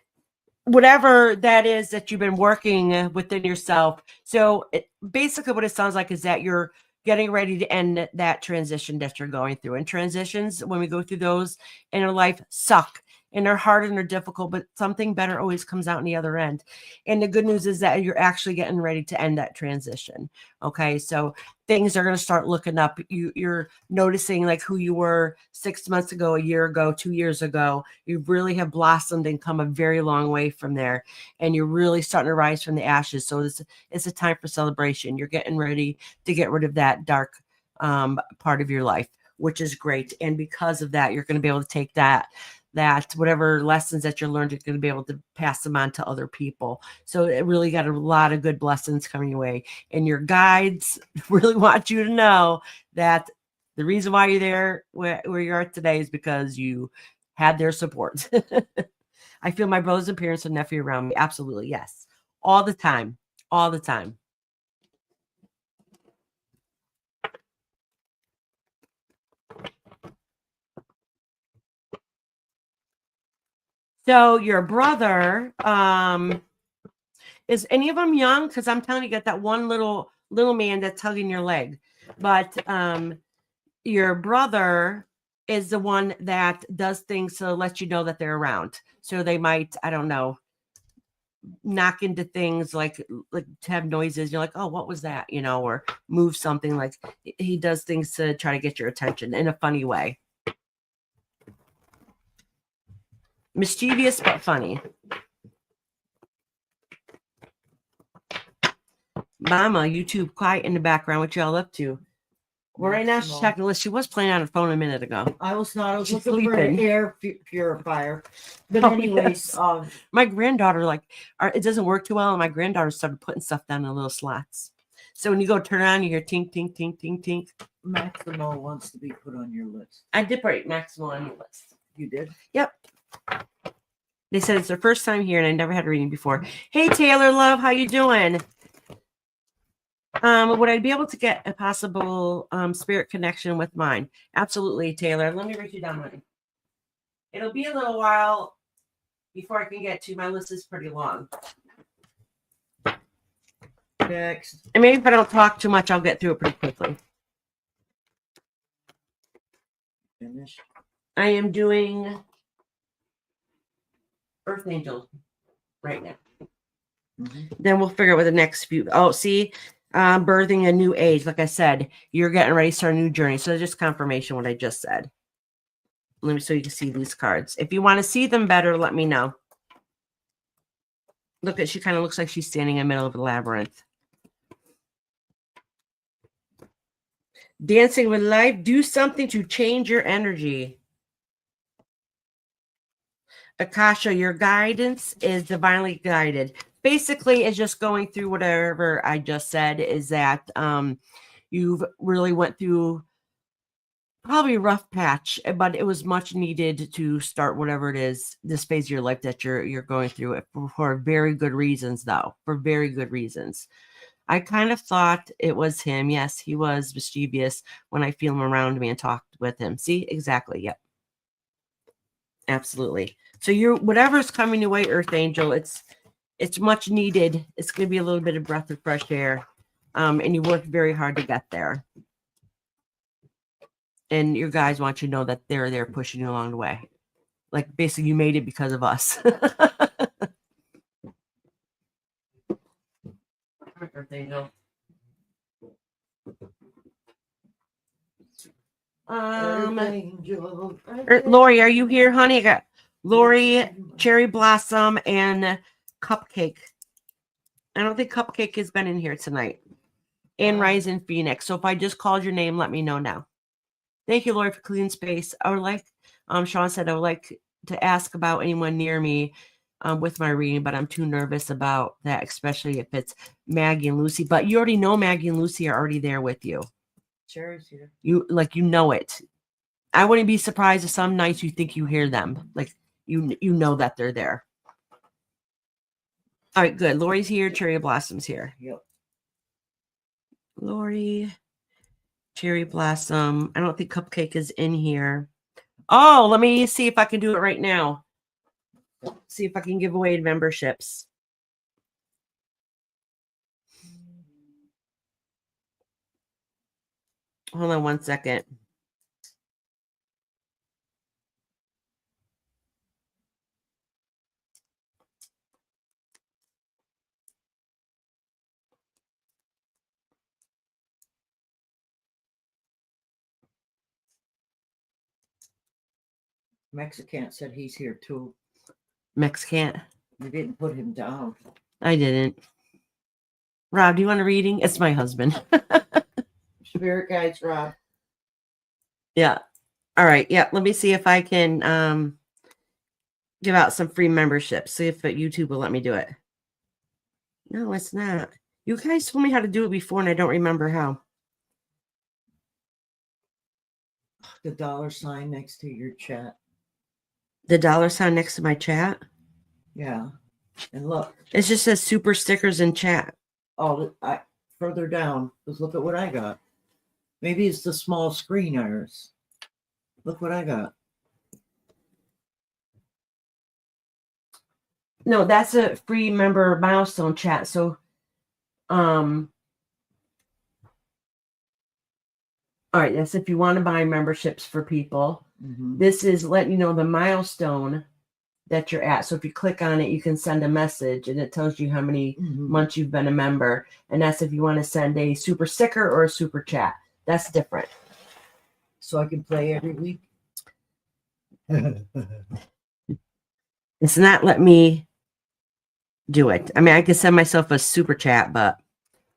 whatever that is that you've been working within yourself. So basically what it sounds like is that you're getting ready to end that transition that you're going through. And transitions, when we go through those in our life, suck and they're hard and they're difficult, but something better always comes out on the other end. And the good news is that you're actually getting ready to end that transition. Okay. So things are going to start looking up. You're noticing like who you were 6 months ago, a year ago, 2 years ago. You really have blossomed and come a very long way from there. And you're really starting to rise from the ashes. So it's a time for celebration. You're getting ready to get rid of that dark part of your life, which is great. And because of that, you're going to be able to take that whatever lessons that you learned, you're going to be able to pass them on to other people. So it really got a lot of good blessings coming your way. And your guides really want you to know that the reason why you're there where you are today is because you had their support. I feel my brothers and parents and nephew around me. Absolutely. Yes. All the time. All the time. So your brother, is any of them young? Because I'm telling you, got that one little man that's hugging your leg. But your brother is the one that does things to let you know that they're around. So they might, I don't know, knock into things like to have noises. You're like, oh, what was that? Or move something. Like he does things to try to get your attention in a funny way. Mischievous but funny. Mama, YouTube, quiet in the background. What y'all up to? Well, right now she's checking the list. She was playing on her phone a minute ago. I was not. I was She's looking for an sleeping. air purifier. But Oh, anyways, yes. My granddaughter, it doesn't work too well, and my granddaughter started putting stuff down in little slots. So when you go turn around, you hear tink, tink, tink, tink, tink. Maximo wants to be put on your list. I did put Maximo on your list. You did? Yep. They said it's their first time here, and I never had a reading before. Hey, Taylor, love, how you doing? Would I be able to get a possible spirit connection with mine? Absolutely, Taylor. Let me write you down mine. It'll be a little while before I can get to my list is pretty long. Next. And maybe if I don't talk too much, I'll get through it pretty quickly. Finish. I am doing Earth Angel right now. Mm-hmm. Then we'll figure out what the next few. Oh, see, birthing a new age. Like I said, you're getting ready to start a new journey. So just confirmation what I just said. Let me so you can see these cards. If you want to see them better, let me know. Look at, she kind of looks like she's standing in the middle of a labyrinth. Dancing with life. Do something to change your energy. Akasha, your guidance is divinely guided. Basically, it's just going through whatever I just said is that you've really went through probably a rough patch, but it was much needed to start whatever it is, this phase of your life that you're going through for very good reasons, though, for very good reasons. I kind of thought it was him. Yes, he was mischievous when I feel him around me and talked with him. See, exactly. Yep. Absolutely. So whatever's coming your way, Earth Angel, it's much needed. It's going to be a little bit of breath of fresh air. And you worked very hard to get there. And your guys want you to know that they're there pushing you along the way. Like basically you made it because of us. Lori, are you here, honey? I got Lori, Cherry Blossom, and Cupcake. I don't think Cupcake has been in here tonight. And Rising Phoenix. So if I just called your name, let me know now. Thank you, Lori, for clean space. I would like, Sean said, I would like to ask about anyone near me with my reading, but I'm too nervous about that, especially if it's Maggie and Lucy. But you already know Maggie and Lucy are already there with you. Cherry's here. You know it. I wouldn't be surprised if some nights you think you hear them. Like you know that they're there. All right, good. Lori's here. Cherry Blossom's here. Yep. Lori, Cherry Blossom. I don't think Cupcake is in here. Oh, let me see if I can do it right now. See if I can give away memberships. Hold on one second. Mexican said he's here too. Mexican. We didn't put him down. I didn't. Rob, do you want a reading? It's my husband. Spirit guides, Rob. Yeah. All right. Yeah. Let me see if I can give out some free memberships. See if YouTube will let me do it. No, it's not. You guys told me how to do it before, and I don't remember how. The $ next to your chat. The $ next to my chat? Yeah. And look. It just says super stickers in chat. Oh, further down. Just look at what I got. Maybe it's the small screen, Iris. Look what I got. No, that's a free member milestone chat. So, all right, that's if you want to buy memberships for people. Mm-hmm. This is letting you know the milestone that you're at. So if you click on it, you can send a message and it tells you how many months you've been a member. And that's if you want to send a super sticker or a super chat. That's different. So I can play every week? It's not let me do it. I mean, I can send myself a super chat, but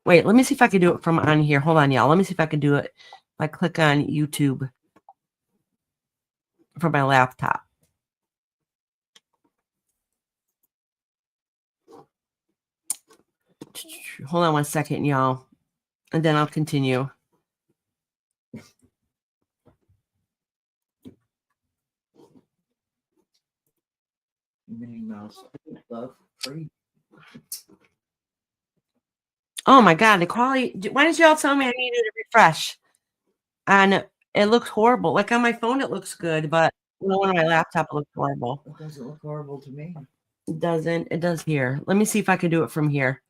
wait, let me see if I can do it from on here. Hold on, y'all. Let me see if I can do it. If I click on YouTube from my laptop. Hold on one second, y'all. And then I'll continue. Minnie Mouse. Love free. Oh my God, the quality. Why did y'all tell me I needed to refresh? And it looks horrible. Like on my phone, it looks good, but on my laptop, it looks horrible. It doesn't look horrible to me. It doesn't. It does here. Let me see if I can do it from here.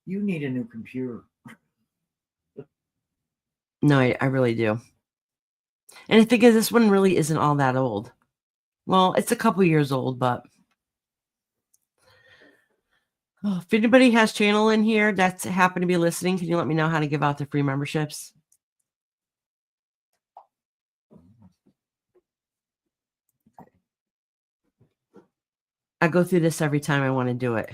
You need a new computer. No, I really do. And the thing is, this one really isn't all that old. Well, it's a couple years old, but if anybody has channel in here that's happen to be listening, can you let me know how to give out the free memberships? I go through this every time I want to do it.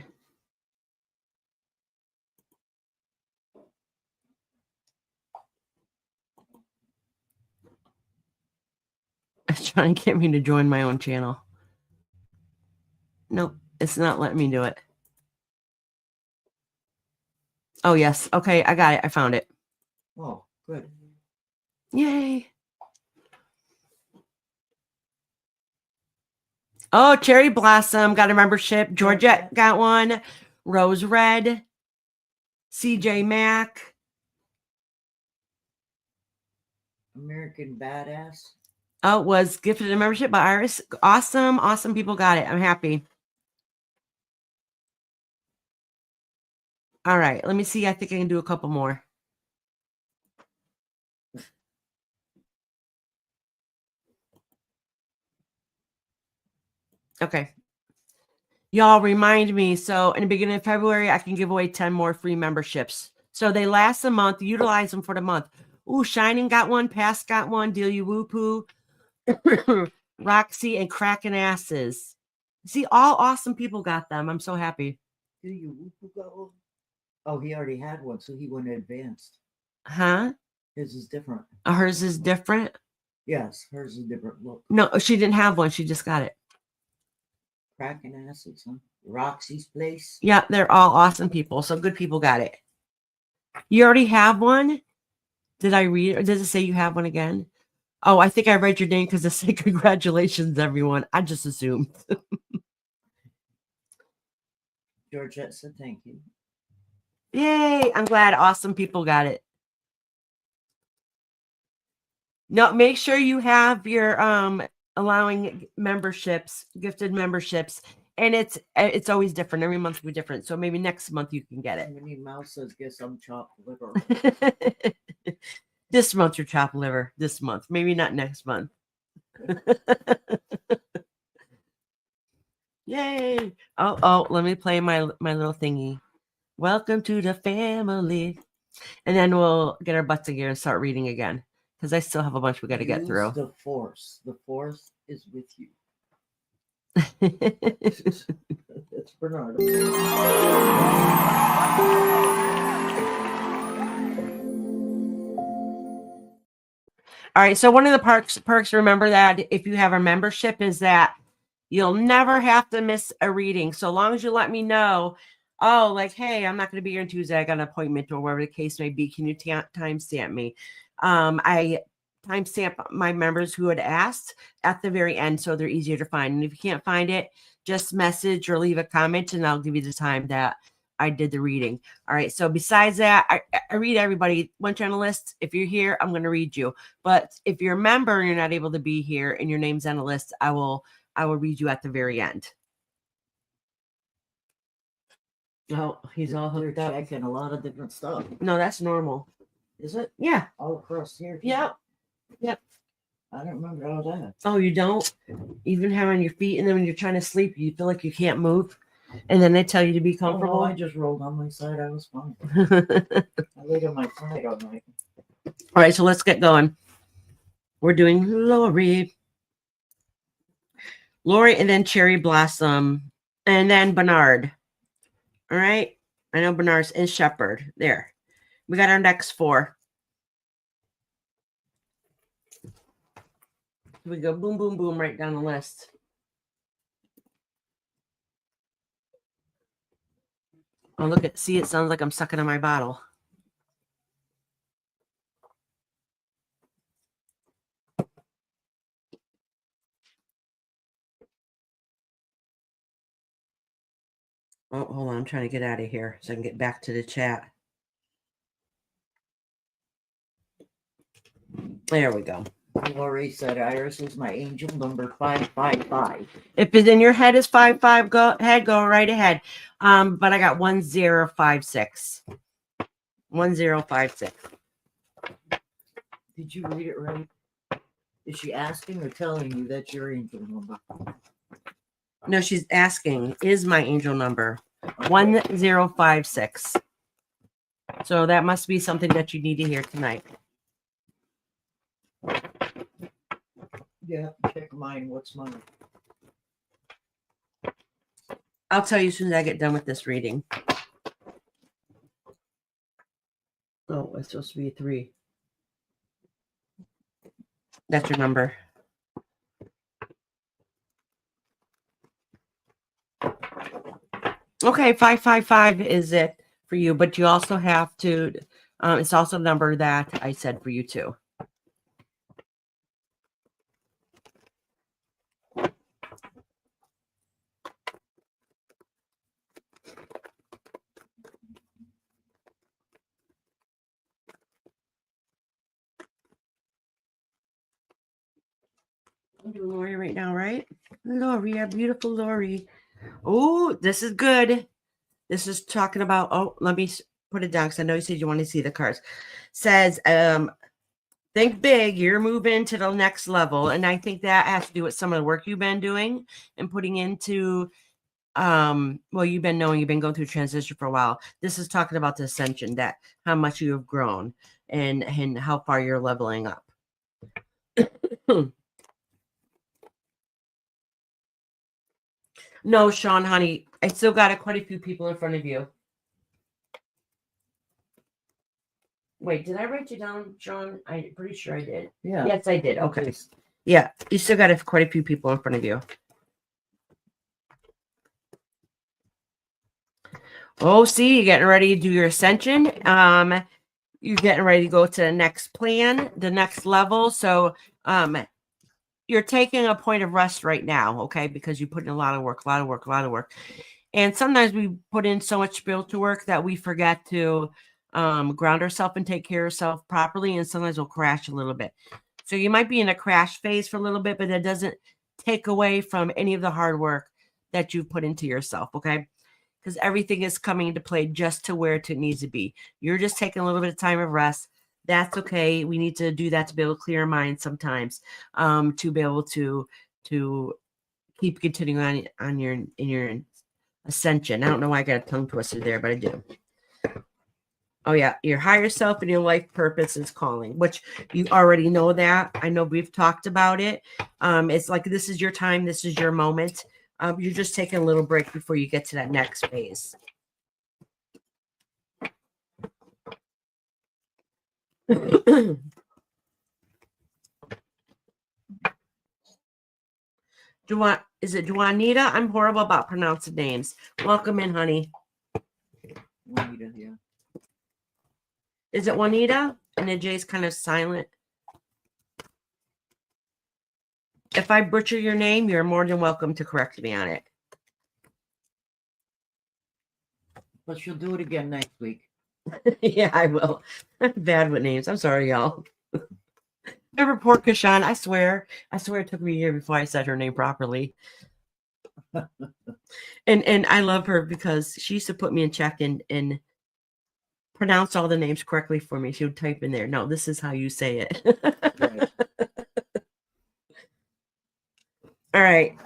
It's trying to get me to join my own channel. Nope, it's not letting me do it. Oh, yes. Okay, I got it. I found it. Oh, good. Yay. Oh, Cherry Blossom got a membership. Georgette got one. Rose Red. CJ Mack. American Badass. Oh, was gifted a membership by Iris. Awesome. Awesome people got it. I'm happy. All right. Let me see. I think I can do a couple more. Okay. Y'all remind me. So in the beginning of February, I can give away 10 more free memberships. So they last a month. Utilize them for the month. Ooh, Shining got one. Past got one. Deal You Woo Poo. Roxy and Cracking Asses. See, all awesome people got them. I'm so happy. Do you go? Oh, he already had one, so he went advanced. Huh? His is different. Hers is different? Yes, hers is a different look. No, she didn't have one. She just got it. Cracking Acids, huh? Roxy's Place. Yeah, they're all awesome people. So good people got it. You already have one? Did I read or does it say you have one again? Oh, I think I read your name because it said congratulations, everyone. I just assumed. Georgette said thank you. Yay. I'm glad awesome people got it. No, make sure you have your allowing memberships, gifted memberships. And it's always different. Every month will be different. So maybe next month you can get it. Minnie Mouse says, guess I'm chopped liver. This month you're chopped liver. This month. Maybe not next month. Yay. Oh, let me play my little thingy. Welcome to the family. And then we'll get our butts together and start reading again. Because I still have a bunch we got to get through. The force. The force is with you. That's Bernardo. All right. So one of the perks, remember that if you have a membership is that you'll never have to miss a reading. So long as you let me know, oh, like, hey, I'm not going to be here on Tuesday. I got an appointment or whatever the case may be. Can you timestamp me? I timestamp my members who had asked at the very end, so they're easier to find. And if you can't find it, just message or leave a comment and I'll give you the time that I did the reading. All right. So besides that, I read everybody. Once you're on the list, if you're here, I'm going to read you. But if you're a member and you're not able to be here and your name's on the list, I will read you at the very end. Oh, he's all hooked up. Checking a lot of different stuff. No, that's normal. Is it? Yeah. All across here. Yep. Yep. I don't remember all that. Oh, you don't? Even have on your feet, and then when you're trying to sleep, you feel like you can't move, and then they tell you to be comfortable. Oh, no, I just rolled on my side. I was fine. I laid on my side all night. All right, so let's get going. We're doing Lori, and then Cherry Blossom, and then Bernard. All right. I know Bernard's and Shepherd. There. We got our next 4. We go boom, boom, boom right down the list. Oh, look at, see, it sounds like I'm sucking on my bottle. Oh, hold on. I'm trying to get out of here so I can get back to the chat. There we go. Lori said, Iris is my angel number 555. If it's in your head is 55, go ahead, go right ahead. But I got 1056. 1056. Did you read it right? Is she asking or telling you that's your angel number? No, she's asking, is my angel number 1056? So that must be something that you need to hear tonight. Yeah, check mine. What's mine? I'll tell you as soon as I get done with this reading. Oh, it's supposed to be a 3. That's your number. Okay, 555 is it for you, but you also have to, it's also the number that I said for you too. I'm doing Lori right now, right? Lori, our beautiful Lori. Oh, this is good. This is talking about, oh, let me put it down because I know you said you want to see the cards. Says, think big, you're moving to the next level. And I think that has to do with some of the work you've been doing and putting into well, you've been going through transition for a while. This is talking about the ascension, that how much you have grown and how far you're leveling up. No, Sean, honey, I still got quite a few people in front of you. Wait, did I write you down, Sean? I'm pretty sure I did. Yeah. Yes, I did. Okay. Yeah, you still got quite a few people in front of you. Oh, see, you're getting ready to do your ascension. You're getting ready to go to the next plan, the next level. So, you're taking a point of rest right now, okay? Because you put in a lot of work. And sometimes we put in so much spiritual work that we forget to ground ourselves and take care of ourselves properly. And sometimes we'll crash a little bit. So you might be in a crash phase for a little bit, but that doesn't take away from any of the hard work that you've put into yourself, okay? Because everything is coming into play just to where it needs to be. You're just taking a little bit of time of rest. That's okay. We need to do that to be able to clear our mind sometimes, to be able to keep continuing on your ascension. I don't know why I got a tongue twister there, but I do. Oh yeah, your higher self and your life purpose is calling, which you already know that. I know we've talked about it. It's like this is your time, this is your moment. You're just taking a little break before you get to that next phase. Is it Juanita? I'm horrible about pronouncing names. Welcome in, honey. Juanita, yeah. Is it Juanita? And the J's kind of silent. If I butcher your name, you're more than welcome to correct me on it. But she'll do it again next week. Yeah, I will. I'm bad with names. I'm sorry, y'all. Never poor Kashan. I swear it took me a year before I said her name properly. and I love her because she used to put me in check and pronounce all the names correctly for me. She would type in there, no, this is how you say it. Right. All right.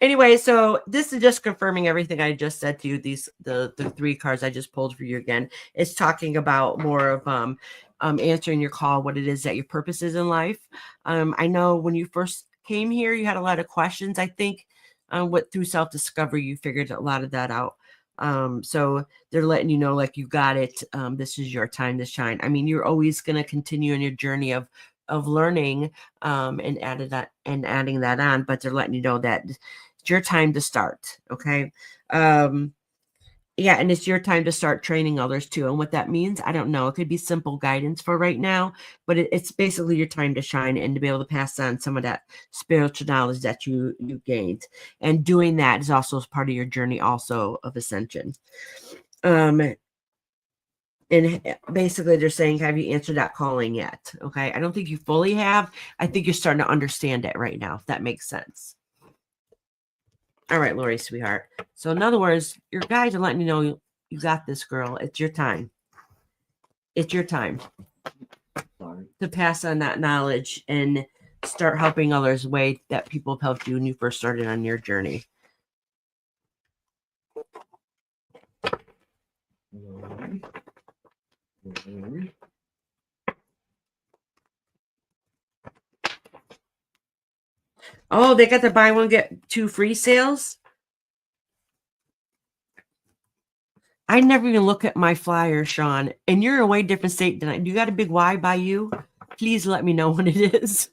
Anyway, so this is just confirming everything I just said to you. The three cards I just pulled for you again. It's talking about more of answering your call, what it is that your purpose is in life. I know when you first came here, you had a lot of questions. I think through self-discovery, you figured a lot of that out. So they're letting you know, like, you got it. This is your time to shine. I mean, you're always going to continue on your journey of learning and adding that on, but they're letting you know that it's your time to start. Okay. Yeah, and it's your time to start training others too. And what that means, I don't know. It could be simple guidance for right now, but it's basically your time to shine and to be able to pass on some of that spiritual knowledge that you gained. And doing that is also part of your journey also of ascension. And basically they're saying, have you answered that calling yet? Okay. I don't think you fully have. I think you're starting to understand it right now, if that makes sense. All right, Lori, sweetheart. So in other words, your guides are letting you know you got this, girl. It's your time. It's your time to pass on that knowledge and start helping others the way that people have helped you when you first started on your journey. Oh, they got the buy one, get two free sales? I never even look at my flyer, Sean. And you're in a way different state than I do. You got a big Y by you? Please let me know when it is.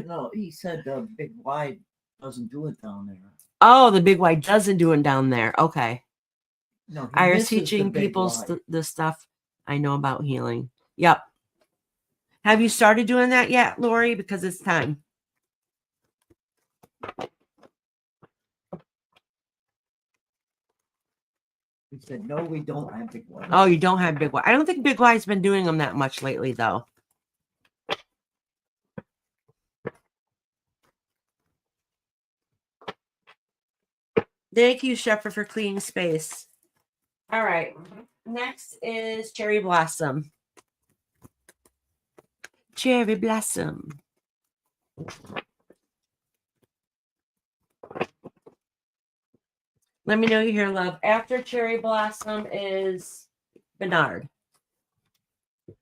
No, he said the big Y doesn't do it down there. Oh, the big Y doesn't do it down there. Okay. No, I was teaching people the stuff I know about healing. Yep. Have you started doing that yet, Lori? Because it's time. He said, no, we don't have big Y. Oh, you don't have big Y. I don't think big Y's been doing them that much lately, though. Thank you, Shepard, for cleaning space. All right. Next is Cherry Blossom. Cherry Blossom. Let me know you hear, love. After Cherry Blossom is Bernard.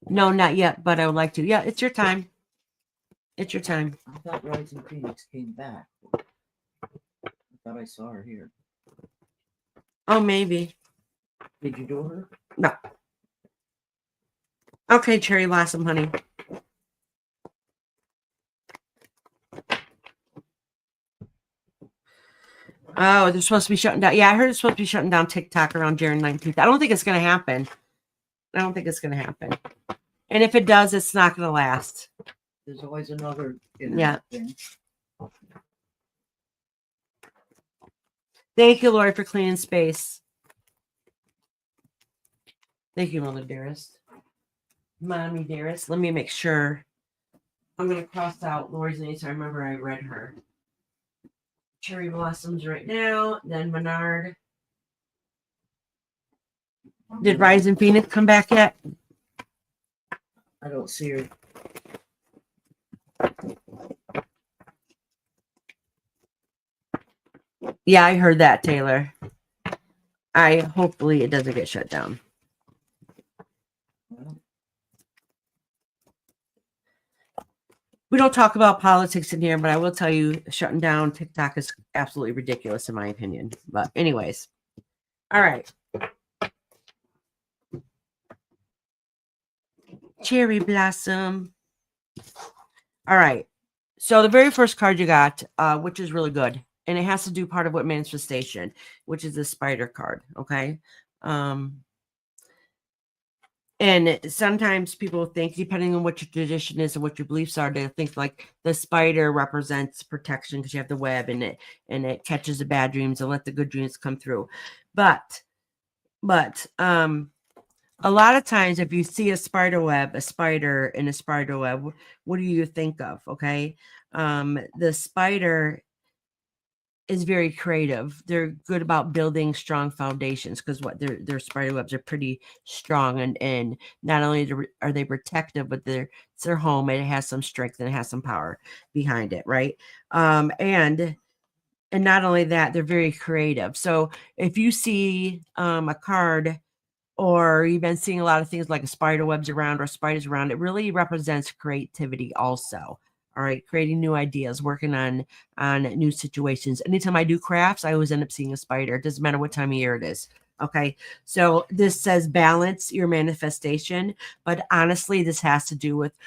No, not yet, but I would like to. Yeah, it's your time. It's your time. I thought Rising Phoenix came back. I thought I saw her here. Oh, maybe. Did you do her? No. Okay, Cherry Blossom, honey. Oh, they're supposed to be shutting down. Yeah, I heard it's supposed to be shutting down TikTok around January 19th. I don't think it's going to happen. I don't think it's going to happen. And if it does, it's not going to last. There's always another thing. Thank you, Lori, for cleaning space. Thank you, Mother Dearest. Mommy Dearest. Let me make sure. I'm going to cross out Lori's name so I remember I read her. Cherry Blossoms right now. Then Menard. Did Rising Phoenix come back yet? I don't see her. Yeah, I heard that, Taylor. Hopefully it doesn't get shut down. We don't talk about politics in here, but I will tell you shutting down TikTok is absolutely ridiculous in my opinion. But anyways. All right. Cherry Blossom. All right. So the very first card you got, which is really good, and it has to do part of what manifestation, which is the spider card. Okay. And sometimes people think, depending on what your tradition is and what your beliefs are, they think like the spider represents protection because you have the web and it catches the bad dreams and let the good dreams come through. But a lot of times if you see a spider in a spider web, what do you think of? Okay. The spider is very creative. They're good about building strong foundations because their spider webs are pretty strong and not only are they protective, but it's their home and it has some strength and it has some power behind it, right? And not only that, they're very creative. So if you see a card or you've been seeing a lot of things like a spider webs around or spiders around, it really represents creativity also. All right, creating new ideas, working on new situations. Anytime I do crafts, I always end up seeing a spider. It doesn't matter what time of year it is. Okay, so this says balance your manifestation, but honestly, this has to do with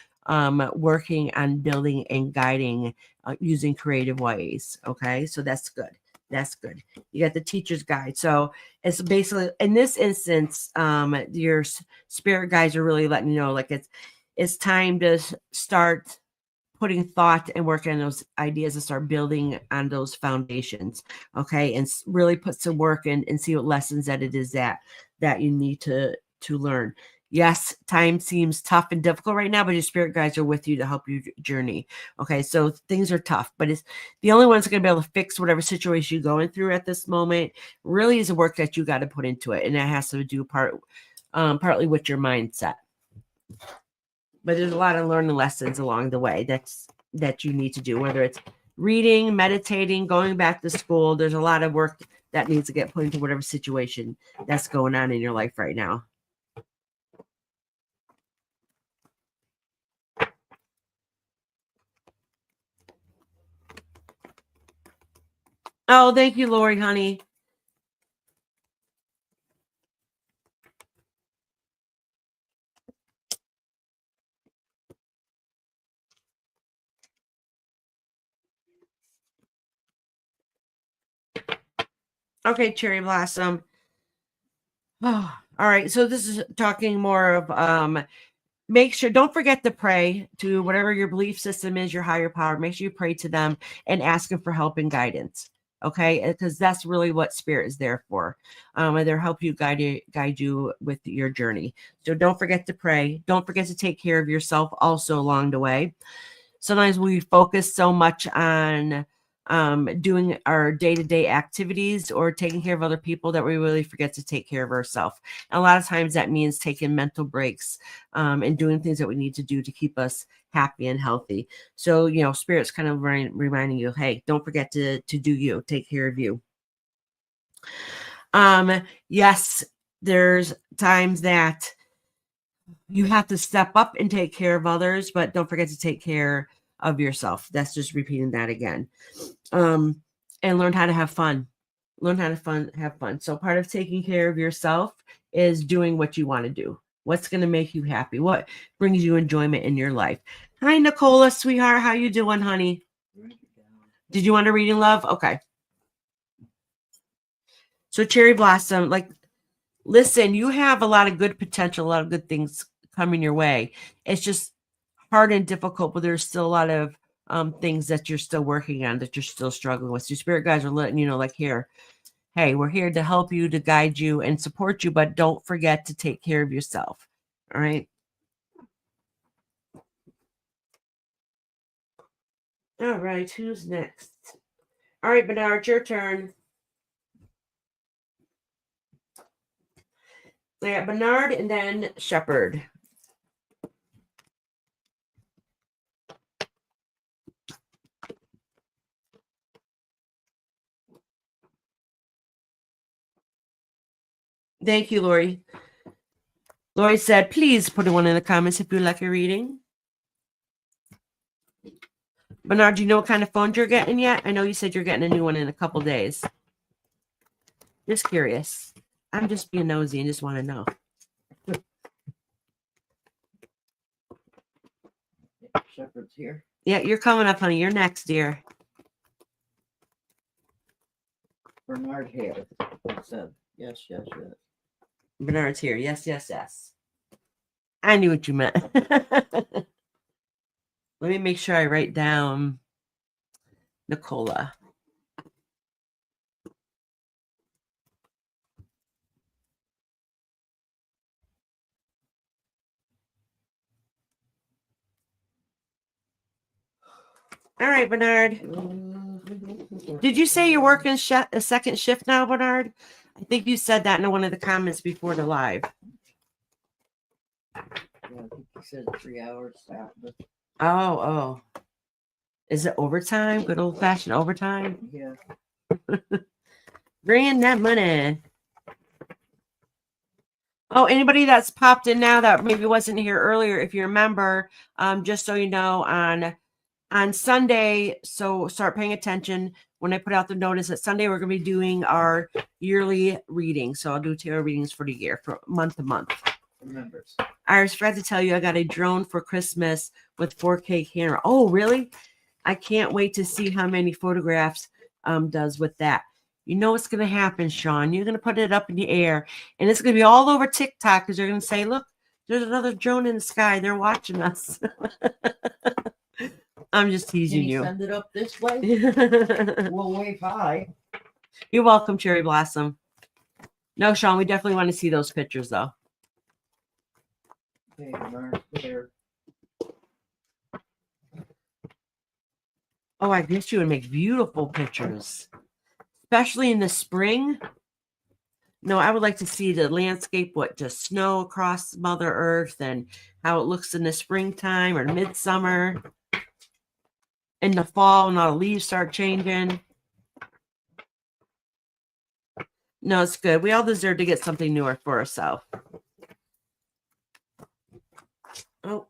working on building and guiding using creative ways. Okay, so that's good. That's good. You got the teacher's guide. So it's basically in this instance, your spirit guides are really letting you know, like it's time to start putting thought and working on those ideas and start building on those foundations. Okay. And really put some work in and see what lessons that it is that you need to learn. Yes, time seems tough and difficult right now, but your spirit guides are with you to help you journey. Okay, so things are tough, but it's the only one's going to be able to fix whatever situation you're going through at this moment. Really, is the work that you got to put into it, and that has to do partly with your mindset. But there's a lot of learning lessons along the way that you need to do, whether it's reading, meditating, going back to school. There's a lot of work that needs to get put into whatever situation that's going on in your life right now. Oh, thank you, Lori, honey. Okay, Cherry Blossom. Oh, all right. So this is talking more of make sure, don't forget to pray to whatever your belief system is, your higher power. Make sure you pray to them and ask them for help and guidance. Okay, because that's really what spirit is there for. And they'll help you guide you with your journey. So don't forget to pray. Don't forget to take care of yourself also along the way. Sometimes we focus so much on doing our day-to-day activities or taking care of other people that we really forget to take care of ourselves. And a lot of times that means taking mental breaks and doing things that we need to do to keep us happy and healthy. So, spirit's kind of reminding you, hey, don't forget to do you, take care of you. Yes, there's times that you have to step up and take care of others, but don't forget to take care of yourself. That's just repeating that again. And learn how to have fun. Learn how to have fun. So part of taking care of yourself is doing what you want to do. What's going to make you happy? What brings you enjoyment in your life? Hi, Nicola, sweetheart. How you doing, honey? Did you want a reading, love? Okay. So cherry blossom, like, listen, you have a lot of good potential, a lot of good things coming your way. It's just hard and difficult, but there's still a lot of things that you're still working on, that you're still struggling with. So spirit guides are letting you know, like, here, hey, we're here to help you, to guide you and support you, but don't forget to take care of yourself. All right. All right. Who's next? All right, Bernard, your turn. Yeah, Bernard and then Shepherd. Thank you, Lori. Lori said, please put one in the comments if you like a reading. Bernard, do you know what kind of phone you're getting yet? I know you said you're getting a new one in a couple days. Just curious. I'm just being nosy and just want to know. Shepherd's here. Yeah, you're coming up, honey. You're next, dear. Bernard here. Said yes, yes, yes. Bernard's here. Yes, yes, yes. I knew what you meant. Let me make sure I write down Nicola. All right, Bernard. Did you say you're working a second shift now, Bernard? I think you said that in one of the comments before the live. Yeah, I think he said 3 hours after. Oh. Is it overtime? Good old fashioned overtime? Yeah. Bring in that money. Oh, anybody that's popped in now that maybe wasn't here earlier, if you remember, just so you know, on Sunday, so start paying attention when I put out the notice that Sunday we're going to be doing our yearly reading. So I'll do tarot readings for the year, for month to month. Remembers. I was forgot to tell you, I got a drone for Christmas with 4K camera. Oh, really? I can't wait to see how many photographs does with that. You know what's going to happen, Sean. You're going to put it up in the air, and it's going to be all over TikTok because you're going to say, look, there's another drone in the sky. They're watching us. I'm just teasing you. Send it up this way. We'll wave high. You're welcome, Cherry Blossom. No, Sean, we definitely want to see those pictures, though. Okay, Bernard's there. Oh, I guess you would make beautiful pictures, especially in the spring. No, I would like to see the landscape, just snow across Mother Earth and how it looks in the springtime or midsummer. In the fall, when all the leaves start changing. No, it's good. We all deserve to get something newer for ourselves. Oh.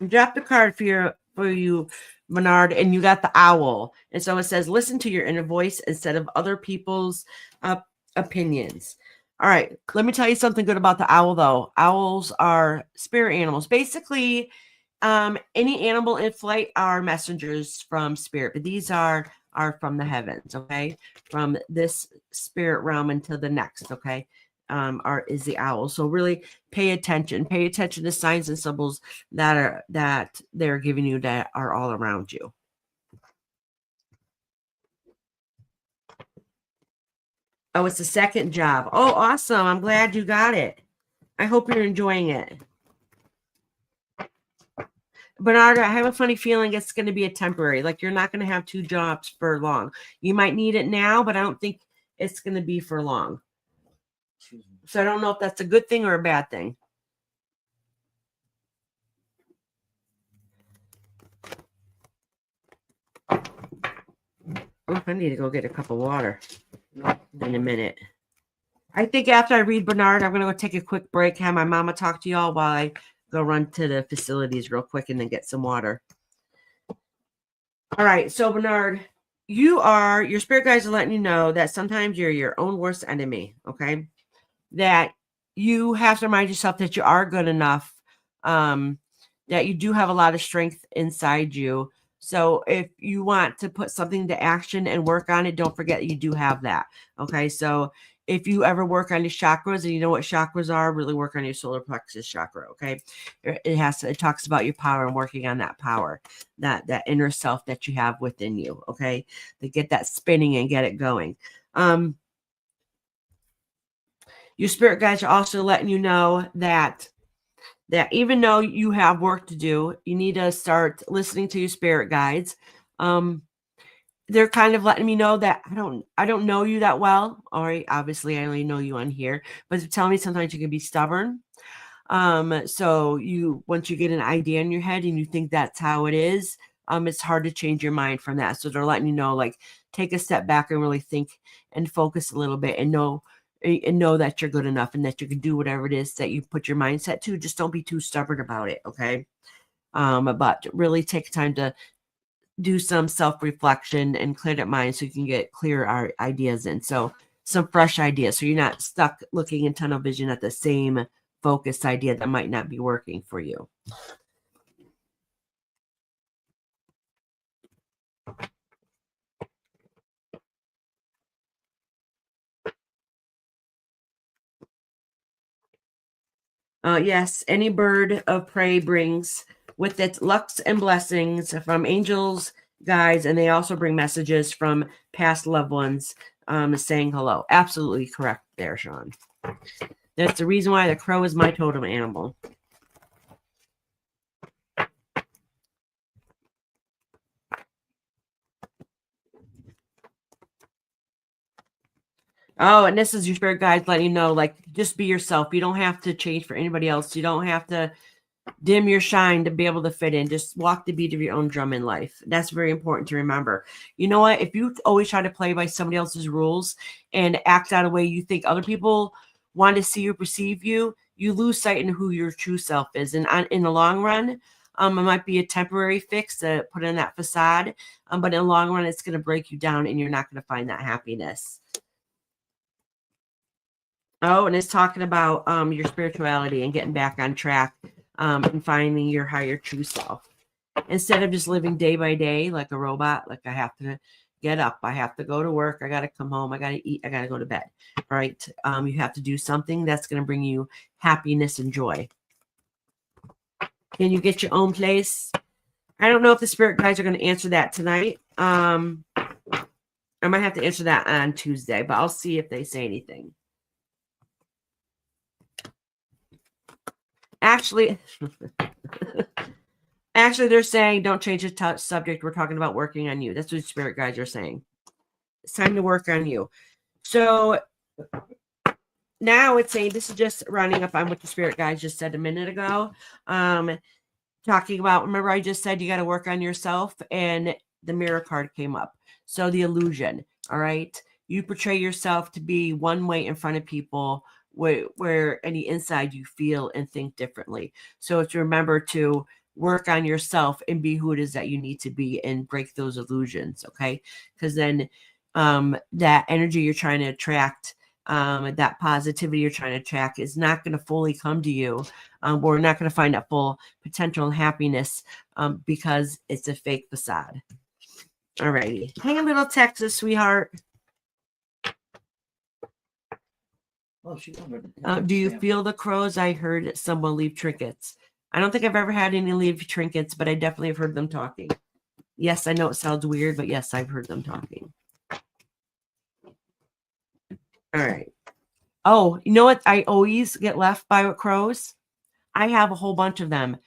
Drop the card for you, Bernard, and you got the owl. And so it says, listen to your inner voice instead of other people's opinions. All right, let me tell you something good about the owl, though. Owls are spirit animals. Basically, any animal in flight are messengers from spirit, but these are from the heavens, okay? From this spirit realm into the next, okay? Is the owl. So really pay attention. Pay attention to signs and symbols that they're giving you that are all around you. Oh, it's the second job. Oh, awesome. I'm glad you got it. I hope you're enjoying it. Bernard, I have a funny feeling it's going to be a temporary. Like, you're not going to have 2 jobs for long. You might need it now, but I don't think it's going to be for long. So I don't know if that's a good thing or a bad thing. Oh, I need to go get a cup of water in a minute. I think after I read Bernard, I'm going to go take a quick break, have my mama talk to y'all while I go run to the facilities real quick and then get some water. All right. So, Bernard, your spirit guides are letting you know that sometimes you're your own worst enemy. Okay. That you have to remind yourself that you are good enough, that you do have a lot of strength inside you. So if you want to put something to action and work on it, don't forget you do have that. Okay. So if you ever work on your chakras and you know what chakras are, really work on your solar plexus chakra. Okay. It talks about your power and working on that power, that inner self that you have within you. Okay. To get that spinning and get it going. Your spirit guides are also letting you know that even though you have work to do, you need to start listening to your spirit guides. They're kind of letting me know that I don't know you that well. All right, obviously I only know you on here, but they're telling me sometimes you can be stubborn. So once you get an idea in your head and you think that's how it is, it's hard to change your mind from that. So they're letting you know, like, take a step back and really think and focus a little bit and know that you're good enough and that you can do whatever it is that you put your mindset to. Just don't be too stubborn about it. Okay. But really take time to do some self-reflection and clear that mind so you can get clear ideas in. So some fresh ideas. So you're not stuck looking in tunnel vision at the same focused idea that might not be working for you. Yes, any bird of prey brings with it lucks and blessings from angels, guides, and they also bring messages from past loved ones saying hello. Absolutely correct there, Sean. That's the reason why the crow is my totem animal. Oh, and this is your spirit guides letting you know, like, just be yourself. You don't have to change for anybody else. You don't have to dim your shine to be able to fit in. Just walk the beat of your own drum in life. That's very important to remember. You know what? If you always try to play by somebody else's rules and act out a way you think other people want to see or perceive you, you lose sight in who your true self is. And in the long run, it might be a temporary fix to put in that facade, but in the long run, it's going to break you down and you're not going to find that happiness. Oh, and it's talking about your spirituality and getting back on track and finding your higher true self. Instead of just living day by day like a robot, like I have to get up, I have to go to work, I got to come home, I got to eat, I got to go to bed, right? You have to do something that's going to bring you happiness and joy. Can you get your own place? I don't know if the spirit guides are going to answer that tonight. I might have to answer that on Tuesday, but I'll see if they say anything. Actually, they're saying don't change the subject. We're talking about working on you. That's what spirit guides are saying. It's time to work on you. So now it's saying, this is just rounding up on what the spirit guides just said a minute ago. Talking about, remember I just said you got to work on yourself, and the mirror card came up. So the illusion, all right? You portray yourself to be one way in front of people where any inside you feel and think differently. So it's remember to work on yourself and be who it is that you need to be and break those illusions, okay? Because then that energy you're trying to attract, that positivity you're trying to attract is not going to fully come to you. We're not going to find that full potential and happiness because it's a fake facade. All righty. Hey, little Texas sweetheart. Do you feel the crows? I heard someone leave trinkets. I don't think I've ever had any leave trinkets, but I definitely have heard them talking. Yes, I know it sounds weird, but yes, I've heard them talking. All right. Oh, you know what? I always get left by crows. I have a whole bunch of them.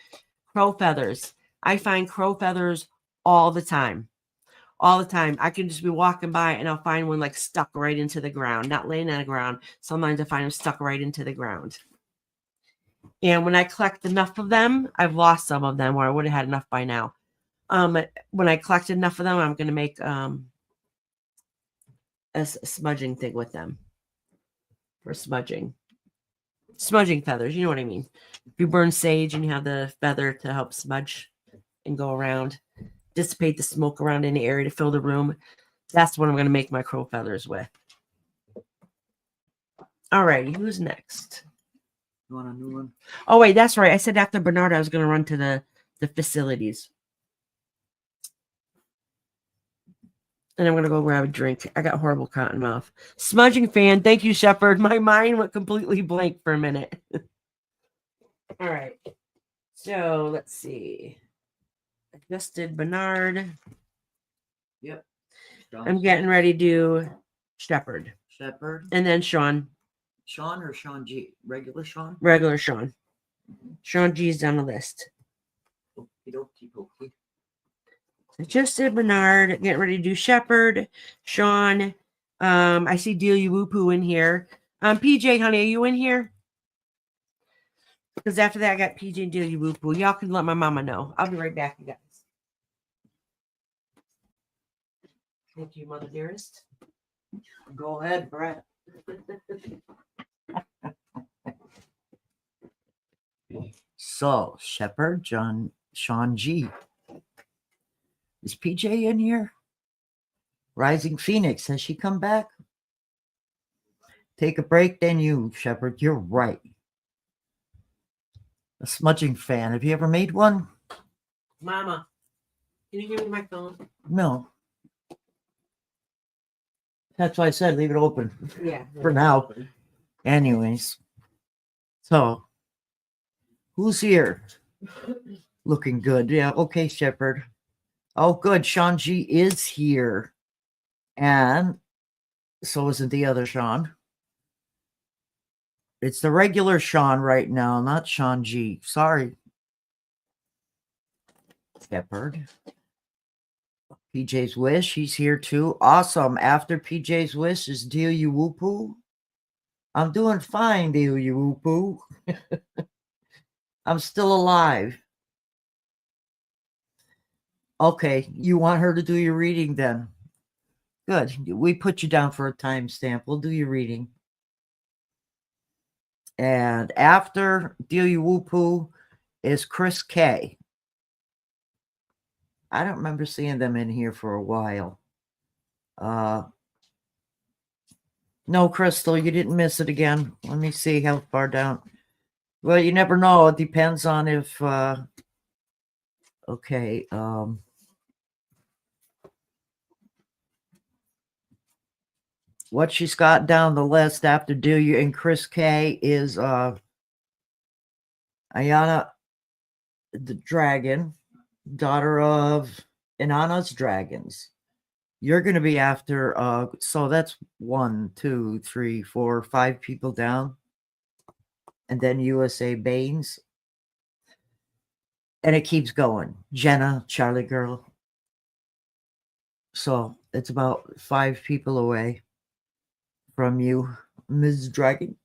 Crow feathers. I find crow feathers all the time. All the time. I can just be walking by and I'll find one like stuck right into the ground, not laying on the ground. Sometimes I find them stuck right into the ground. And when I collect enough of them, I've lost some of them, or I would have had enough by now. When I collect enough of them, I'm going to make smudging thing with them. For smudging feathers, you know what I mean. If you burn sage and you have the feather to help smudge and go around, dissipate the smoke around in the area to fill the room, that's what I'm going to make my crow feathers with. All righty, who's next? You want a new one? Oh wait, that's right. I said after Bernard I was going to run to the facilities. And I'm going to go grab a drink. I got horrible cotton mouth. Smudging fan. Thank you, Shepard. My mind went completely blank for a minute. All right. So let's see. Adjusted Bernard. Yep. I'm getting ready to do Shepard. Shepard. And then Sean. Sean or Sean G? Regular Sean? Regular Sean. Sean G's down the list. Okey-dokey-dokey. Adjusted Bernard. Getting ready to do Shepard. Sean. I see Delia Whoopoo in here. PJ, honey, are you in here? Because after that, I got PJ and Delia Whoopoo. Y'all can let my mama know. I'll be right back, you guys. Thank you, Mother Dearest. Go ahead, Brett. So, Shepard, Sean G. Is PJ in here? Rising Phoenix, has she come back? Take a break, then you, Shepard. You're right. A smudging fan. Have you ever made one? Mama, can you give me my phone? No. That's why I said leave it open. Yeah. For now. Anyways. So, who's here? Looking good. Yeah, okay, Shepard. Oh, good. Sean G is here. And so isn't the other Sean. It's the regular Sean right now, not Sean G. Sorry. Shepard. PJ's Wish, he's here too. Awesome. After PJ's Wish is Delia Whoopoo. I'm doing fine, Delia Whoopoo. I'm still alive. Okay, you want her to do your reading then? Good. We put you down for a timestamp. We'll do your reading. And after Delia Whoopoo is Chris K. I don't remember seeing them in here for a while. No, Crystal, you didn't miss it again. Let me see how far down. Well, you never know. It depends on if okay. What she's got down the list after Delia and Chris K is Ayana the Dragon, daughter of Inanna's Dragons. You're going to be after, so that's 1, 2, 3, 4, 5 people down. And then USA Baines. And it keeps going. Jenna, Charlie Girl. So it's about 5 people away from you, Ms. Dragon.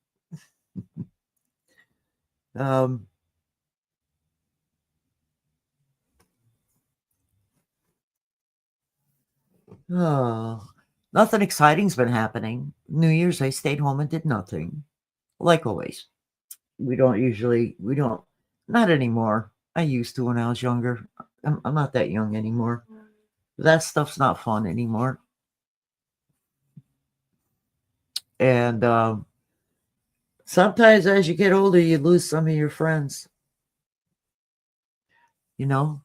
Oh, nothing exciting's been happening. New Year's, I stayed home and did nothing. Like always. We don't, not anymore. I used to when I was younger. I'm not that young anymore. That stuff's not fun anymore. And sometimes as you get older, you lose some of your friends. You know?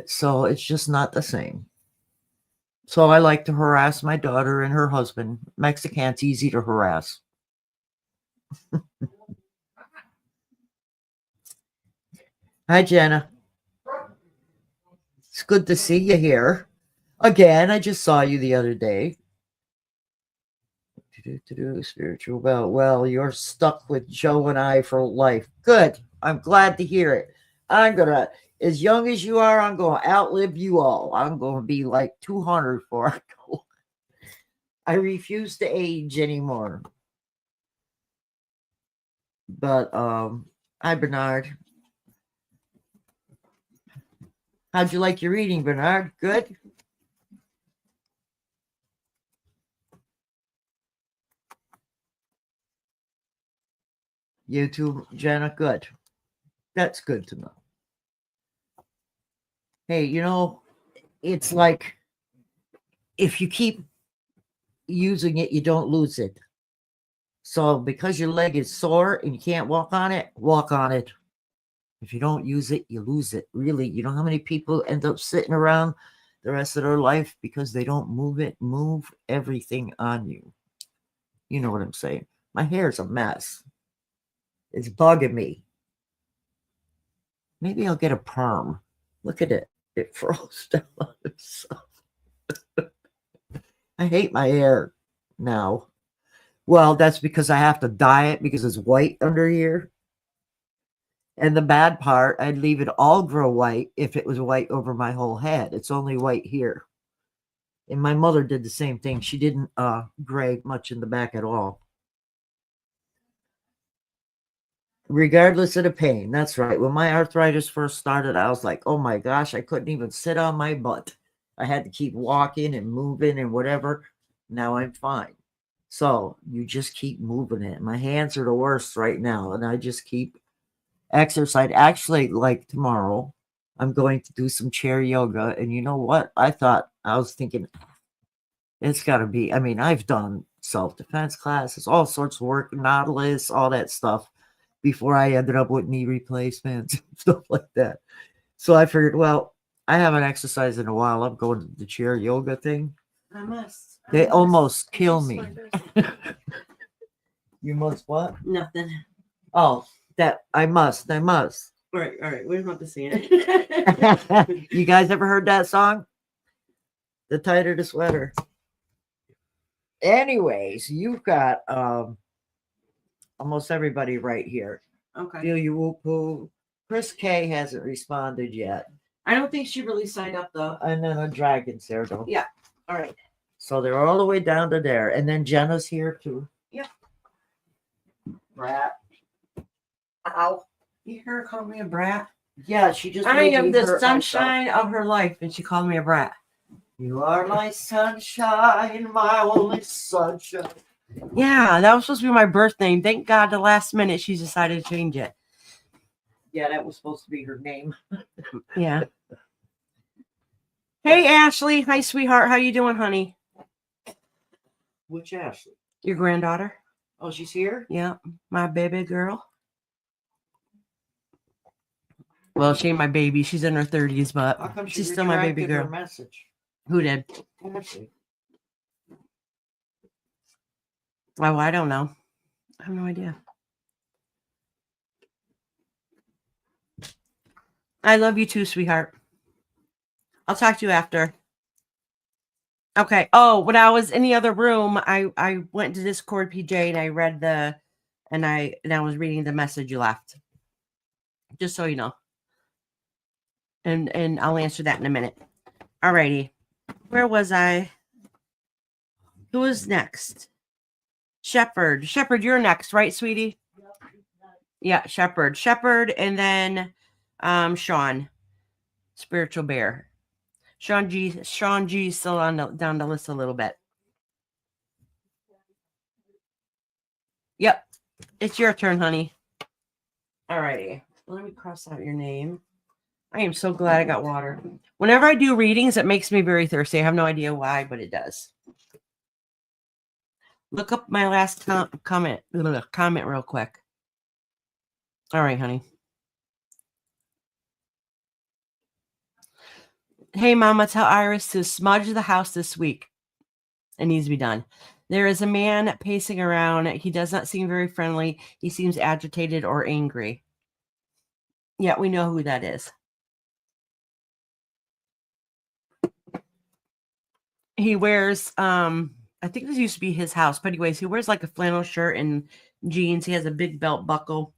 So it's just not the same. So I like to harass my daughter and her husband. Mexican's easy to harass. Hi, Jenna. It's good to see you here. Again, I just saw you the other day. Spiritual well, you're stuck with Joe and I for life. Good. I'm glad to hear it. I'm gonna, as young as you are, I'm gonna outlive you all. I'm gonna be like 200 before I go. I refuse to age anymore. But hi, Bernard. How'd you like your reading, Bernard? Good. You too, Jenna. Good. That's good to know. Hey, you know, it's like if you keep using it, you don't lose it. So because your leg is sore and you can't walk on it, walk on it. If you don't use it, you lose it. Really, you know how many people end up sitting around the rest of their life because they don't move it? Move everything on you. You know what I'm saying? My hair's a mess. It's bugging me. Maybe I'll get a perm. Look at it. It froze down on itself. I hate my hair now. Well, that's because I have to dye it because it's white under here. And the bad part, I'd leave it all grow white if it was white over my whole head. It's only white here. And my mother did the same thing. She didn't gray much in the back at all. Regardless of the pain. That's right. When my arthritis first started, I was like, oh my gosh, I couldn't even sit on my butt. I had to keep walking and moving and whatever. Now I'm fine. So you just keep moving it. My hands are the worst right now. And I just keep exercise. Actually, like tomorrow, I'm going to do some chair yoga. And you know what? I was thinking, it's got to be. I mean, I've done self-defense classes, all sorts of work, Nautilus, all that stuff before I ended up with knee replacements, stuff like that. So I figured, well, I haven't exercised in a while. I'm going to the chair yoga thing. I must. They almost kill me. You must what? Nothing. Oh, that I must. All right. We don't have to see it. You guys ever heard that song? The tighter the sweater. Anyways, you've got almost everybody right here. Okay. Feel you whoop whoop. Chris K hasn't responded yet. I don't think she really signed up though. And then a dragon's there though. Yeah. All right. So they're all the way down to there. And then Jenna's here too. Yeah. Brat. Ow. You hear her call me a brat? Yeah, she just. I am the sunshine of her life, and she called me a brat. You are my sunshine, my only sunshine. Yeah, that was supposed to be my birth name. Thank God the last minute she decided to change it. Yeah, that was supposed to be her name. Yeah. Hey, Ashley. Hi, sweetheart. How you doing, honey? Which Ashley? Your granddaughter? Oh, she's here? Yeah, my baby girl. Well, she ain't my baby. She's in her 30s, but How come she's still my baby redirected her girl. message? Who did? Ashley. Oh, I don't know. I have no idea. I love you too, sweetheart. I'll talk to you after. Okay. Oh, when I was in the other room, I went to Discord, PJ, and I read and I was reading the message you left. Just so you know. And I'll answer that in a minute. Alrighty. Where was I? Who is next? Shepherd. Shepherd, you're next, right, sweetie? Yeah, Shepherd. Shepherd, and then Sean. Spiritual Bear. Sean G is still on down the list a little bit. Yep. It's your turn, honey. Alrighty. Let me cross out your name. I am so glad I got water. Whenever I do readings, it makes me very thirsty. I have no idea why, but it does. Look up my last comment real quick. All right, honey. Hey, Mama, tell Iris to smudge the house this week. It needs to be done. There is a man pacing around. He does not seem very friendly. He seems agitated or angry. Yeah, we know who that is. He wears, I think this used to be his house, but anyways, he wears like a flannel shirt and jeans. He has a big belt buckle.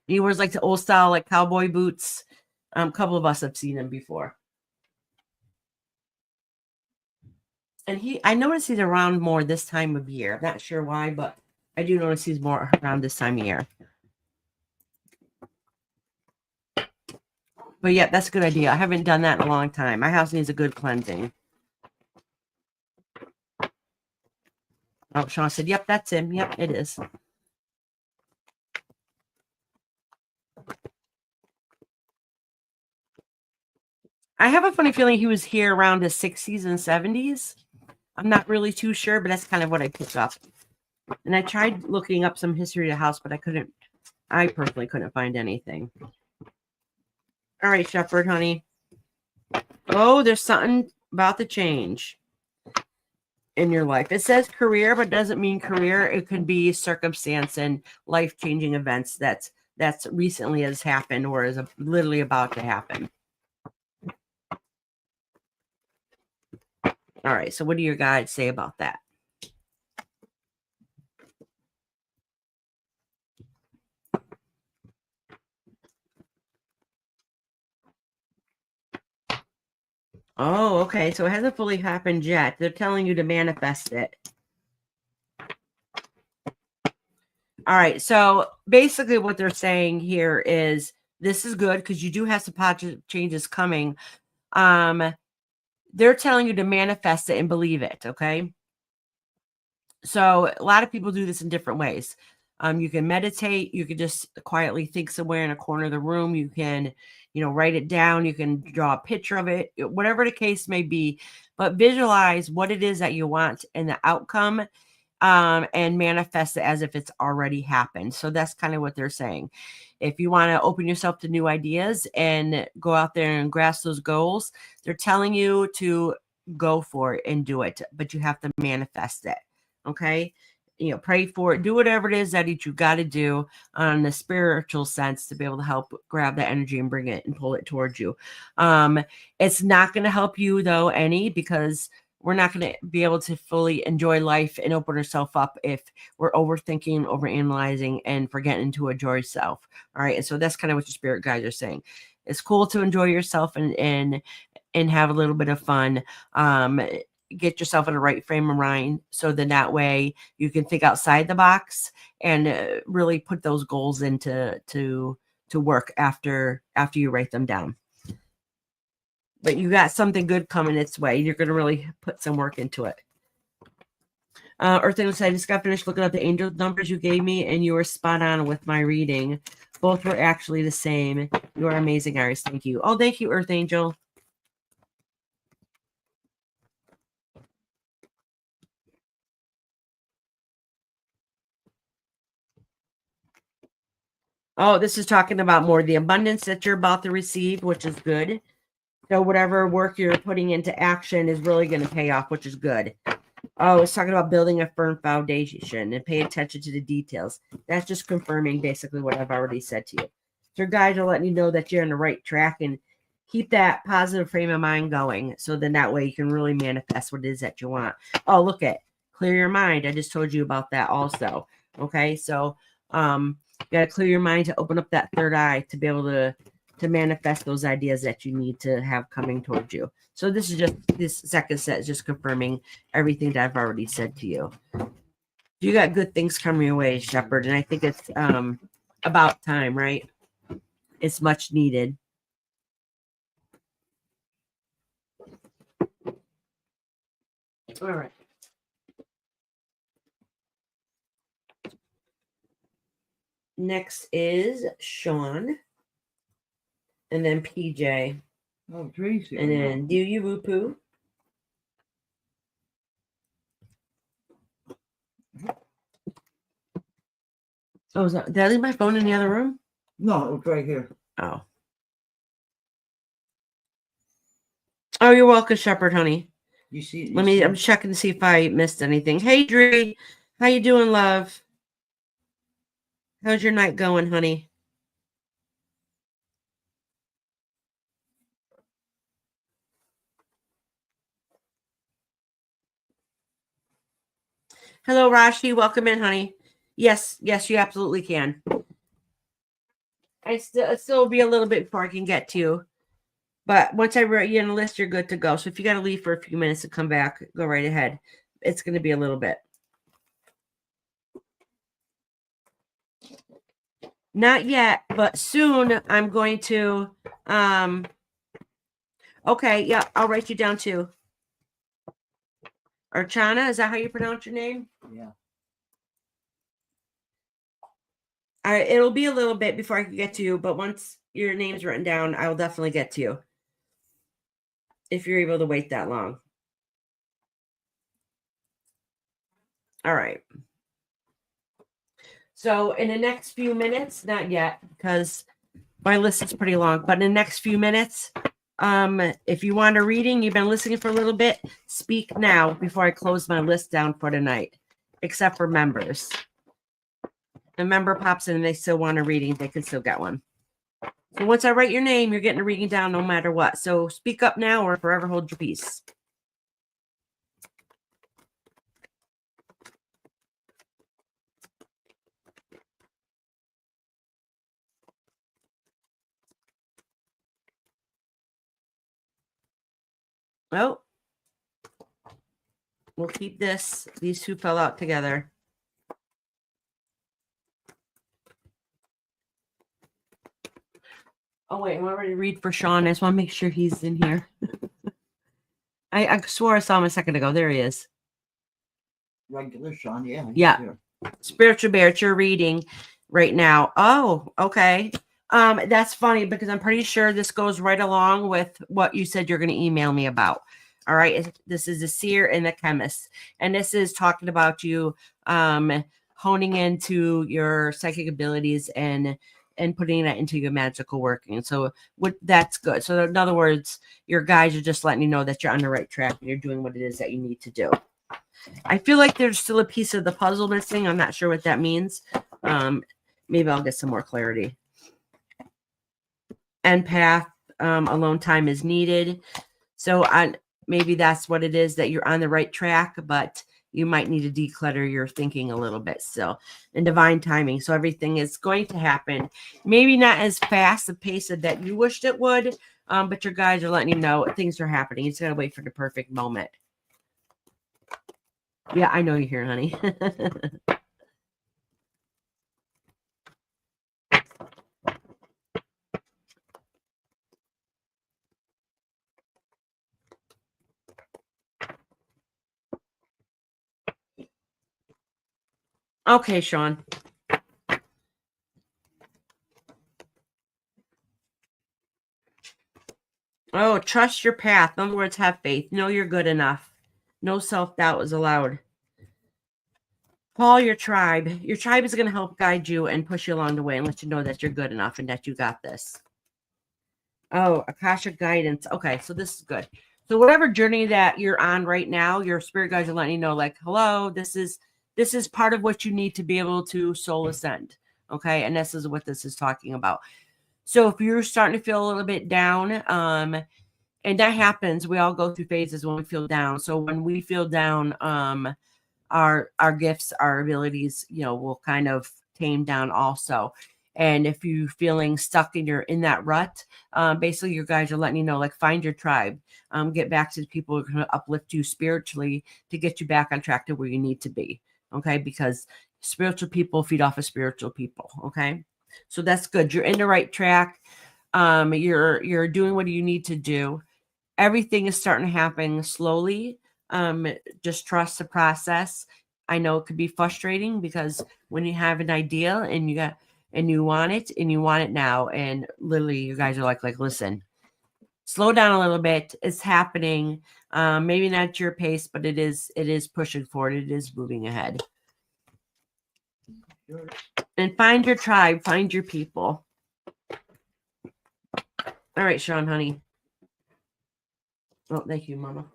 He wears like the old style, like cowboy boots. A couple of us have seen him before. And I notice he's around more this time of year. I'm not sure why, but I do notice he's more around this time of year. But yeah, that's a good idea. I haven't done that in a long time. My house needs a good cleansing. Oh, Sean said, yep, that's him. Yep, it is. I have a funny feeling he was here around the 60s and 70s. I'm not really too sure, but that's kind of what I picked up. And I tried looking up some history of the house, but I personally couldn't find anything. All right, Shepherd, honey. Oh, there's something about to change in your life. It says career, but doesn't mean career. It could be circumstance and life-changing events that's recently has happened or is literally about to happen. All right, so what do your guides say about that? Oh, okay. So it hasn't fully happened yet. They're telling you to manifest it. All right. So basically what they're saying here is this is good because you do have some positive changes coming. They're telling you to manifest it and believe it. Okay. So a lot of people do this in different ways. You can meditate. You can just quietly think somewhere in a corner of the room. You can, write it down. You can draw a picture of it, whatever the case may be. But visualize what it is that you want and the outcome, and manifest it as if it's already happened. So that's kind of what they're saying. If you want to open yourself to new ideas and go out there and grasp those goals, they're telling you to go for it and do it, but you have to manifest it. Okay. Pray for it, do whatever it is that you got to do on the spiritual sense to be able to help grab that energy and bring it and pull it towards you. It's not going to help you though because we're not going to be able to fully enjoy life and open ourselves up if we're overthinking, overanalyzing, and forgetting to enjoy self. All right. And so that's kind of what your spirit guides are saying. It's cool to enjoy yourself and have a little bit of fun. Get yourself in the right frame of mind so then that way you can think outside the box and really put those goals into work after you write them down. But you got something good coming its way. You're going to really put some work into it. Earth Angel said, I just got finished looking at the angel numbers you gave me, and you were spot on with my reading. Both were actually the same. You are amazing, Iris. Thank you. Oh, thank you, Earth Angel. Oh, this is talking about more the abundance that you're about to receive, which is good. So whatever work you're putting into action is really going to pay off, which is good. Oh, it's talking about building a firm foundation and pay attention to the details. That's just confirming basically what I've already said to you. So guys are letting you know that you're on the right track and keep that positive frame of mind going. So then that way you can really manifest what it is that you want. Oh, look at clear your mind. I just told you about that also. Okay. So, you got to clear your mind to open up that third eye to be able to manifest those ideas that you need to have coming towards you. So this second set is just confirming everything that I've already said to you. You got good things coming your way, Shepherd, and I think it's about time, right? It's much needed. All right. Next is Sean. And then PJ. Oh, Tracy. And then Do You Woo Poo. Oh, did I leave my phone in the other room? No, it's right here. Oh. Oh, you're welcome, Shepherd, honey. You see? I'm checking to see if I missed anything. Hey, Dree. How you doing, love? How's your night going, honey? Hello, Rashi. Welcome in, honey. Yes, you absolutely can. It still will be a little bit before I can get to you. But once I write you in the list, you're good to go. So if you got to leave for a few minutes to come back, go right ahead. It's going to be a little bit. Not yet, but soon I'm going to, okay, yeah, I'll write you down too. Archana, is that how you pronounce your name? Yeah. All right, it'll be a little bit before I can get to you, but once your name's written down, I will definitely get to you. if you're able to wait that long. All right. So in the next few minutes, not yet, because my list is pretty long, but in the next few minutes, if you want a reading, you've been listening for a little bit, speak now before I close my list down for tonight, except for members. A member pops in and they still want a reading, they can still get one. So once I write your name, you're getting a reading down no matter what. So speak up now or forever hold your peace. Oh, we'll keep this. These two fell out together. Oh, wait, I'm ready to read for Sean. I just want to make sure he's in here. I swore I saw him a second ago. There he is. Regular Sean, yeah. Yeah. Spiritual Bear, it's your reading right now. Oh, okay. That's funny because I'm pretty sure this goes right along with what you said you're going to email me about. All right. This is the seer and the chemist. And this is talking about you honing into your psychic abilities and putting that into your magical working. So that's good. So in other words, your guides are just letting you know that you're on the right track and you're doing what it is that you need to do. I feel like there's still a piece of the puzzle missing. I'm not sure what that means. Maybe I'll get some more clarity. Empath, alone time is needed. So maybe that's what it is, that you're on the right track, but you might need to declutter your thinking a little bit still. And divine timing. So everything is going to happen. Maybe not as fast a pace that you wished it would, but your guides are letting you know things are happening. You just got to wait for the perfect moment. Yeah, I know you're here, honey. Okay, Sean. Oh, trust your path. In other words, have faith. Know you're good enough. No self-doubt is allowed. Call your tribe. Your tribe is going to help guide you and push you along the way and let you know that you're good enough and that you got this. Oh, Akashic guidance. Okay, so this is good. So whatever journey that you're on right now, your spirit guides are letting you know, like, hello, this is part of what you need to be able to soul ascend. Okay, and this is what this is talking about. So if you're starting to feel a little bit down, and that happens, we all go through phases when we feel down. So when we feel down, our gifts, our abilities, will kind of tame down also. And if you're feeling stuck and you're in that rut, basically your guys are letting you know, like, find your tribe, get back to the people who are going to uplift you spiritually to get you back on track to where you need to be. Okay. Because spiritual people feed off of spiritual people. Okay. So that's good. You're in the right track. You're doing what you need to do. Everything is starting to happen slowly. Just trust the process. I know it could be frustrating because when you have an idea and you want it now, and literally you guys are like, listen, slow down a little bit. It's happening. Maybe not at your pace, but it is pushing forward. It is moving ahead. And find your tribe, find your people. All right, Sean, honey. Oh, thank you, Mama.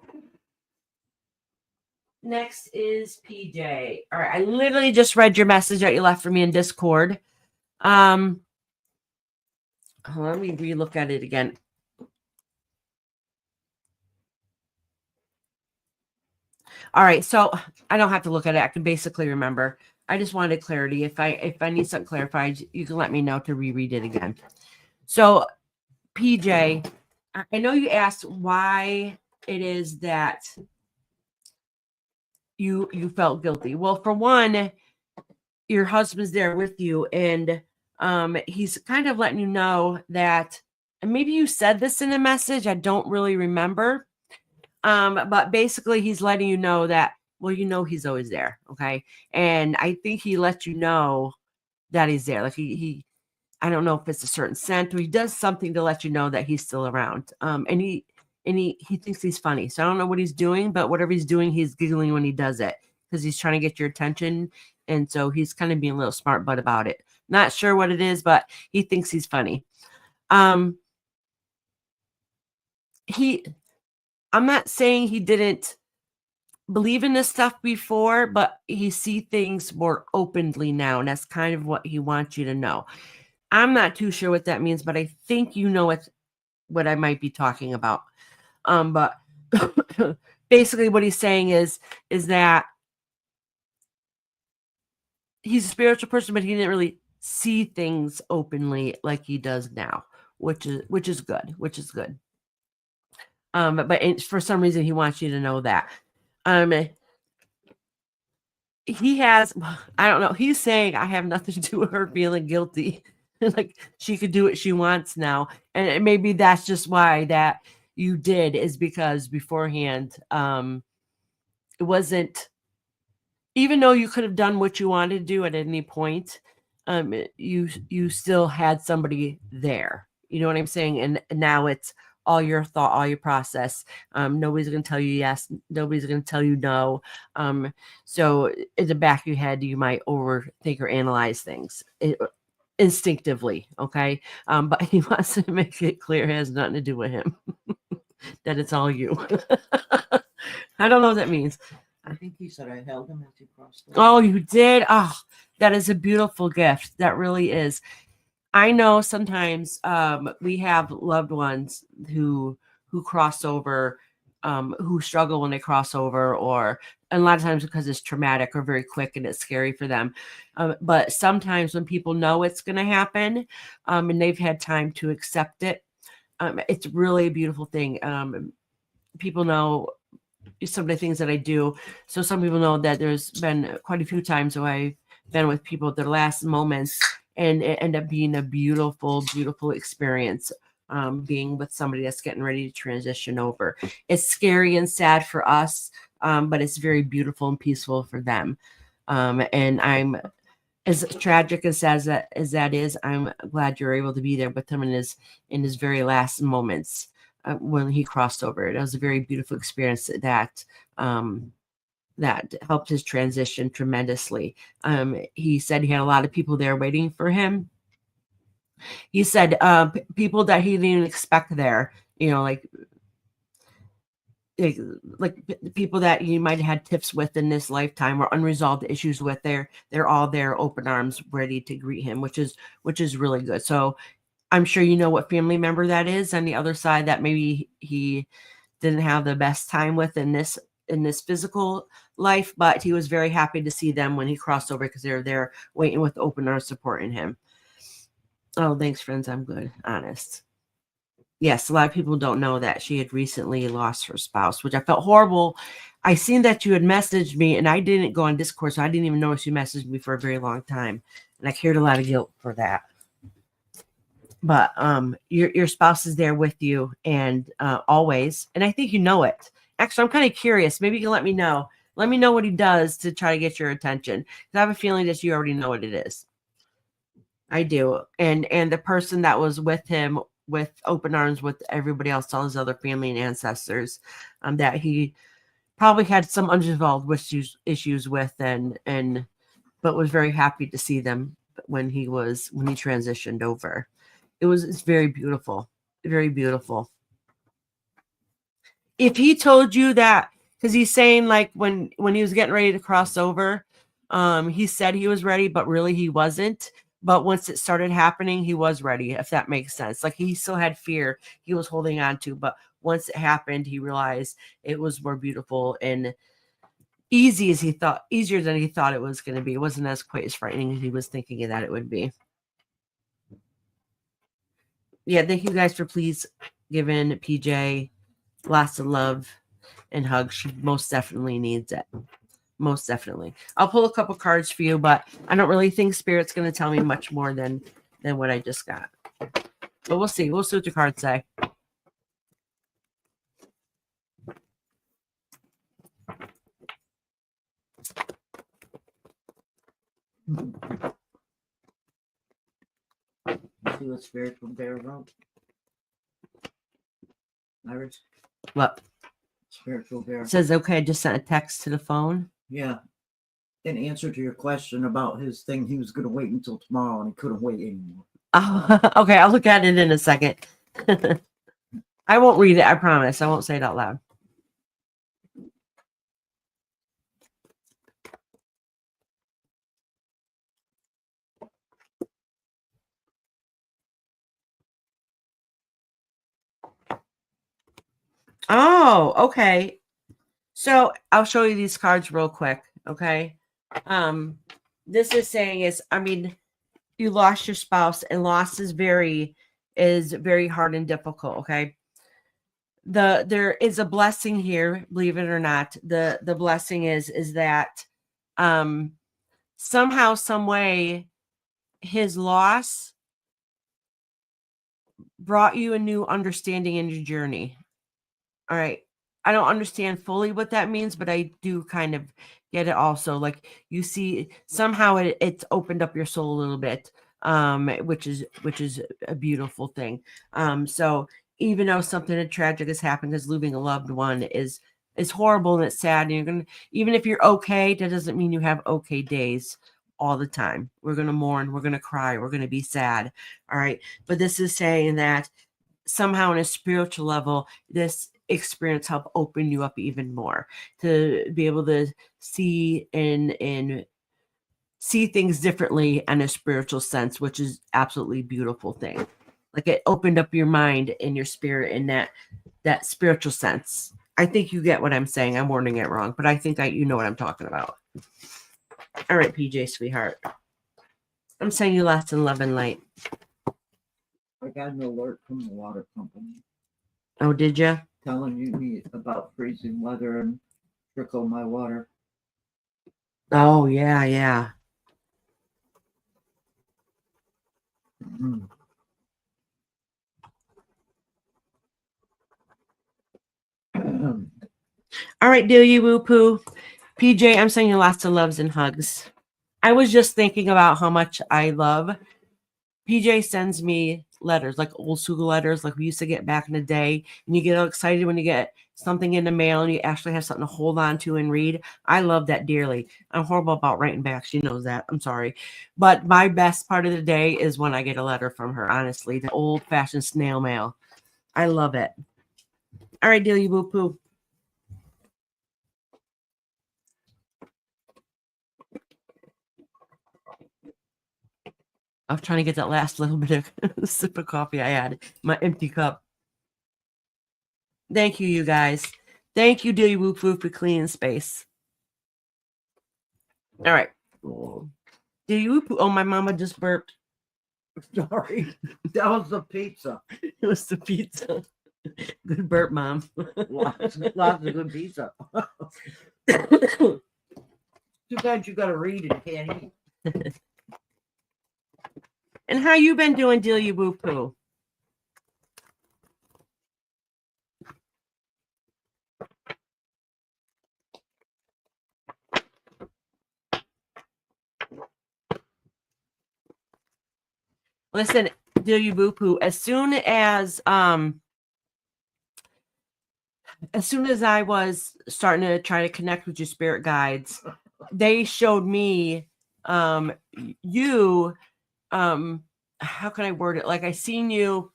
Next is PJ. All right, I literally just read your message that you left for me in Discord. Let me relook at it again. All right, so I don't have to look at it. I can basically remember. I just wanted clarity. If I need something clarified, you can let me know to reread it again. So, PJ, I know you asked why it is that you felt guilty. Well, for one, your husband's there with you, and he's kind of letting you know that, and maybe you said this in a message, I don't really remember. But basically he's letting you know that, well, he's always there. Okay. And I think he lets you know that he's there. Like he I don't know if it's a certain scent, or he does something to let you know that he's still around. And and he thinks he's funny. So I don't know what he's doing, but whatever he's doing, he's giggling when he does it because he's trying to get your attention. And so he's kind of being a little smart butt about it. Not sure what it is, but he thinks he's funny. I'm not saying he didn't believe in this stuff before, but he sees things more openly now, and that's kind of what he wants you to know. I'm not too sure what that means, but I think you know what I might be talking about. But basically what he's saying is that he's a spiritual person, but he didn't really see things openly like he does now, which is good. But for some reason he wants you to know that. He has, I don't know, he's saying I have nothing to do with her feeling guilty. Like she could do what she wants now. And maybe that's just why that you did, is because beforehand, it wasn't, even though you could have done what you wanted to do at any point, you still had somebody there. You know what I'm saying? And now it's all your thought, all your process. Nobody's going to tell you yes. Nobody's going to tell you no. So in the back of your head, you might overthink or analyze things instinctively. Okay. But he wants to make it clear it has nothing to do with him, that it's all you. I don't know what that means. I think he said I held him as he crossed over. Oh, you did? Oh, that is a beautiful gift. That really is. I know sometimes we have loved ones who cross over, who struggle when they cross over, and a lot of times because it's traumatic or very quick and it's scary for them. But sometimes when people know it's going to happen, and they've had time to accept it, it's really a beautiful thing. People know some of the things that I do. So some people know that there's been quite a few times where I've been with people at their last moments, and it ended up being a beautiful, beautiful experience. Being with somebody that's getting ready to transition over. It's scary and sad for us, but it's very beautiful and peaceful for them. And I'm, as tragic and sad as that is, I'm glad you're able to be there with him in his very last moments. When he crossed over, it was a very beautiful experience that helped his transition tremendously. He said he had a lot of people there waiting for him. He said people that he didn't even expect there, like people that you might have had tips with in this lifetime or unresolved issues with. They're all there, open arms, ready to greet him, which is really good. So I'm sure you know what family member that is on the other side that maybe he didn't have the best time with in this physical life, but he was very happy to see them when he crossed over because they were there waiting with open arms, supporting him. Oh, thanks, friends. I'm good. Honest. Yes, a lot of people don't know that she had recently lost her spouse, which I felt horrible. I seen that you had messaged me, and I didn't go on Discord, so I didn't even notice you messaged me for a very long time, and I carried a lot of guilt for that. But your spouse is there with you, and always, and I think you know it. Actually, I'm kind of curious. Maybe you can let me know. Let me know what he does to try to get your attention. I have a feeling that you already know what it is. I do. And the person that was with him with open arms with everybody else, all his other family and ancestors, that he probably had some unresolved issues with, and but was very happy to see them when he transitioned over. It's very beautiful. Very beautiful. If he told you that, because he's saying like when he was getting ready to cross over, he said he was ready, but really he wasn't. But once it started happening, he was ready, if that makes sense. Like he still had fear he was holding on to, but once it happened, he realized it was more beautiful and easier than he thought it was going to be. It wasn't as quite as frightening as he was thinking that it would be. Yeah, thank you guys for please giving PJ lots of love and hugs. She most definitely needs it. Most definitely. I'll pull a couple cards for you, but I don't really think Spirit's going to tell me much more than what I just got. But we'll see. We'll see what the cards say. See what Spirit from there wrote. Iris. What? Spiritual bear. It says, okay, I just sent a text to the phone. Yeah. In answer to your question about his thing, he was going to wait until tomorrow and he couldn't wait anymore. Oh, okay, I'll look at it in a second. I won't read it, I promise. I won't say it out loud. Oh, okay. So I'll show you these cards real quick. Okay. This is saying is, I mean, you lost your spouse, and loss is very hard and difficult. Okay. There is a blessing here, believe it or not. The blessing is that somehow, some way, his loss brought you a new understanding in your journey. All right. I don't understand fully what that means, but I do kind of get it also. Like, you see, somehow it's opened up your soul a little bit, which is a beautiful thing. So even though something tragic has happened, because losing a loved one is horrible and it's sad, and you're gonna, even if you're okay, that doesn't mean you have okay days all the time. We're gonna mourn, we're gonna cry, we're gonna be sad. All right. But this is saying that somehow on a spiritual level, this experience help open you up even more to be able to see and see things differently in a spiritual sense, which is absolutely beautiful thing. Like, it opened up your mind and your spirit in that spiritual sense. I think you get what I'm saying. I'm wording it wrong, but I think you know what I'm talking about. All right, PJ, sweetheart. I'm saying you lost in love and light. I got an alert from the water company. Oh, did you? Telling me about freezing weather and trickle my water. Oh, yeah, yeah. Mm-hmm. All right, do you woo poo? PJ, I'm sending you lots of loves and hugs. I was just thinking about how much I love. PJ sends me letters, like old school letters, like we used to get back in the day. And you get all excited when you get something in the mail and you actually have something to hold on to and read. I love that dearly. I'm horrible about writing back. She knows that. I'm sorry. But my best part of the day is when I get a letter from her, honestly. The old-fashioned snail mail. I love it. All right, Delia Boo Poo. I was trying to get that last little bit of sip of coffee I had, my empty cup. Thank you, you guys. Thank you, Delia Whoop Whoop, for cleaning space. All right. Delia Whoop Whoop. Oh, my mama just burped. Sorry. That was the pizza. It was the pizza. Good burp, Mom. Lots of good pizza. Too bad you got to read and can't eat. And how you been doing, Delia Woo Poo? Listen, Delia Woo Poo, as soon as I was starting to try to connect with your spirit guides, they showed me you how can I word it? Like, I seen you.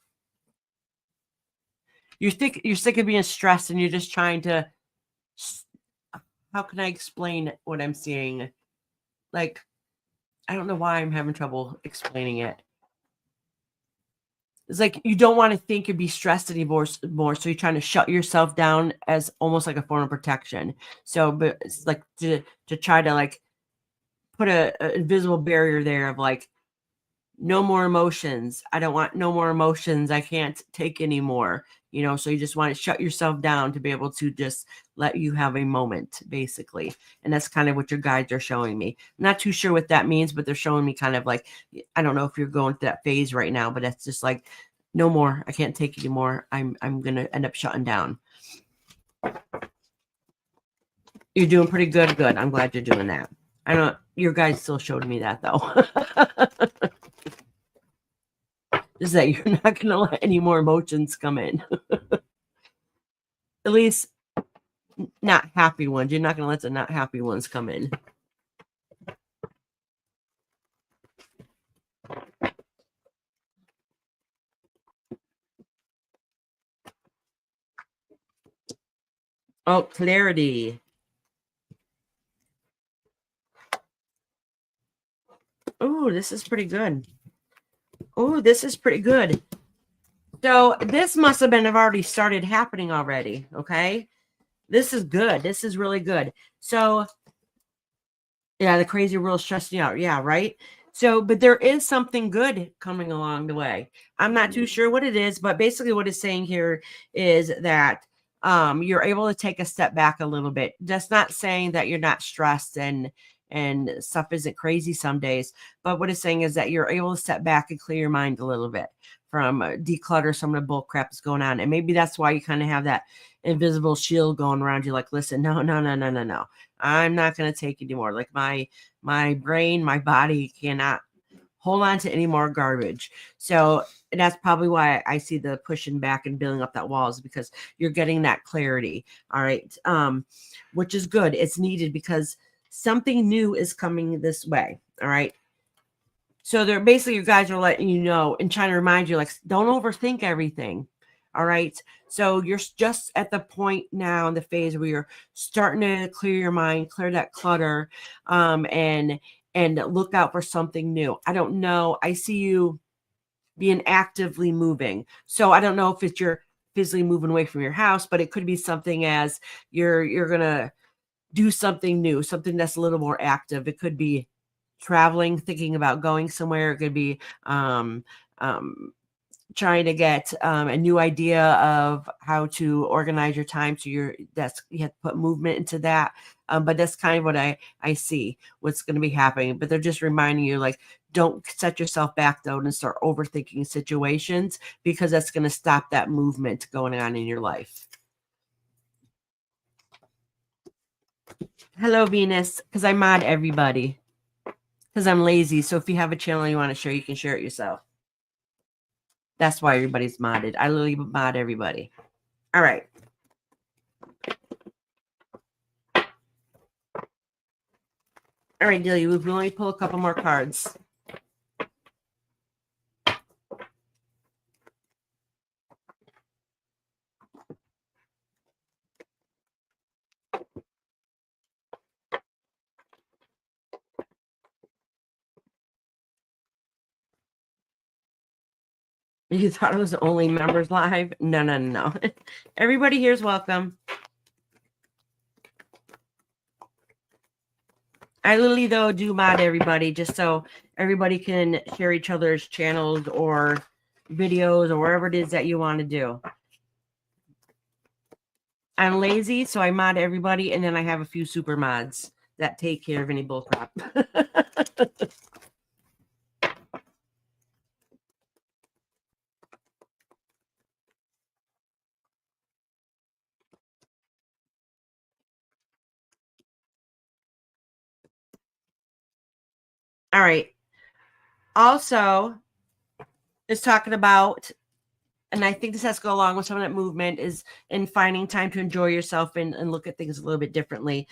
You're sick of being stressed, and you're just trying to. How can I explain what I'm seeing? Like, I don't know why I'm having trouble explaining it. It's like you don't want to think and be stressed anymore, so you're trying to shut yourself down as almost like a form of protection. So, but it's like to try to like put a invisible barrier there of like, no more emotions. I don't want no more emotions. I can't take anymore. So you just want to shut yourself down to be able to just let you have a moment, basically. And that's kind of what your guides are showing me. I'm not too sure what that means, but they're showing me kind of like, I don't know if you're going through that phase right now, but it's just like, no more. I can't take anymore. I'm going to end up shutting down. You're doing pretty good. Good. I'm glad you're doing that. I don't, your guides still showed me that though. Is that you're not going to let any more emotions come in. At least not happy ones. You're not going to let the not happy ones come in. Oh, clarity. Oh, this is pretty good. Oh, this is pretty good. So this must have been have already started happening already. Okay. This is good. This is really good. So yeah, the crazy world stressing you out. Yeah, right. So, but there is something good coming along the way. I'm not too sure what it is, but basically what it's saying here is that you're able to take a step back a little bit. That's not saying that you're not stressed and stuff isn't crazy some days, but what it's saying is that you're able to step back and clear your mind a little bit from declutter some of the bull crap that's going on. And maybe that's why you kind of have that invisible shield going around you, like, listen, no. I'm not going to take anymore. Like my brain, my body cannot hold on to any more garbage. So that's probably why I see the pushing back and building up that walls, because you're getting that clarity. All right. Which is good. It's needed because something new is coming this way. All right. So they're basically, you guys are letting you know and trying to remind you, like, don't overthink everything. All right. So you're just at the point now in the phase where you're starting to clear your mind, clear that clutter, and look out for something new. I don't know. I see you being actively moving. So I don't know if it's you're physically moving away from your house, but it could be something as you're gonna do something new, something that's a little more active. It could be traveling, thinking about going somewhere. It could be trying to get a new idea of how to organize your time. So you have to put movement into that. But that's kind of what I see what's going to be happening. But they're just reminding you, like, don't set yourself back though and start overthinking situations, because that's going to stop that movement going on in your life. Hello, Venus, because I mod everybody because I'm lazy. So if you have a channel you want to share, you can share it yourself. That's why everybody's modded. I literally mod everybody. All right. All right, Delia, we've only pull a couple more cards. You thought it was only members live? No. Everybody here is welcome. I literally, though, do mod everybody just so everybody can share each other's channels or videos or wherever it is that you want to do. I'm lazy, so I mod everybody, and then I have a few super mods that take care of any bullcrap. All right. Also, it's talking about, and I think this has to go along with some of that movement, is in finding time to enjoy yourself and look at things a little bit differently.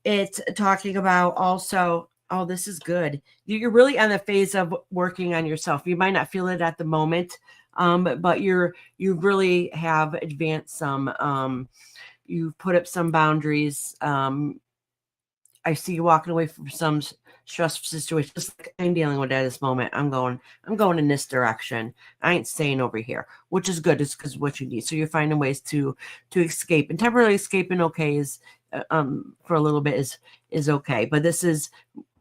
It's talking about also, oh, this is good. You're really on the phase of working on yourself. You might not feel it at the moment, but you really have advanced some. You've put up some boundaries. I see you walking away from some stressful situation. Just like I'm dealing with at this moment. I'm going in this direction. I ain't staying over here, which is good. It's because what you need. So you're finding ways to escape, and temporarily escaping. Okay, is for a little bit is okay. But this is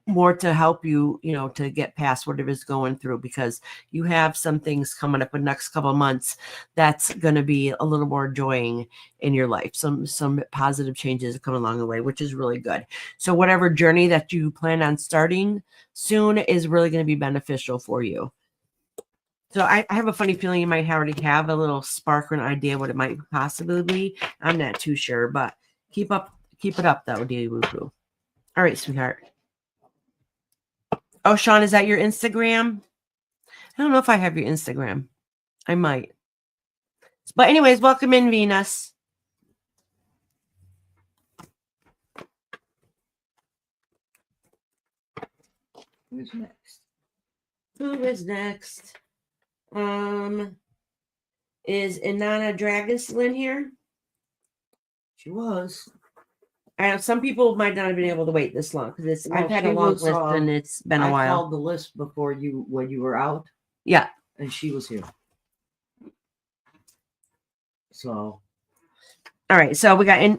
more to help you, to get past whatever is going through, because you have some things coming up in the next couple of months that's going to be a little more enjoying in your life. Some positive changes coming along the way, which is really good. So whatever journey that you plan on starting soon is really going to be beneficial for you. So I have a funny feeling you might already have a little spark or an idea what it might possibly be. I'm not too sure, but keep it up though, dear woo-hoo. All right, sweetheart. Oh, Sean, is that your Instagram? I don't know if I have your Instagram. I might. But anyways, welcome in, Venus. Who's next? Who is next? Is Inanna Dragon still in here? She was. I know some people might not have been able to wait this long because Well, I've had she a long was, list and it's been a I while. called the list before when you were out, Yeah. and she was here. So, All right. So we got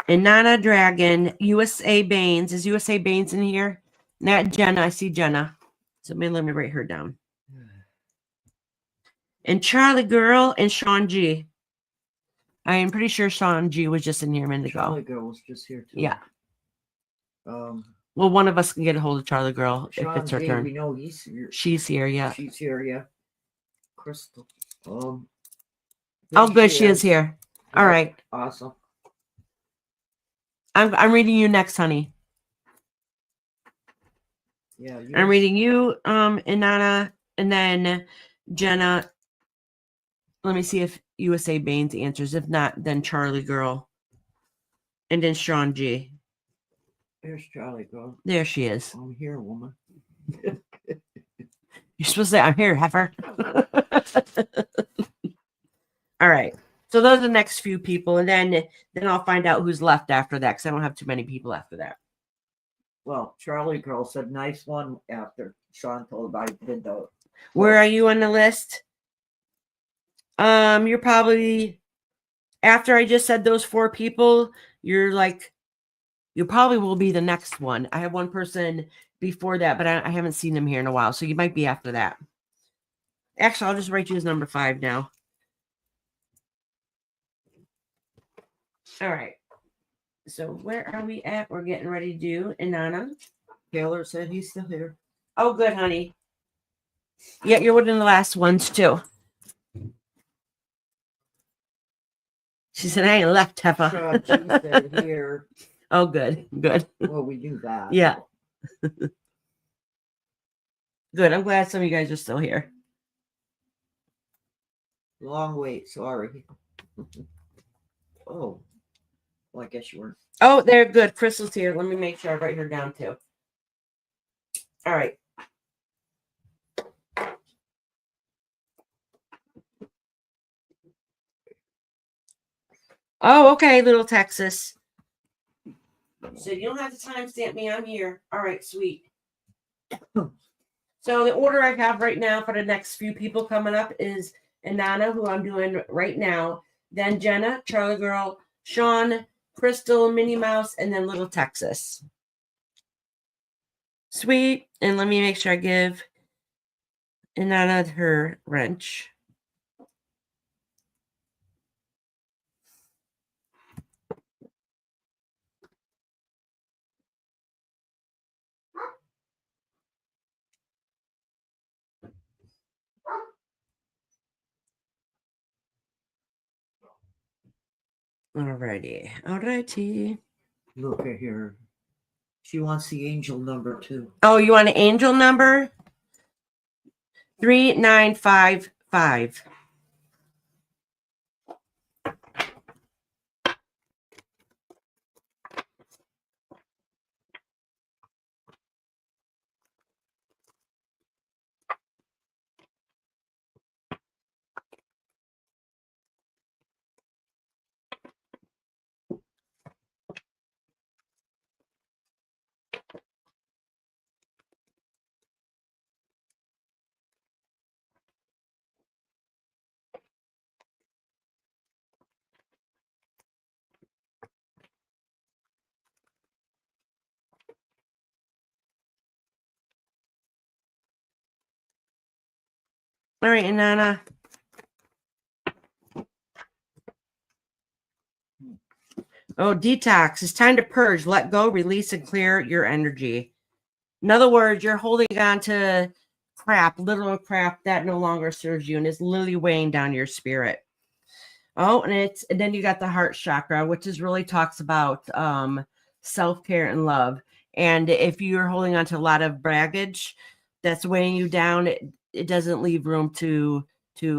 Inanna Dragon, USA Baines. Is USA Baines in here? Not Jenna. I see Jenna. So let me write her down. And Charlie Girl and Sean G. I am pretty sure Sean G was just in here a minute ago. Charlie Girl was just here too. Yeah. Well, one of us can get a hold of Charlie Girl Sean if it's her G, turn. we know he's here. She's here, yeah. She's here, yeah. Crystal. Oh, good, she is here. Yeah, all right. Awesome. I'm reading you next, honey. Yeah. I'm reading you, Inanna, and then Jenna. Let me see if USA Baines answers. If not, then Charlie Girl. And then Sean G. There's Charlie Girl. There she is. I'm here, woman. You're supposed to say, I'm here, heifer. All right. So those are the next few people. And then I'll find out who's left after that because I don't have too many people after that. Well, Charlie Girl said nice one after Sean told I did the. Where are you on the list? You're probably, after I just said those 4 people, you probably will be the next one. I have one person before that, but I haven't seen him here in a while. So you might be after that. Actually, I'll just write you as number 5 now. All right. So where are we at? We're getting ready to do Inanna. Taylor said he's still here. Oh, good, honey. Yeah, you're one of the last ones, too. She said, I ain't left, heifer. She said here. Oh, good. Good. Well, we knew that. Yeah. Good. I'm glad some of you guys are still here. Long wait. Sorry. Oh. Well, I guess you weren't. Oh, they're good. Crystal's here. Let me make sure I write her down, too. All right. Oh, okay, little Texas. So you don't have to timestamp me. I'm here. All right, sweet. So the order I have right now for the next few people coming up is Inanna, who I'm doing right now, then Jenna, Charlie Girl, Sean, Crystal, Minnie Mouse, and then little Texas. Sweet. And let me make sure I give Inanna her wrench. Alrighty. Look at here. She wants the angel number 2. Oh, you want an angel number? 3955. All right, Inanna. Oh, detox. It's time to purge, let go, release, and clear your energy. In other words, you're holding on to crap, literal crap that no longer serves you and is literally weighing down your spirit. Oh, and then you got the heart chakra, which is really talks about self-care and love. And if you're holding on to a lot of baggage that's weighing you down, it doesn't leave room to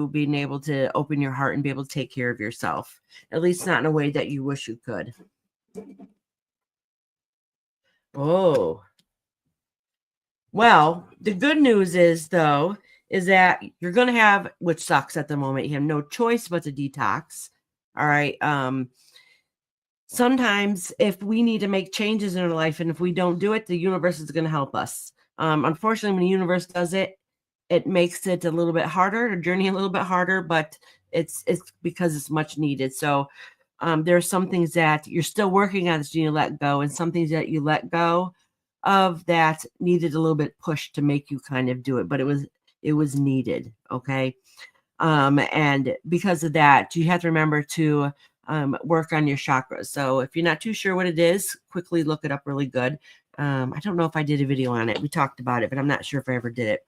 being able to open your heart and be able to take care of yourself, at least not in a way that you wish you could. Oh, Well, the good news is, though, is that you're going to have, which sucks at the moment, you have no choice but to detox. All right. Sometimes if we need to make changes in our life, and if we don't do it, the universe is going to help us. Unfortunately, when the universe does it, it makes it a little bit harder, the journey a little bit harder, but it's because it's much needed. So there are some things that you're still working on that you let go, and some things that you let go of that needed a little bit push to make you kind of do it, but it was needed. Okay. And because of that, you have to remember to work on your chakras. So if you're not too sure what it is, quickly look it up really good. I don't know if I did a video on it. We talked about it, but I'm not sure if I ever did it.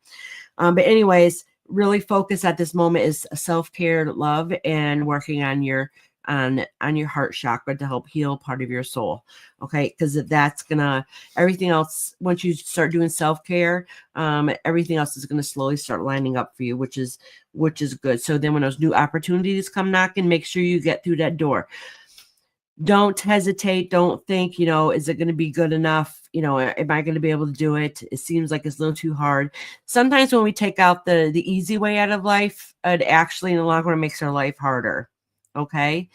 But anyways, really focus at this moment is self-care, love, and working on your heart chakra to help heal part of your soul. Okay, because that's gonna, everything else, once you start doing self-care, everything else is gonna slowly start lining up for you, which is good. So then when those new opportunities come knocking, make sure you get through that door. Don't hesitate. Don't think, is it going to be good enough? Am I going to be able to do it? It seems like it's a little too hard. Sometimes when we take out the easy way out of life, it actually in the long run makes our life harder. Okay.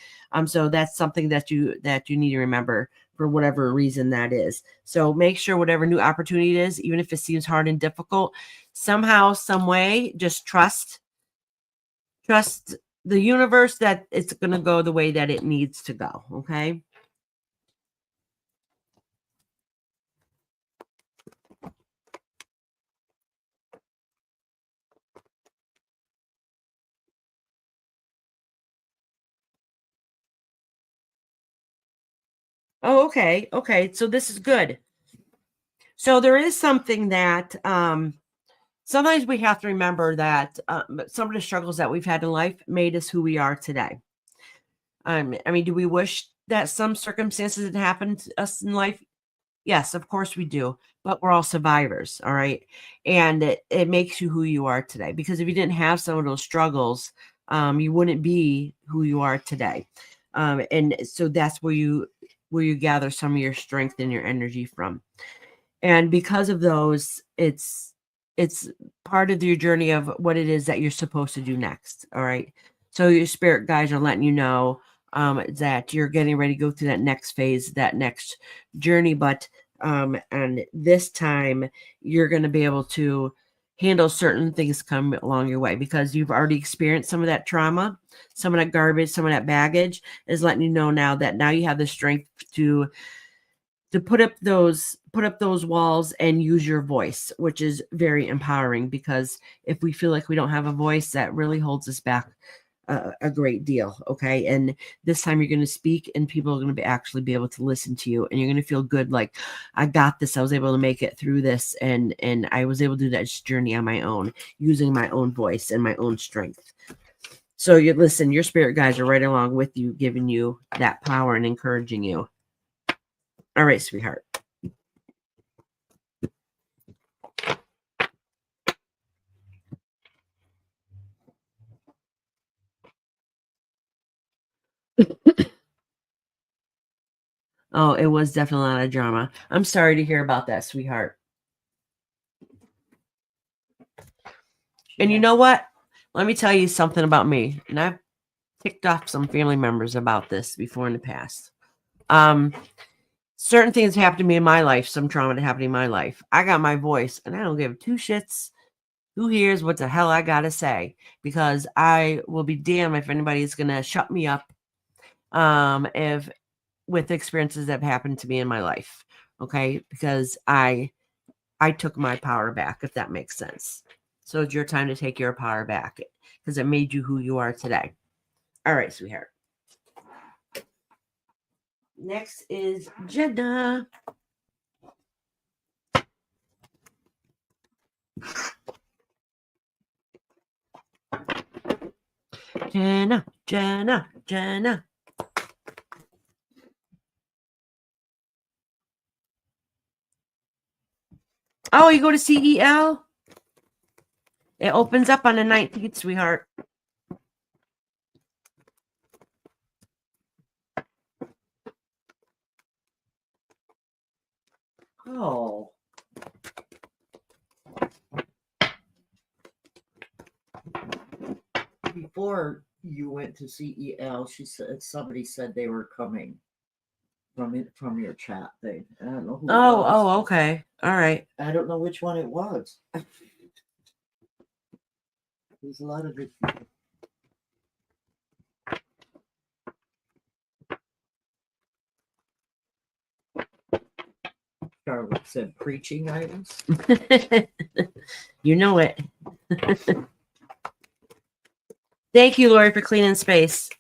So that's something that you need to remember for whatever reason that is. So make sure whatever new opportunity it is, even if it seems hard and difficult, somehow, some way, just trust the universe that it's going to go the way that it needs to go. Okay. Oh, okay. Okay. So this is good. So there is something that sometimes we have to remember that some of the struggles that we've had in life made us who we are today. I mean, do we wish that some circumstances had happened to us in life? Yes, of course we do. But we're all survivors. All right. And it makes you who you are today. Because if you didn't have some of those struggles, you wouldn't be who you are today. And so that's where you gather some of your strength and your energy from. And because of those, it's part of your journey of what it is that you're supposed to do next. All right. So your spirit guides are letting you know that you're getting ready to go through that next phase, that next journey. But and this time you're going to be able to handle certain things come along your way because you've already experienced some of that trauma, some of that garbage, some of that baggage is letting you know now that now you have the strength to put up those walls and use your voice, which is very empowering because if we feel like we don't have a voice, that really holds us back a great deal. Okay. And this time you're going to speak and people are going to actually be able to listen to you and you're going to feel good. Like I got this. I was able to make it through this. And I was able to do that journey on my own, using my own voice and my own strength. So you listen, your spirit guides are right along with you, giving you that power and encouraging you. All right, sweetheart. Oh, it was definitely a lot of drama. I'm sorry to hear about that, sweetheart. And you know what? Let me tell you something about me. And I've ticked off some family members about this before in the past. Certain things happened to me in my life, some trauma that happened in my life. I got my voice, and I don't give two shits who hears what the hell I gotta say because I will be damned if anybody's gonna shut me up. If with experiences that have happened to me in my life, okay, because I took my power back, if that makes sense. So it's your time to take your power back because it made you who you are today. All right, sweetheart. Next is Jenna. Jenna. Oh, you go to CEL? It opens up on the 19th, sweetheart. Oh. before you went to CEL, she said somebody said they were coming from your chat thing. I don't know who it was. Oh, okay. All right. I don't know which one it was. There's a lot of good people. Charlotte said preaching items. You know it. Thank you, Lori, for cleaning space.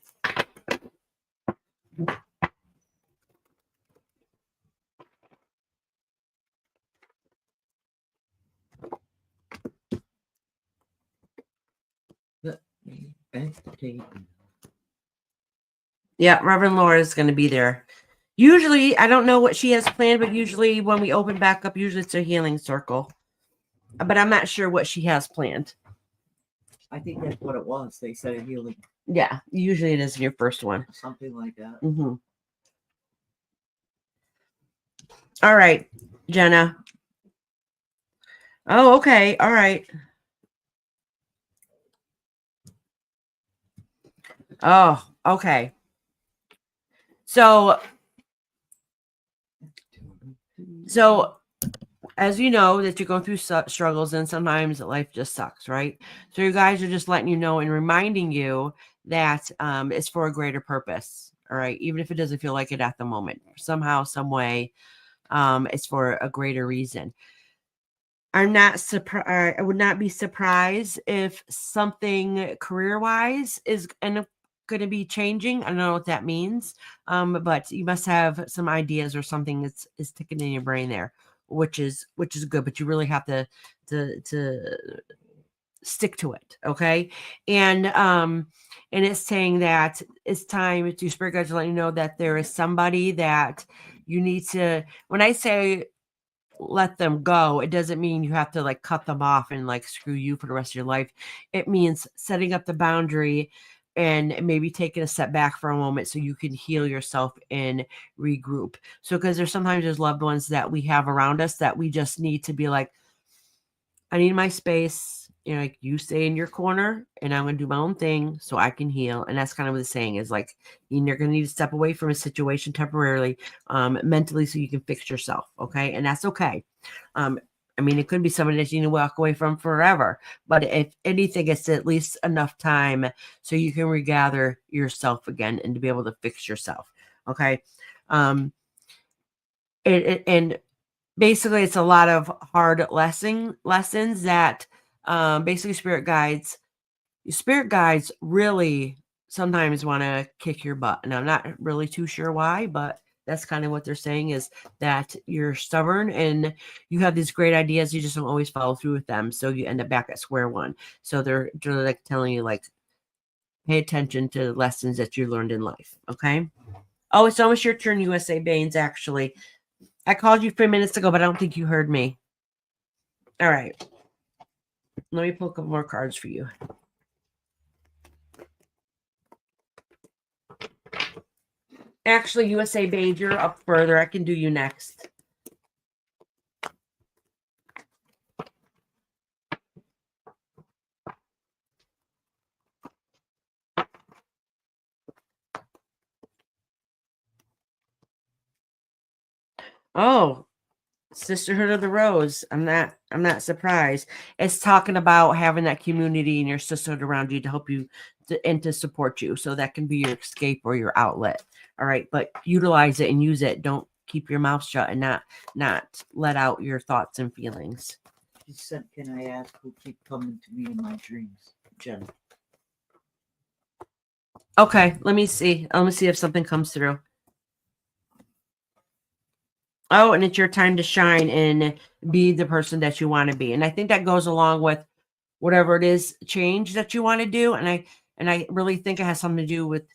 Yeah, Reverend Laura is going to be there. Usually, I don't know what she has planned, but usually when we open back up, usually it's a healing circle. But I'm not sure what she has planned. I think that's what it was. They said a healing. Yeah, usually it is your first one. Something like that. Mm-hmm. All right, Jenna. Oh, okay. All right. Oh, okay. So as you know that you're going through struggles and sometimes life just sucks, right? So you guys are just letting you know and reminding you that it's for a greater purpose. All right. Even if it doesn't feel like it at the moment, somehow, some way, it's for a greater reason. I'm not surprised. I would not be surprised if something career-wise is going to be changing. I don't know what that means, but you must have some ideas or something that's is ticking in your brain there, which is good. But you really have to stick to it, okay? And it's saying that it's time to spirit guides to let you know that there is somebody that you need to. When I say let them go, it doesn't mean you have to like cut them off and like screw you for the rest of your life. It means setting up the boundary and maybe taking a step back for a moment so you can heal yourself and regroup. So because there's loved ones that we have around us that we just need to be like, I need my space. You know, like you stay in your corner and I'm going to do my own thing so I can heal. And that's kind of what the saying is, like, you're going to need to step away from a situation temporarily, mentally, so you can fix yourself. Okay. And that's okay. I mean, it could be somebody that you need to walk away from forever, but if anything, it's at least enough time so you can regather yourself again and to be able to fix yourself. Okay. And basically it's a lot of hard lessons that basically spirit guides really sometimes want to kick your butt. And I'm not really too sure why, but that's kind of what they're saying, is that you're stubborn and you have these great ideas. You just don't always follow through with them. So you end up back at square one. So they're like telling you, like, pay attention to the lessons that you learned in life. Okay. Oh, it's almost your turn, USA Baines, actually. I called you 3 minutes ago, but I don't think you heard me. All right. Let me pull a couple more cards for you. Actually, USA Babe, you're up further. I can do you next. Oh, Sisterhood of the Rose. I'm not surprised. It's talking about having that community and your sisterhood around you to help you and to support you. So that can be your escape or your outlet. All right. But utilize it and use it. Don't keep your mouth shut and not let out your thoughts and feelings. She said, can I ask who keep coming to me in my dreams? Jen. Okay. Let me see. Let me see if something comes through. Oh, and it's your time to shine and be the person that you want to be. And I think that goes along with whatever it is, change that you want to do. And I really think it has something to do with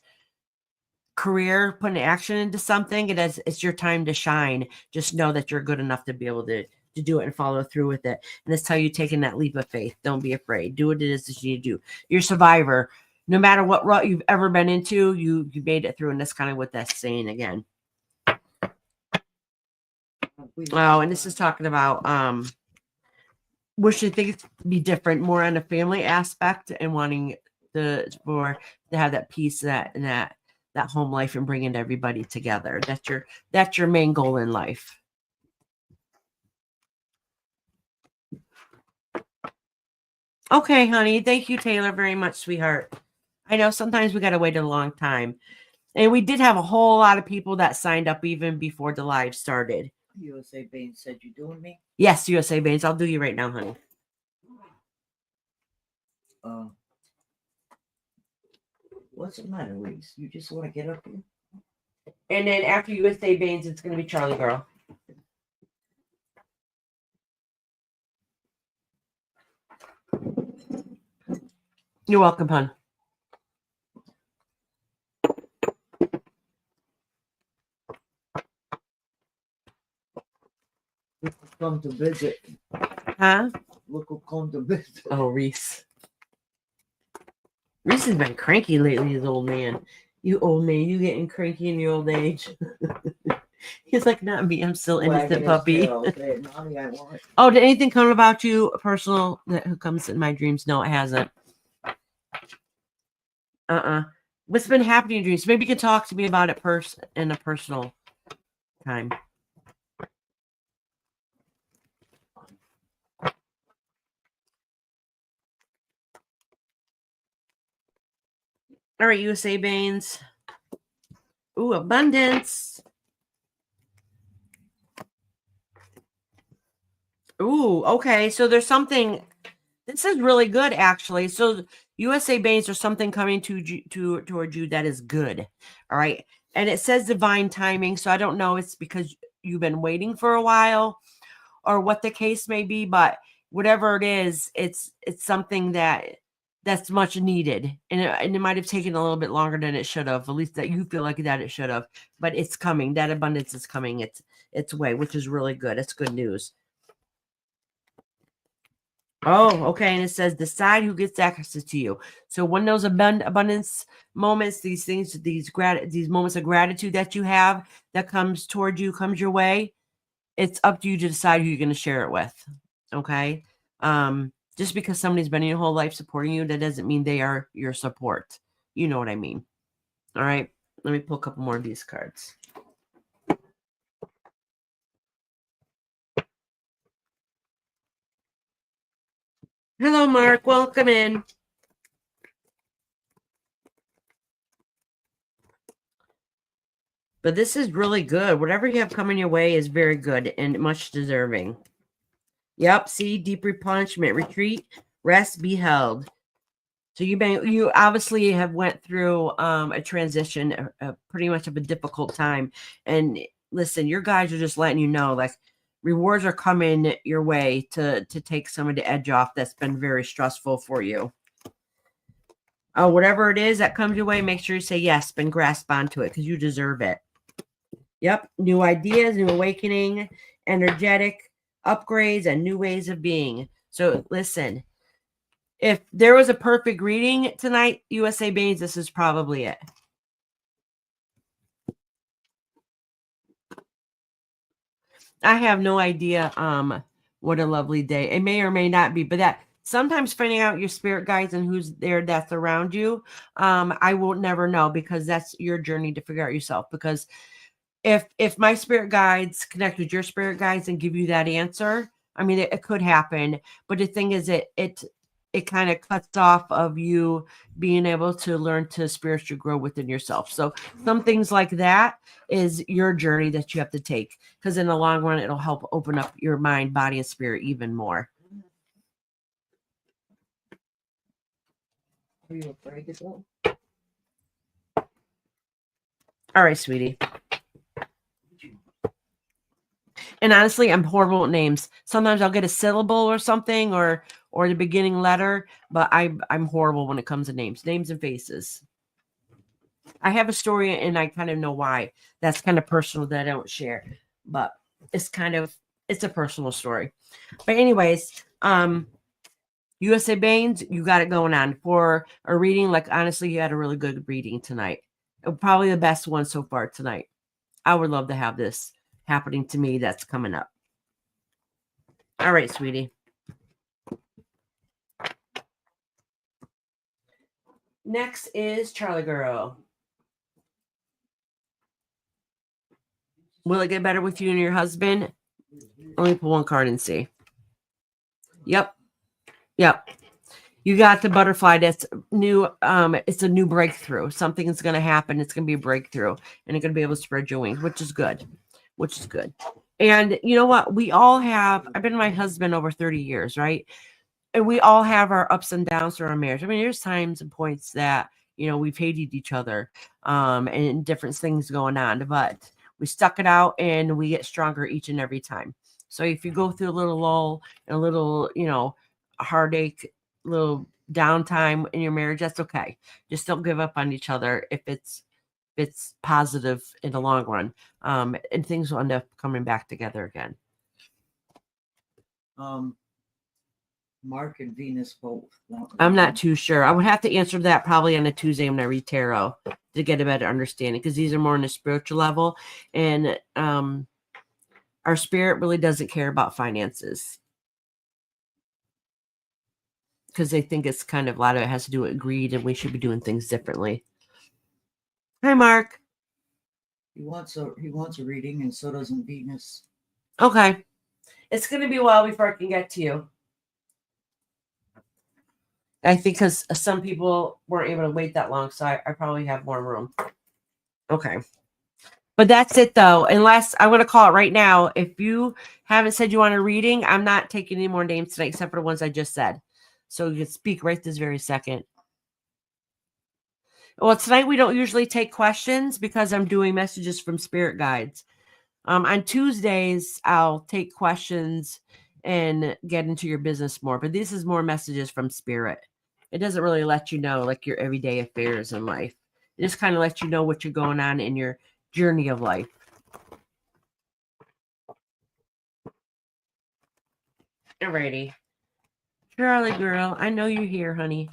career, putting action into something. It's your time to shine. Just know that you're good enough to be able to do it and follow through with it. And that's how you taking that leap of faith. Don't be afraid. Do what it is that you need to do. You're a survivor. No matter what rut you've ever been into, you made it through. And that's kind of what that's saying again. Oh, and this is talking about wishing things to be different, more on a family aspect and wanting to have that peace, that home life, and bringing everybody together. That's your main goal in life. Okay, honey. Thank you, Taylor, very much, sweetheart. I know sometimes we got to wait a long time. And we did have a whole lot of people that signed up even before the live started. USA Baines said, you doing me? Yes, USA Baines. I'll do you right now, honey. What's the matter, Reese? You just want to get up here? And then after USA Baines, it's going to be Charlie Girl. You're welcome, hon. Come to visit. Huh? Look who come to visit. Oh, Reese. Reese has been cranky lately, his old man. You old man, you getting cranky in your old age. He's like, not me. I'm still innocent puppy. Mommy, I want. Oh, did anything come about you personal who comes in my dreams? No, it hasn't. What's been happening in dreams? Maybe you can talk to me about it in a personal time. All right, USA Baines. Ooh, abundance. Ooh, okay. So there's something. This is really good, actually. So USA Baines, there's something coming towards you that is good. All right. And it says divine timing. So I don't know. It's because you've been waiting for a while or what the case may be, but whatever it is, it's something that's much needed. And it might have taken a little bit longer than it should have, at least that you feel like that it should have, but it's coming. That abundance is coming. It's way, which is really good. It's good news. Oh, okay. And it says decide who gets access to you. So when those abundance moments, these things, these moments of gratitude that you have that comes toward you, comes your way, it's up to you to decide who you're going to share it with. Okay. Just because somebody's been in your whole life supporting you, that doesn't mean they are your support. You know what I mean? All right. Let me pull a couple more of these cards. Hello, Mark. Welcome in. But this is really good. Whatever you have coming your way is very good and much deserving. Yep. See, deep replenishment, retreat, rest, be held. So you obviously have went through a transition, pretty much of a difficult time. And listen, your guys are just letting you know, like, rewards are coming your way to take some of the edge off that's been very stressful for you. Whatever it is that comes your way, make sure you say yes and grasp onto it because you deserve it. Yep. New ideas, new awakening, energetic upgrades, and new ways of being. So listen, if there was a perfect reading tonight, USA Baines, this is probably it. I have no idea what a lovely day. It may or may not be, but that sometimes finding out your spirit guides and who's there that's around you, I will never know because that's your journey to figure out yourself. Because if my spirit guides connect with your spirit guides and give you that answer, I mean, it could happen. But the thing is, it kind of cuts off of you being able to learn to spiritually grow within yourself. So some things like that is your journey that you have to take, because in the long run, it'll help open up your mind, body, and spirit even more. Are you afraid to go? All right, sweetie. And honestly, I'm horrible with names. Sometimes I'll get a syllable or something or the beginning letter, but I'm horrible when it comes to names and faces. I have a story and I kind of know why. That's kind of personal that I don't share, but it's a personal story. But anyways, USA Baines, you got it going on for a reading. Like, honestly, you had a really good reading tonight. Probably the best one so far tonight. I would love to have this happening to me that's coming up. All right, sweetie. Next is Charlie Girl. Will it get better with you and your husband? Let me pull one card and see. Yep. You got the butterfly. That's new. It's a new breakthrough. Something's going to happen. It's going to be a breakthrough, and you're going to be able to spread your wings, which is good. And you know what? We all have. I've been with my husband over 30 years, right? And we all have our ups and downs through our marriage. I mean, there's times and points that we've hated each other, and different things going on, but we stuck it out, and we get stronger each and every time. So if you go through a little lull and a little, heartache, little downtime in your marriage, that's okay. Just don't give up on each other if it's positive in the long run, and things will end up coming back together again. Mark and Venus both. I'm not too sure. I would have to answer that probably on a Tuesday when I read tarot to get a better understanding, because these are more on a spiritual level, and our spirit really doesn't care about finances, because they think it's kind of a lot of it has to do with greed, and we should be doing things differently. Hi, Mark. He wants a reading, and so doesn't Venus. Okay. It's going to be a while before I can get to you. I think because some people weren't able to wait that long, so I probably have more room. Okay. But that's it, though. Unless I'm going to call it right now. If you haven't said you want a reading, I'm not taking any more names tonight except for the ones I just said. So you can speak right this very second. Well, tonight we don't usually take questions because I'm doing messages from spirit guides. On Tuesdays, I'll take questions and get into your business more. But this is more messages from spirit. It doesn't really let you know like your everyday affairs in life. It just kind of lets you know what you're going on in your journey of life. Alrighty. Charlie girl, I know you're here, honey.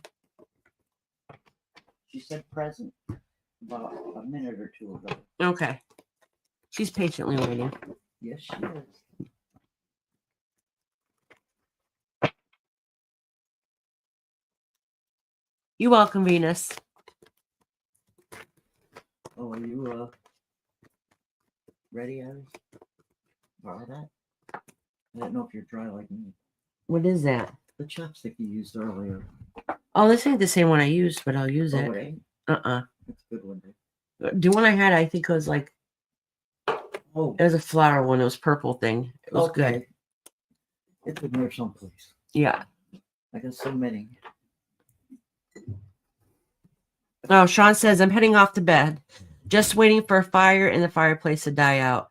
She said present about a minute or two ago. Okay. She's patiently waiting. Yes, she is. You're welcome, Venus. Oh, are you ready, Iris? Borrow that? I don't know if you're dry like me. What is that? The chopstick you used earlier. Oh, this ain't the same one I used, but I'll use it. Oh, it ain't? Uh-uh. That's a good one, dude. The one I had, I think it was like, Oh, it was a flower one. It was purple thing. It was good. It's in there someplace. Yeah. I got so many. Oh, Sean says, I'm heading off to bed. Just waiting for a fire in the fireplace to die out.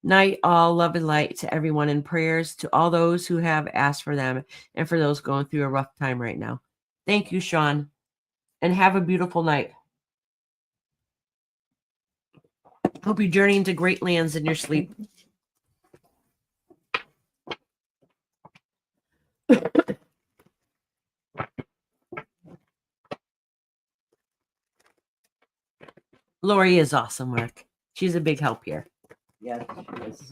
Night, all love and light to everyone, and prayers to all those who have asked for them and for those going through a rough time right now. Thank you, Sean. And have a beautiful night. Hope you journey into great lands in your sleep. Lori is awesome, Mark. She's a big help here. Yeah, she is.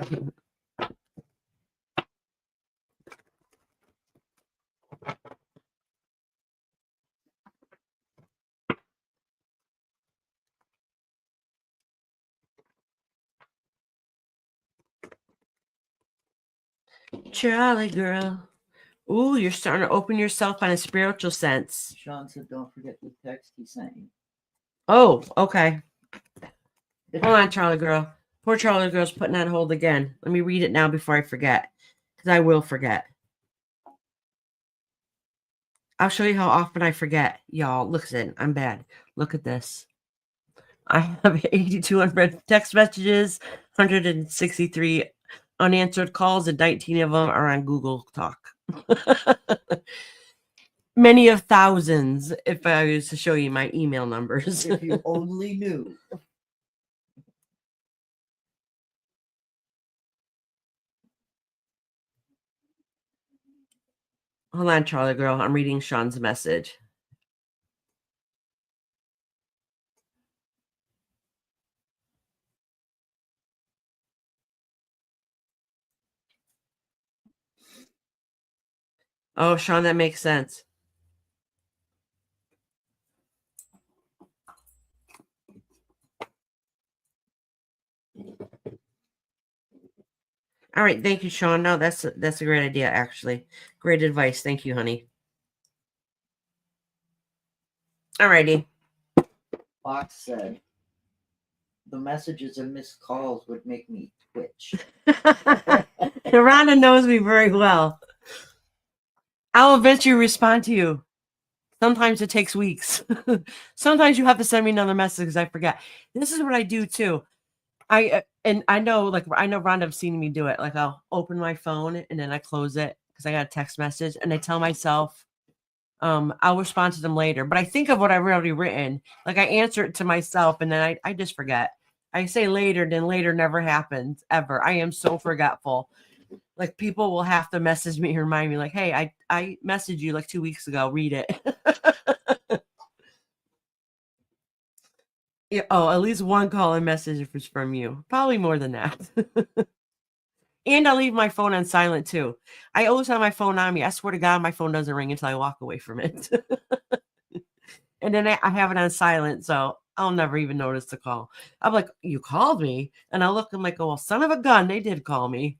Charlie girl. Ooh, you're starting to open yourself on a spiritual sense. Sean said, don't forget the text he sent you. Oh, okay. Hold on, Charlie girl. Poor Charlie girl's putting on hold again. Let me read it now before I forget, because I will forget. I'll show you how often I forget, y'all. Listen, I'm bad. Look at this. I have 82 unread text messages, 163 unanswered calls, and 19 of them are on Google Talk. Many of thousands, if I was to show you my email numbers. If you only knew. Hold on, Charlie girl. I'm reading Sean's message. Oh, Sean, that makes sense. All right. Thank you, Sean. No, that's a great idea, actually. Great advice. Thank you, honey. All righty. Fox said, the messages and missed calls would make me twitch. Rhonda knows me very well. I'll eventually respond to you. Sometimes it takes weeks. Sometimes you have to send me another message because I forget. This is what I do too. I know Rhonda have seen me do it. Like I'll open my phone and then I close it because I got a text message and I tell myself, I'll respond to them later. But I think of what I've already written. Like I answer it to myself and then I just forget. I say later, then later never happens ever. I am so forgetful. Like people will have to message me and remind me, like, hey, I messaged you like 2 weeks ago. Read it. Yeah, oh, at least one call and message if it's from you. Probably more than that. And I leave my phone on silent too. I always have my phone on me. I swear to God, my phone doesn't ring until I walk away from it. And then I have it on silent, so I'll never even notice the call. I'm like, you called me? And I look, I'm like, oh, well, son of a gun, they did call me.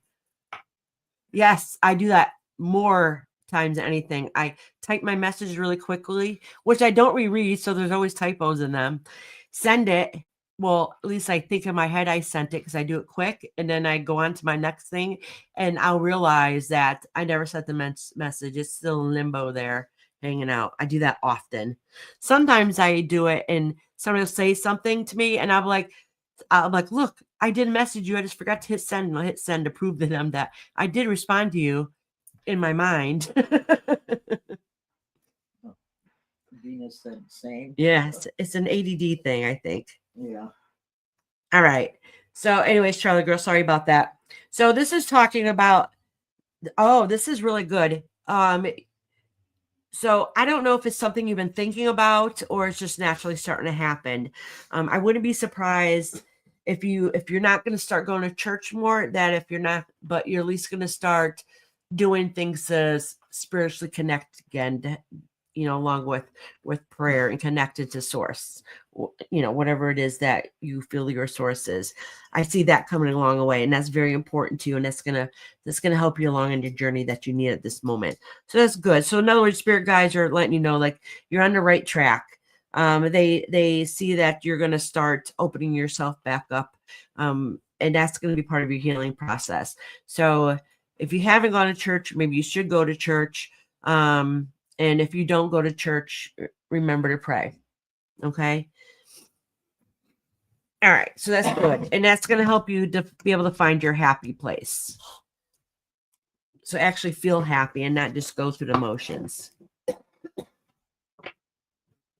Yes, I do that more times than anything. I type my message really quickly, which I don't reread, so there's always typos in them. Send it. Well, at least I think in my head I sent it because I do it quick, and then I go on to my next thing, and I'll realize that I never sent the message. It's still in limbo there, hanging out. I do that often. Sometimes I do it, and somebody will say something to me, and I'm like, look, I did message you. I just forgot to hit send. And I'll hit send to prove to them that I did respond to you in my mind. Venus said the same. Yes, it's an ADD thing, I think. Yeah. All right. So, anyways, Charlie girl, sorry about that. So this is talking about. Oh, this is really good. So I don't know if it's something you've been thinking about or it's just naturally starting to happen. I wouldn't be surprised if you're not going to start going to church more, that if you're not, but you're at least going to start doing things to spiritually connect again, to, along with prayer and connected to source, whatever it is that you feel your source is. I see that coming along the way, and that's very important to you, and that's gonna help you along in your journey that you need at this moment. So that's good. So in other words, spirit guides are letting you know, like, you're on the right track. They see that you're going to start opening yourself back up, and that's going to be part of your healing process. So if you haven't gone to church, maybe you should go to church. And if you don't go to church, remember to pray. Okay. All right. So that's good. And that's going to help you to be able to find your happy place. So actually feel happy and not just go through the motions.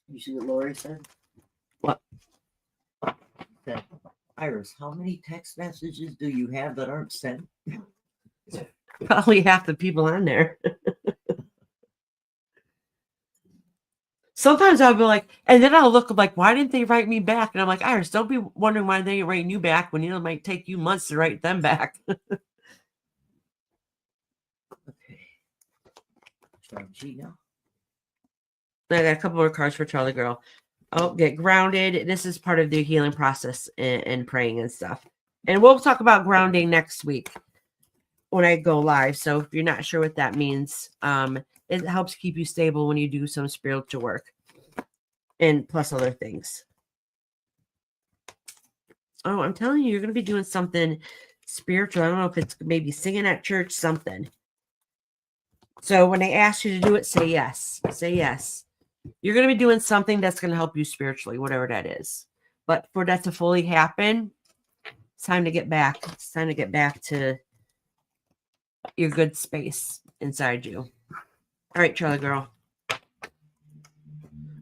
You see what Lori said? What? Said, Iris, how many text messages do you have that aren't sent? Probably half the people on there. Sometimes I'll be like, and then I'll look like, why didn't they write me back? And I'm like, Iris, don't be wondering why they ain't writing you back when it might take you months to write them back. Okay. G now. I got a couple more cards for Charlie Girl. Oh, get grounded. This is part of the healing process and praying and stuff. And we'll talk about grounding next week when I go live. So if you're not sure what that means, it helps keep you stable when you do some spiritual work and plus other things. Oh, I'm telling you, you're going to be doing something spiritual. I don't know if it's maybe singing at church, something. So when they ask you to do it, say yes. Say yes. You're going to be doing something that's going to help you spiritually, whatever that is. But for that to fully happen, it's time to get back. It's time to get back to your good space inside you. All right, Charlie girl.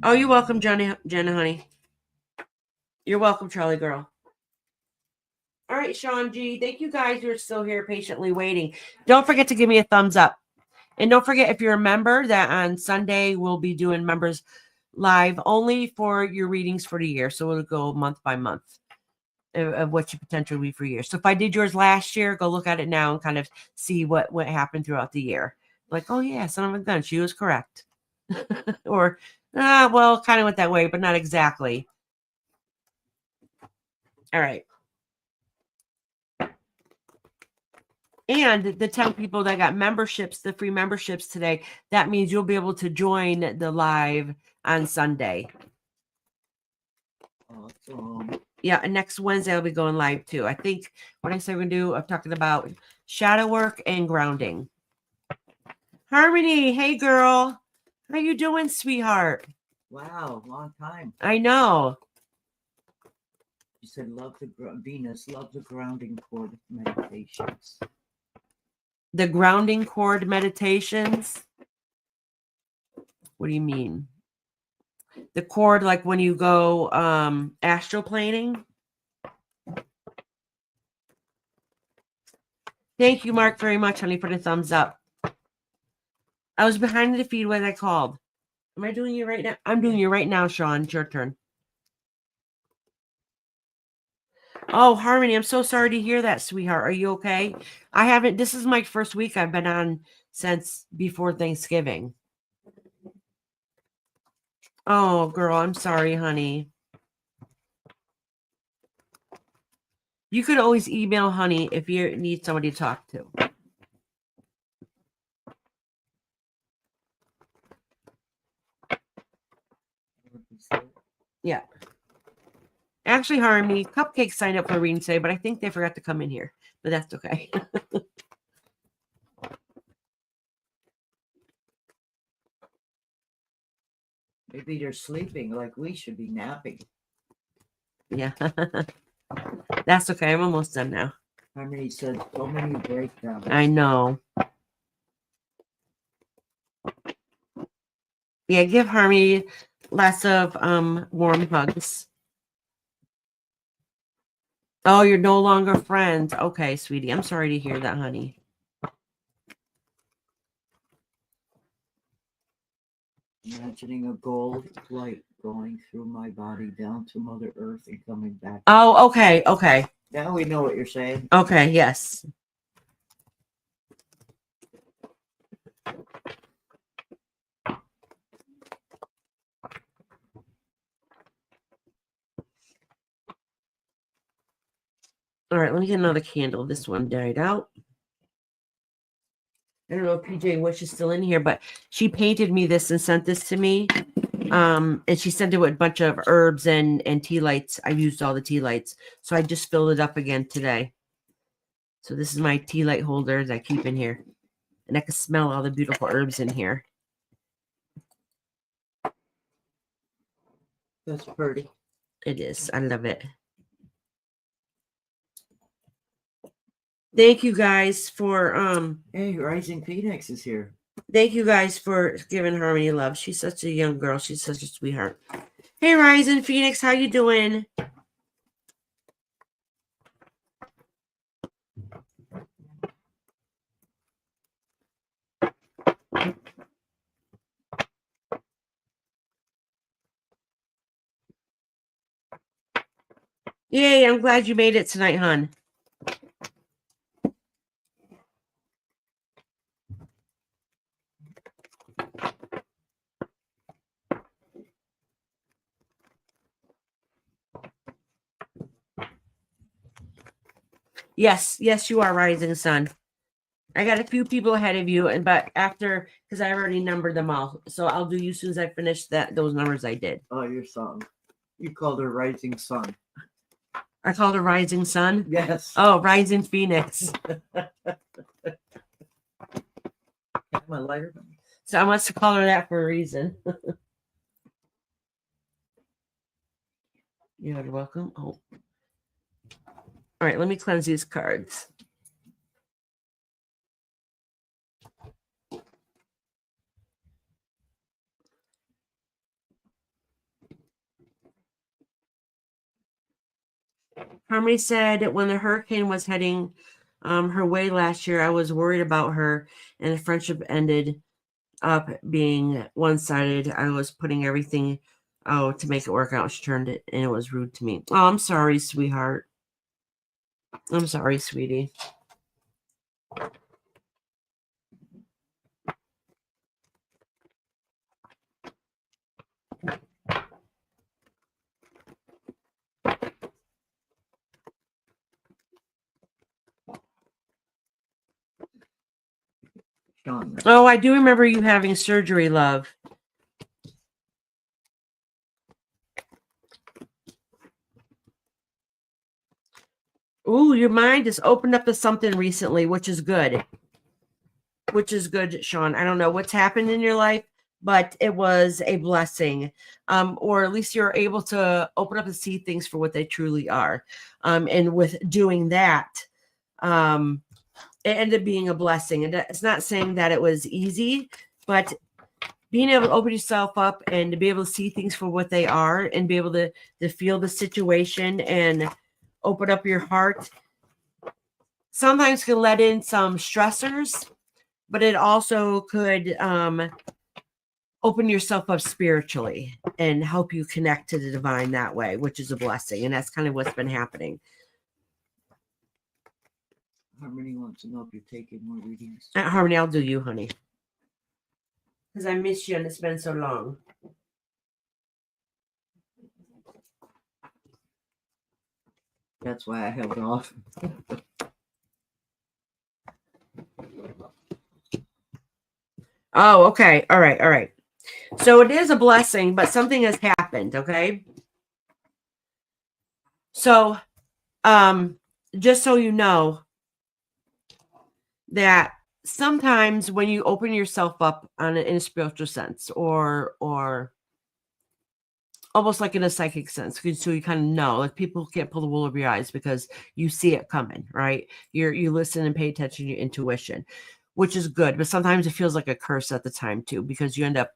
Oh, you're welcome, Jenna, honey. You're welcome, Charlie girl. All right, Sean G. Thank you guys who are still here patiently waiting. Don't forget to give me a thumbs up. And don't forget, if you're a member, that on Sunday we'll be doing members live only for your readings for the year. So it'll go month by month of what you potentially be for years. So if I did yours last year, go look at it now and kind of see what happened throughout the year. Like, oh yeah, son of a gun, she was correct. Or, well, kind of went that way, but not exactly. All right. And the 10 people that got memberships, the free memberships today, that means you'll be able to join the live on Sunday. Awesome. Yeah, and next Wednesday I'll be going live too. I think what I say we're going to do, I'm talking about shadow work and grounding. Harmony, hey girl. How you doing, sweetheart? Wow, long time. I know. You said Venus, love the grounding cord meditations. The grounding cord meditations? What do you mean? The cord, like when you go astroplaning? Thank you, Mark, very much, honey, for the thumbs up. I was behind the feed when I called. Am I doing you right now? I'm doing you right now, Sean. It's your turn. Oh, Harmony, I'm so sorry to hear that, sweetheart. Are you okay? This is my first week I've been on since before Thanksgiving. Oh, girl, I'm sorry, honey. You could always email Honey if you need somebody to talk to. Yeah. Actually, Harmony, Cupcake signed up for a reading today, but I think they forgot to come in here. But that's okay. Maybe they're sleeping like we should be napping. Yeah. That's okay. I'm almost done now. Harmony said so many breakdowns. I know. Yeah, give Harmony lots of warm hugs. Oh, you're no longer friends. Okay, sweetie. I'm sorry to hear that, honey. Imagining a gold light going through my body down to Mother Earth and coming back. Oh, okay. Okay. Now we know what you're saying. Okay, yes. All right, let me get another candle. This one died out. I don't know if PJ Wish is still in here, but she painted me this and sent this to me. And she sent it with a bunch of herbs and tea lights. I used all the tea lights. So I just filled it up again today. So this is my tea light holders I keep in here. And I can smell all the beautiful herbs in here. That's pretty. It is. I love it. Thank you guys for Hey, Rising Phoenix is here. Thank you guys for giving Harmony love. She's such a young girl. She's such a sweetheart. Hey, Rising Phoenix, how you doing? Yay, I'm glad you made it tonight, hon. Yes, you are, Rising Sun. I got a few people ahead of you, but after, because I already numbered them all, so I'll do you as soon as I finish those numbers I did. Oh, your song. You called her Rising Sun. I called her Rising Sun? Yes. Oh, Rising Phoenix. My lighter. So I must call her that for a reason. You're welcome. Oh. All right, let me cleanse these cards. Harmony said when the hurricane was heading her way last year, I was worried about her, and the friendship ended up being one-sided. I was putting everything out to make it work out. She turned it, and it was rude to me. Oh, I'm sorry, sweetheart. I'm sorry, sweetie. Sean. Oh, I do remember you having surgery, love. Ooh, your mind has opened up to something recently, which is good. Which is good, Sean. I don't know what's happened in your life, but it was a blessing. Or at least you're able to open up and see things for what they truly are. And with doing that, it ended up being a blessing. And it's not saying that it was easy, but being able to open yourself up and to be able to see things for what they are and be able to feel the situation and open up your heart sometimes can let in some stressors, but it also could open yourself up spiritually and help you connect to the divine that way, which is a blessing. And that's kind of what's been happening. Harmony wants to know if you're taking more readings. Harmony, I'll do you, honey. Because I miss you and it's been so long. That's why I held off. Oh, okay. All right. All right. So it is a blessing, but something has happened. Okay. So, just so you know that sometimes when you open yourself up in a spiritual sense or almost like in a psychic sense, so you kind of know, like people can't pull the wool over your eyes because you see it coming, right? You listen and pay attention to your intuition, which is good, but sometimes it feels like a curse at the time too, because you end up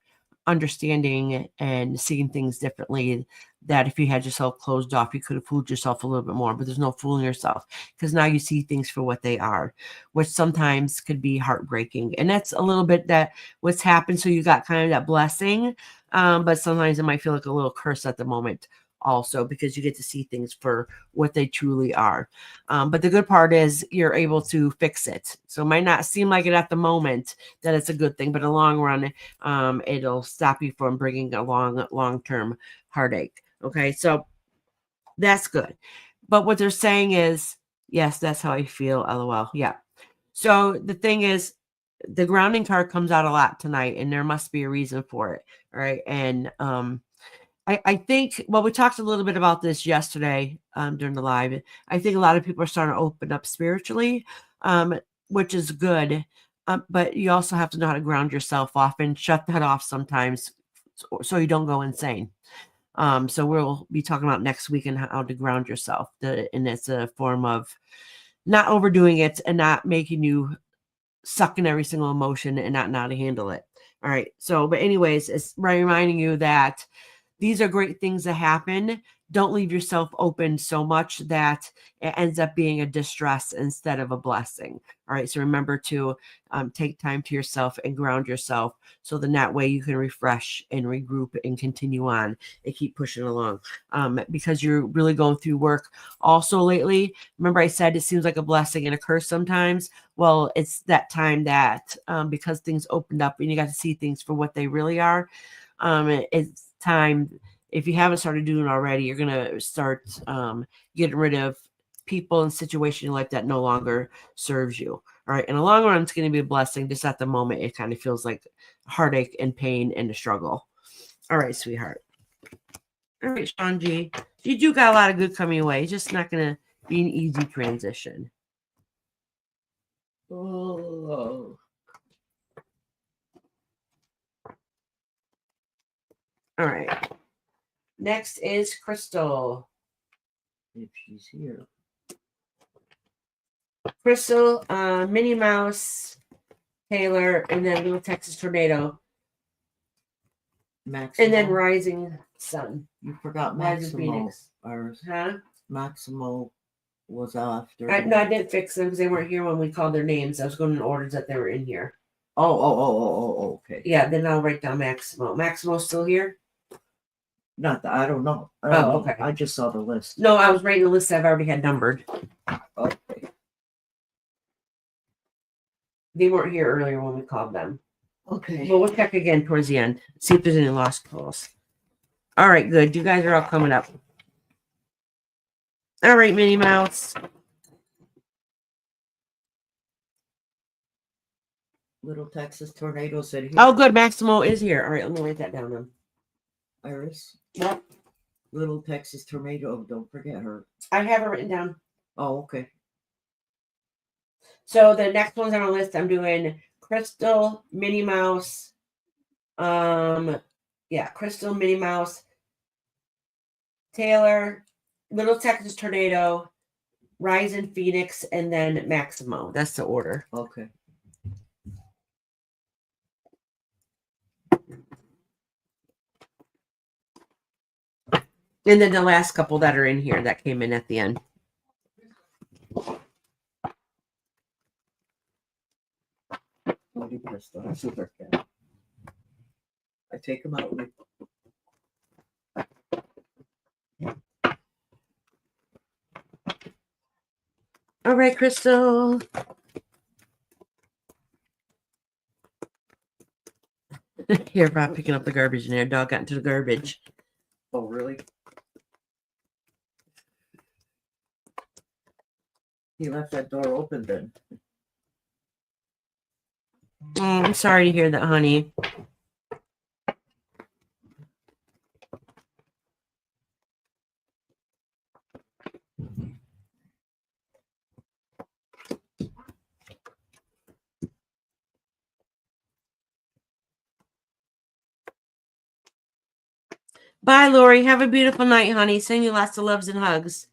understanding and seeing things differently, that if you had yourself closed off, you could have fooled yourself a little bit more, but there's no fooling yourself because now you see things for what they are, which sometimes could be heartbreaking. And that's a little bit that what's happened. So you got kind of that blessing, but sometimes it might feel like a little curse at the moment also, because you get to see things for what they truly are. But the good part is you're able to fix it. So it might not seem like it at the moment that it's a good thing, but in the long run, it'll stop you from bringing a long-term heartache. Okay, so that's good. But what they're saying is, yes, that's how I feel. LOL. Yeah. So the thing is, the grounding card comes out a lot tonight, and there must be a reason for it. All right. And I think, well, we talked a little bit about this yesterday during the live. I think a lot of people are starting to open up spiritually, which is good. But you also have to know how to ground yourself off and shut that off sometimes so you don't go insane. So we'll be talking about next week and how to ground yourself. And it's a form of not overdoing it and not making you suck in every single emotion and not know how to handle it. All right. So, but anyways, it's reminding you that these are great things that happen. Don't leave yourself open so much that it ends up being a distress instead of a blessing. All right. So remember to take time to yourself and ground yourself, so then that way you can refresh and regroup and continue on and keep pushing along, because you're really going through work also lately. Remember I said it seems like a blessing and a curse sometimes. Well, it's that time that because things opened up and you got to see things for what they really are, it's time. If you haven't started doing it already, you're going to start getting rid of people and situations in life that no longer serves you. All right. In the long run, it's going to be a blessing. Just at the moment, it kind of feels like heartache and pain and a struggle. All right, sweetheart. All right, Sean G. You do got a lot of good coming away. It's just not going to be an easy transition. Oh. All right. Next is Crystal. If she's here. Crystal, Minnie Mouse, Taylor, and then Little Texas Tornado. Maximo. And then Rising Sun. You forgot Rising Maximo. Phoenix. Huh? Maximo was after. No, I didn't fix them because they weren't here when we called their names. I was going in orders that they were in here. Oh, okay. Yeah, then I'll write down Maximo. Maximo's still here? Not that I don't know. I don't know. Okay. I just saw the list. No, I was writing the list I've already had numbered. Okay. They weren't here earlier when we called them. Okay. Well, we'll check again towards the end. See if there's any lost calls. All right, good. You guys are all coming up. All right, Minnie Mouse. Little Texas tornado said here. Oh, good. Maximo is here. All right, let me write that down then. Iris. Yep. Little Texas tornado. Don't forget her. I have it written down. Oh, okay. So the next ones on our list, I'm doing Crystal, Minnie Mouse. Crystal, Minnie Mouse, Taylor, Little Texas Tornado, Rising Phoenix, and then Maximo. That's the order. Okay. And then the last couple that are in here that came in at the end. Super cat. I take them out with. All right, Crystal. Here, Rob, picking up the garbage in there. Dog got into the garbage. Oh, really? He left that door open then. Oh, I'm sorry to hear that, honey. Bye, Lori. Have a beautiful night, honey. Send you lots of loves and hugs.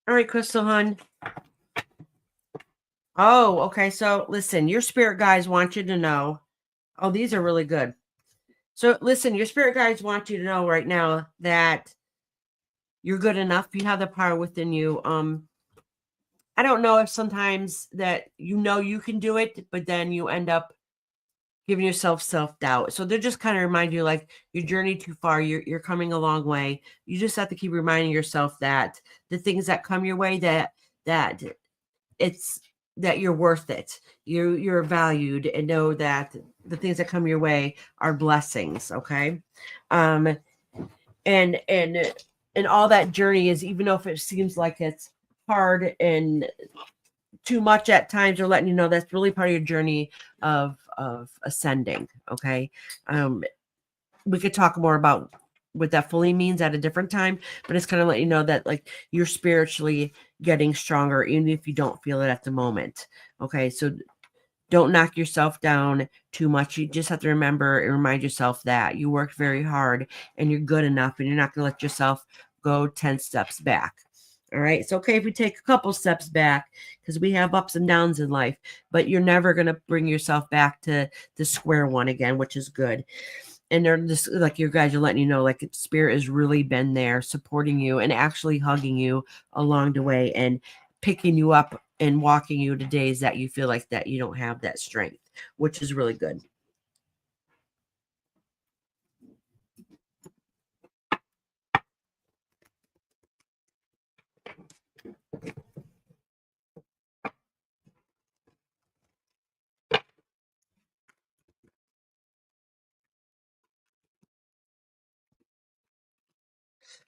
All right, Crystal, hon. Oh, okay. So listen, your spirit guides want you to know. Oh, these are really good. So listen, your spirit guides want you to know right now that you're good enough. You have the power within you. I don't know if sometimes that you can do it, but then you end up giving yourself self-doubt. So they're just kind of remind you like your journey too far. You're coming a long way. You just have to keep reminding yourself that the things that come your way that it's that you're worth it. You're valued, and know that the things that come your way are blessings. Okay. And all that journey is, even though if it seems like it's hard and too much at times, or letting you know that's really part of your journey of ascending. Okay. We could talk more about what that fully means at a different time, but it's kind of let you know that like you're spiritually getting stronger, even if you don't feel it at the moment. Okay. So don't knock yourself down too much. You just have to remember and remind yourself that you worked very hard and you're good enough, and you're not going to let yourself go 10 steps back. All right. It's okay if we take a couple steps back, because we have ups and downs in life, but you're never going to bring yourself back to the square one again, which is good. And they're just like, your guys are letting you know, like, spirit has really been there supporting you and actually hugging you along the way and picking you up and walking you to days that you feel like that you don't have that strength, which is really good.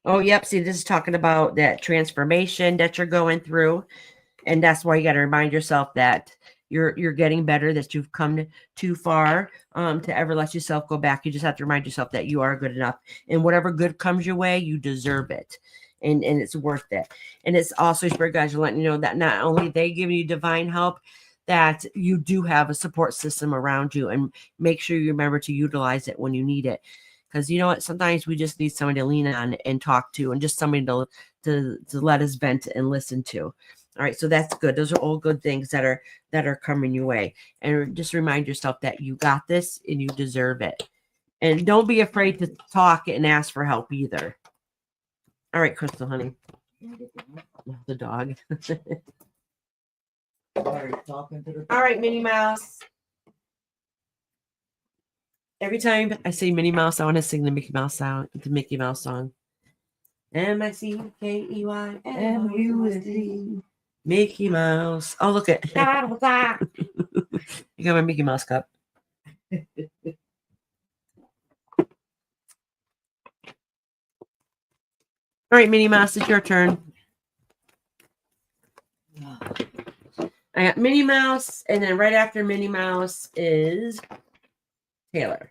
Oh, yep. See, this is talking about that transformation that you're going through. And that's why you got to remind yourself that you're getting better, that you've come too far to ever let yourself go back. You just have to remind yourself that you are good enough, and whatever good comes your way, you deserve it. And it's worth it. And it's also, spirit guys are letting you know that not only they give you divine help, that you do have a support system around you, and make sure you remember to utilize it when you need it. Because you know what, sometimes we just need somebody to lean on and talk to, and just somebody to let us vent and listen to. All right, so that's good. Those are all good things that are coming your way. And just remind yourself that you got this and you deserve it. And don't be afraid to talk and ask for help either. All right, Crystal, honey. The dog. All right, Minnie Mouse. Every time I say Minnie Mouse, I want to sing the Mickey Mouse song, the Mickey Mouse song. MICKEYMUSE. Mickey Mouse. Oh, look at you got my Mickey Mouse cup. right, Minnie Mouse, it's your turn. I got Minnie Mouse, and then right after Minnie Mouse is Taylor.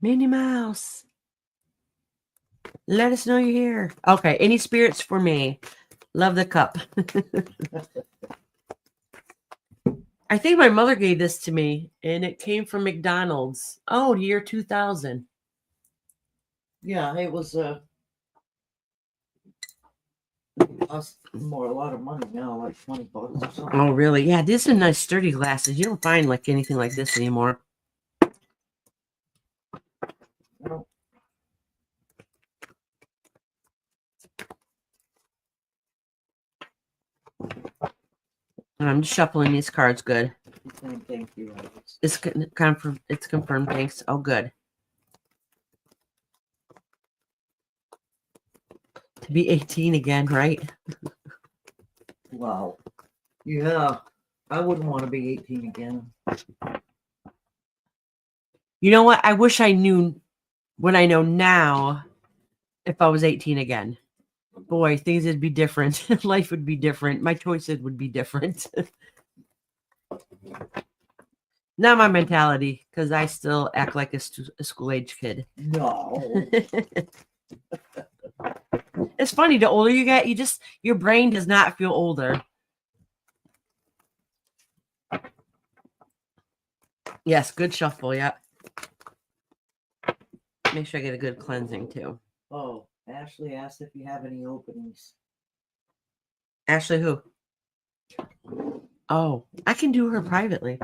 Minnie Mouse. Let us know you're here. Okay, any spirits for me? Love the cup. I think my mother gave this to me, and it came from McDonald's. Oh, the year 2000. Yeah, it was cost more a lot of money now, like $20 or something. Oh, really? Yeah, these are nice sturdy glasses. You don't find like anything like this anymore. No. And I'm just shuffling these cards. Good. Thank you, Alex. It's confirmed. It's confirmed. Thanks. Oh, good. To be 18 again, right? Wow. Yeah, I wouldn't want to be 18 again. You know what? I wish I knew what I know now if I was 18 again. Boy, things would be different. Life would be different. My choices would be different. Not my mentality, because I still act like a school age kid. No. It's funny. The older you get, your brain does not feel older. Yes, good shuffle. Yeah. Make sure I get a good cleansing too. Oh, Ashley asked if you have any openings. Ashley, who? Oh, I can do her privately.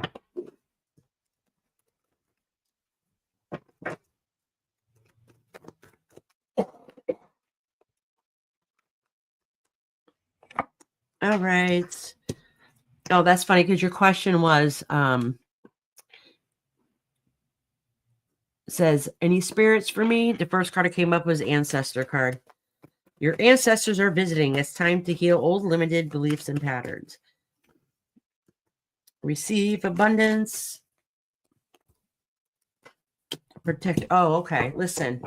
All right. Oh, that's funny because your question was says any spirits for me. The first card that came up was ancestor card. Your ancestors are visiting. It's time to heal old limited beliefs and patterns. Receive abundance. Protect. Oh, okay. Listen.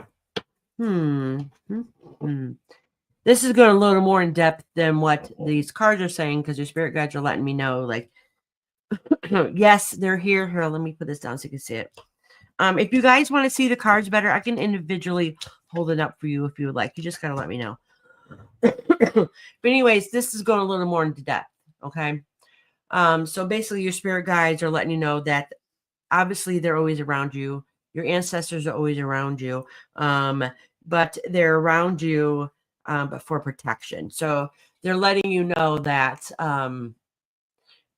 This is going a little more in depth than what these cards are saying because your spirit guides are letting me know. Like, yes, they're here. Here, let me put this down so you can see it. If you guys want to see the cards better, I can individually hold it up for you if you would like. You just got to let me know. But anyways, this is going a little more into depth. Okay. So basically your spirit guides are letting you know that obviously they're always around you. Your ancestors are always around you. But they're around you but for protection. So they're letting you know that I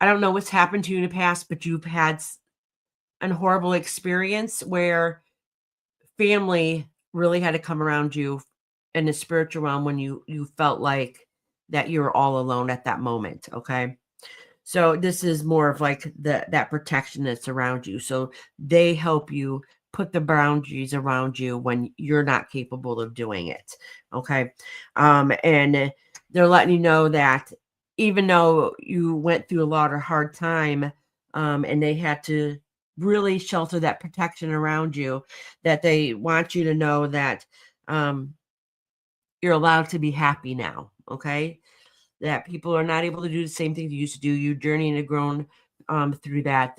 don't know what's happened to you in the past, but you've had an horrible experience where family really had to come around you in the spiritual realm when you felt like that you were all alone at that moment. Okay. So this is more of like that protection that's around you. So they help you put the boundaries around you when you're not capable of doing it. Okay. And they're letting you know that even though you went through a lot of hard time, and they had to really shelter that protection around you, that they want you to know that you're allowed to be happy now. Okay. That people are not able to do the same thing they used to do. You journey and have grown through that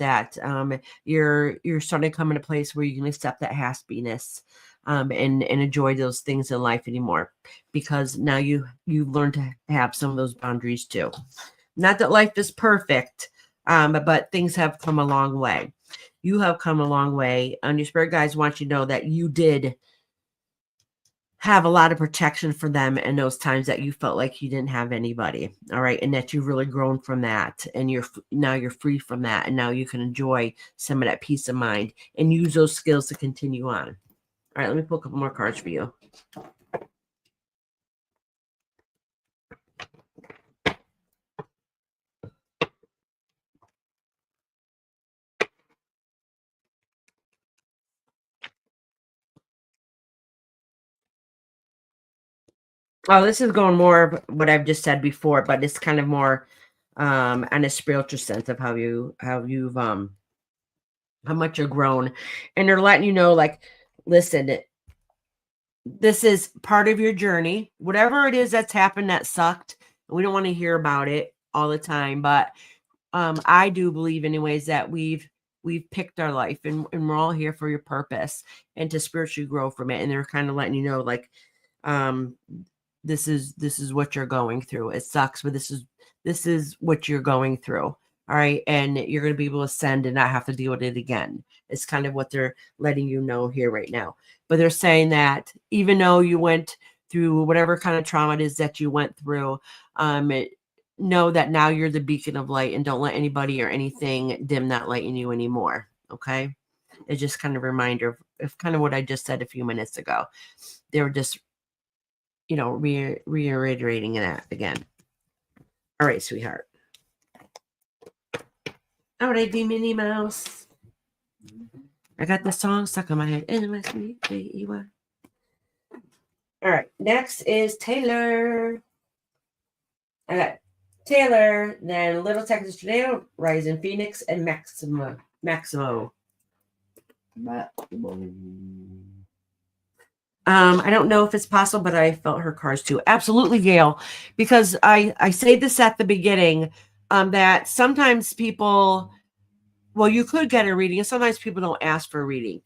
you're starting to come in a place where you can accept that happiness and enjoy those things in life anymore, because now you learn to have some of those boundaries too. Not that life is perfect, but things have come a long way. You have come a long way, and your spirit guides want you to know that you did have a lot of protection for them in those times that you felt like you didn't have anybody. All right. And that you've really grown from that. And now you're free from that. And now you can enjoy some of that peace of mind and use those skills to continue on. All right. Let me pull a couple more cards for you. Oh, this is going more of what I've just said before, but it's kind of more on a spiritual sense of how you've how much you're grown. And they're letting you know, like, listen, this is part of your journey. Whatever it is that's happened that sucked, we don't want to hear about it all the time. But I do believe anyways that we've picked our life, and we're all here for your purpose and to spiritually grow from it. And they're kind of letting you know, like, um this is what you're going through. It sucks, but this is what you're going through. All right. And you're going to be able to ascend and not have to deal with it again. It's kind of what they're letting you know here right now. But they're saying that even though you went through whatever kind of trauma it is that you went through, know that now you're the beacon of light, and don't let anybody or anything dim that light in you anymore. Okay. It's just kind of a reminder of kind of what I just said a few minutes ago. They were just, reiterating that again. All right, sweetheart. All right, the Minnie Mouse. I got the song stuck in my head. All right, next is Taylor. I got Taylor, then Little Texas Tornado, Rising Phoenix, and Maximo. I don't know if it's possible, but I felt her cards too. Absolutely, Gail, because I say this at the beginning, that sometimes people, well, you could get a reading, and sometimes people don't ask for a reading.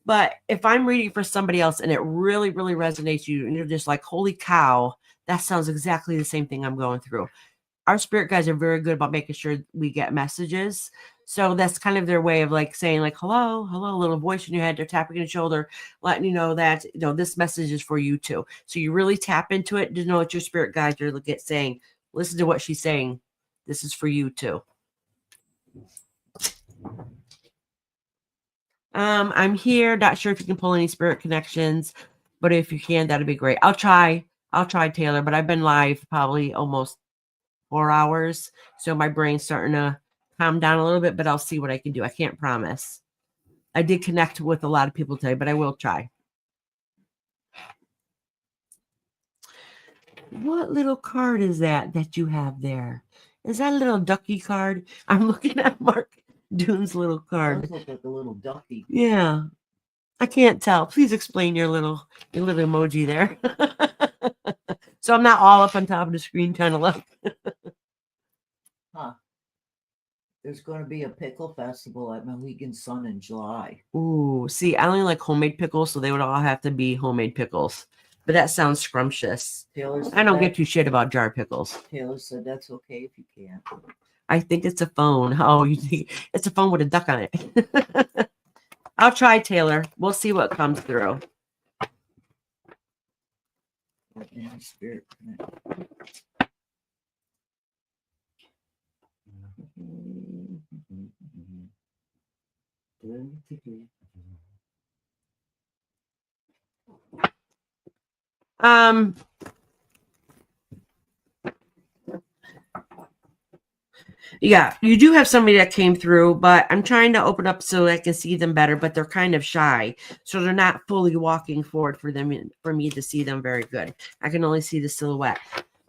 But if I'm reading for somebody else and it really, really resonates with you, and you're just like, holy cow, that sounds exactly the same thing I'm going through. Our spirit guides are very good about making sure we get messages. So that's kind of their way of like saying, like, hello, little voice in your head. They're tapping your shoulder, letting you know that, this message is for you too. So you really tap into it to know what your spirit guides are saying. Listen to what she's saying. This is for you too. I'm here. Not sure if you can pull any spirit connections, but if you can, that'd be great. I'll try, Taylor, but I've been live probably almost 4 hours. So my brain's starting to calm down a little bit, but I'll see what I can do. I can't promise. I did connect with a lot of people today, but I will try. What little card is that you have there? Is that a little ducky card? I'm looking at Mark Dune's little card. Does look like a little ducky. Yeah. I can't tell. Please explain your little emoji there. So I'm not all up on top of the screen trying to look. Huh. There's going to be a pickle festival at Mohegan Sun in July. Ooh, see, I only like homemade pickles, so they would all have to be homemade pickles. But that sounds scrumptious. I don't give two shit about jar pickles. Taylor said that's okay if you can't. I think it's a phone. Oh, you think it's a phone with a duck on it. I'll try, Taylor. We'll see what comes through. Spirit. Yeah, you do have somebody that came through, but I'm trying to open up so I can see them better, but they're kind of shy. So they're not fully walking forward for me to see them very good. I can only see the silhouette.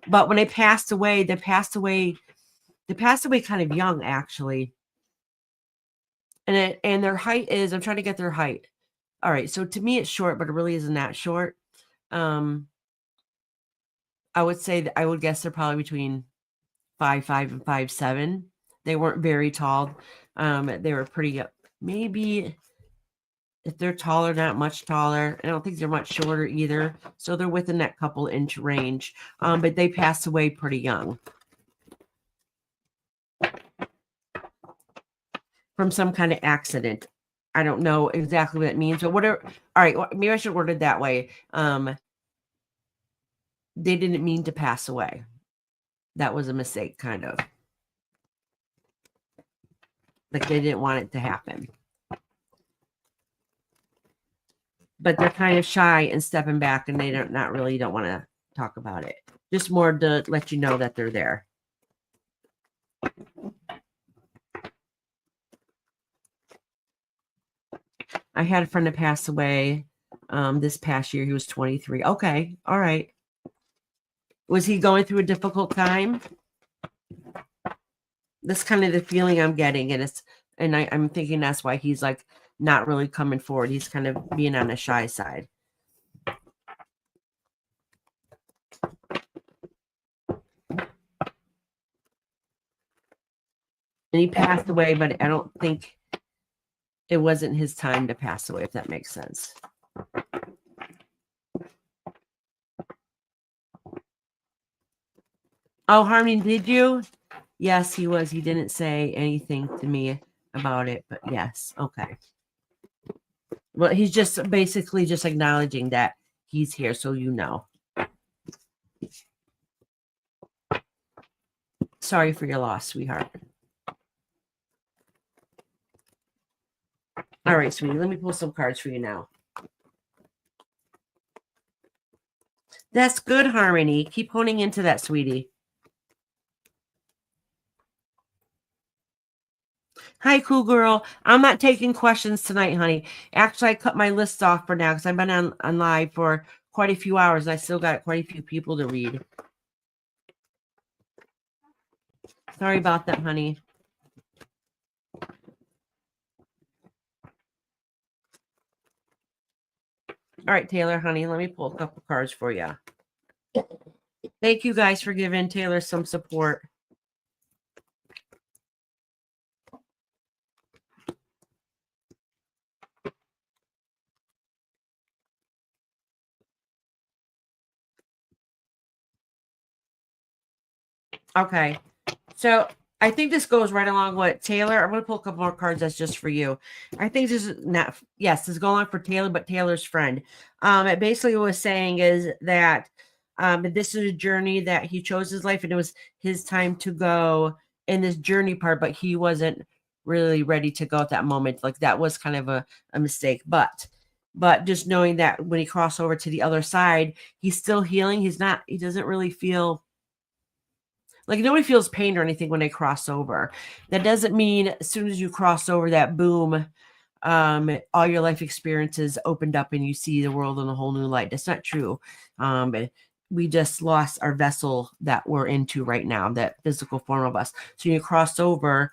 But when they passed away kind of young, actually. And their height is, I'm trying to get their height. All right, so to me it's short, but it really isn't that short. I would say that I would guess they're probably between 5'5" and 5'7". They weren't very tall. They were pretty, maybe if they're taller, not much taller. I don't think they're much shorter either. So they're within that couple inch range. But they passed away pretty young from some kind of accident. I don't know exactly what it means, but whatever. All right, maybe I should word it that way. They didn't mean to pass away. That was a mistake, kind of. Like they didn't want it to happen. But they're kind of shy and stepping back, and they don't want to talk about it. Just more to let you know that they're there. I had a friend that passed away this past year. He was 23. Okay. All right. Was he going through a difficult time? That's kind of the feeling I'm getting, and I'm thinking that's why he's like not really coming forward. He's kind of being on the shy side. And he passed away, but I don't think it wasn't his time to pass away, if that makes sense. Oh, Harmony, did you? Yes, he was. He didn't say anything to me about it, but yes. Okay. Well, he's just basically just acknowledging that he's here, so you know. Sorry for your loss, sweetheart. All right, sweetie, let me pull some cards for you now. That's good, Harmony. Keep honing into that, sweetie. Hi, cool girl. I'm not taking questions tonight, honey. Actually, I cut my list off for now because I've been on live for quite a few hours. And I still got quite a few people to read. Sorry about that, honey. All right, Taylor, honey, let me pull a couple cards for you. Thank you guys for giving Taylor some support. Okay, so I think this goes right along with Taylor. I'm going to pull a couple more cards that's just for you. I think this is not, yes, this is going on for Taylor, but Taylor's friend. It basically was saying is that this is a journey that he chose his life, and it was his time to go in this journey part, but he wasn't really ready to go at that moment. Like that was kind of a mistake, but just knowing that when he crossed over to the other side, he's still healing. He doesn't really feel like nobody feels pain or anything when they cross over. That doesn't mean as soon as you cross over that boom, all your life experiences opened up and you see the world in a whole new light. That's not true. We just lost our vessel that we're into right now, that physical form of us. So you cross over,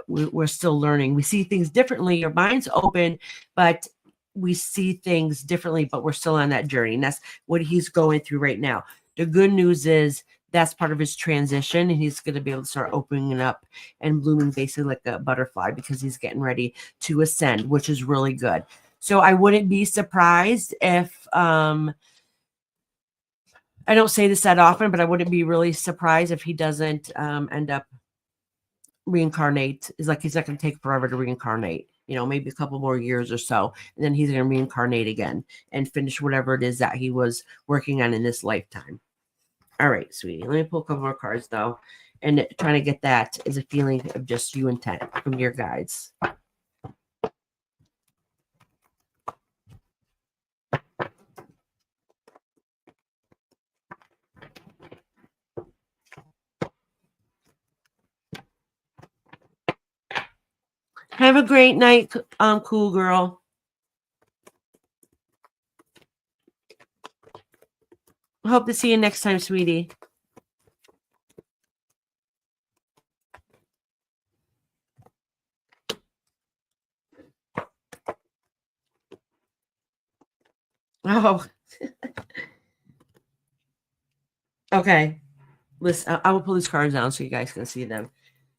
we're still learning. We see things differently. Your mind's open, but we see things differently, but we're still on that journey. And that's what he's going through right now. The good news is that's part of his transition, and he's going to be able to start opening up and blooming basically like a butterfly because he's getting ready to ascend, which is really good. So I wouldn't be surprised if I don't say this that often, but I wouldn't be really surprised if he doesn't end up reincarnate. It's like he's not going to take forever to reincarnate, maybe a couple more years or so, and then he's going to reincarnate again and finish whatever it is that he was working on in this lifetime. All right, sweetie. Let me pull a couple more cards, though. And trying to get that is a feeling of just you intent from your guides. Have a great night, cool girl. Hope to see you next time, sweetie. Oh. Okay. Listen, I will pull these cards down so you guys can see them.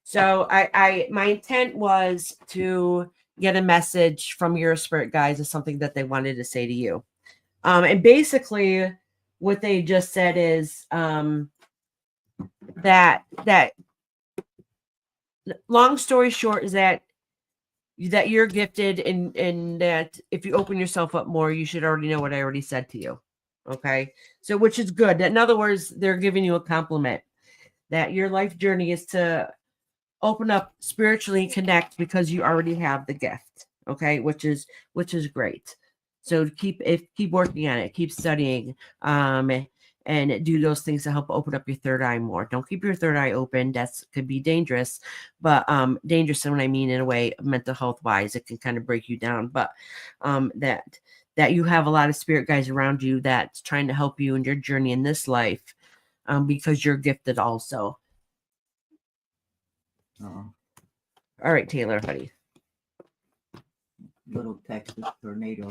So my intent was to get a message from your spirit guides of something that they wanted to say to you. And basically what they just said is that long story short is that you're gifted and that if you open yourself up more, you should already know what I already said to you. Okay. So, which is good. In other words, they're giving you a compliment that your life journey is to open up spiritually and connect because you already have the gift. Okay. Which is great. So keep working on it, keep studying, and do those things to help open up your third eye more. Don't keep your third eye open. That's could be dangerous, but dangerous when I mean in a way mental health wise, it can kind of break you down. But that you have a lot of spirit guides around you that's trying to help you in your journey in this life. because you're gifted also. Oh, All right, Taylor, honey. little Texas tornado.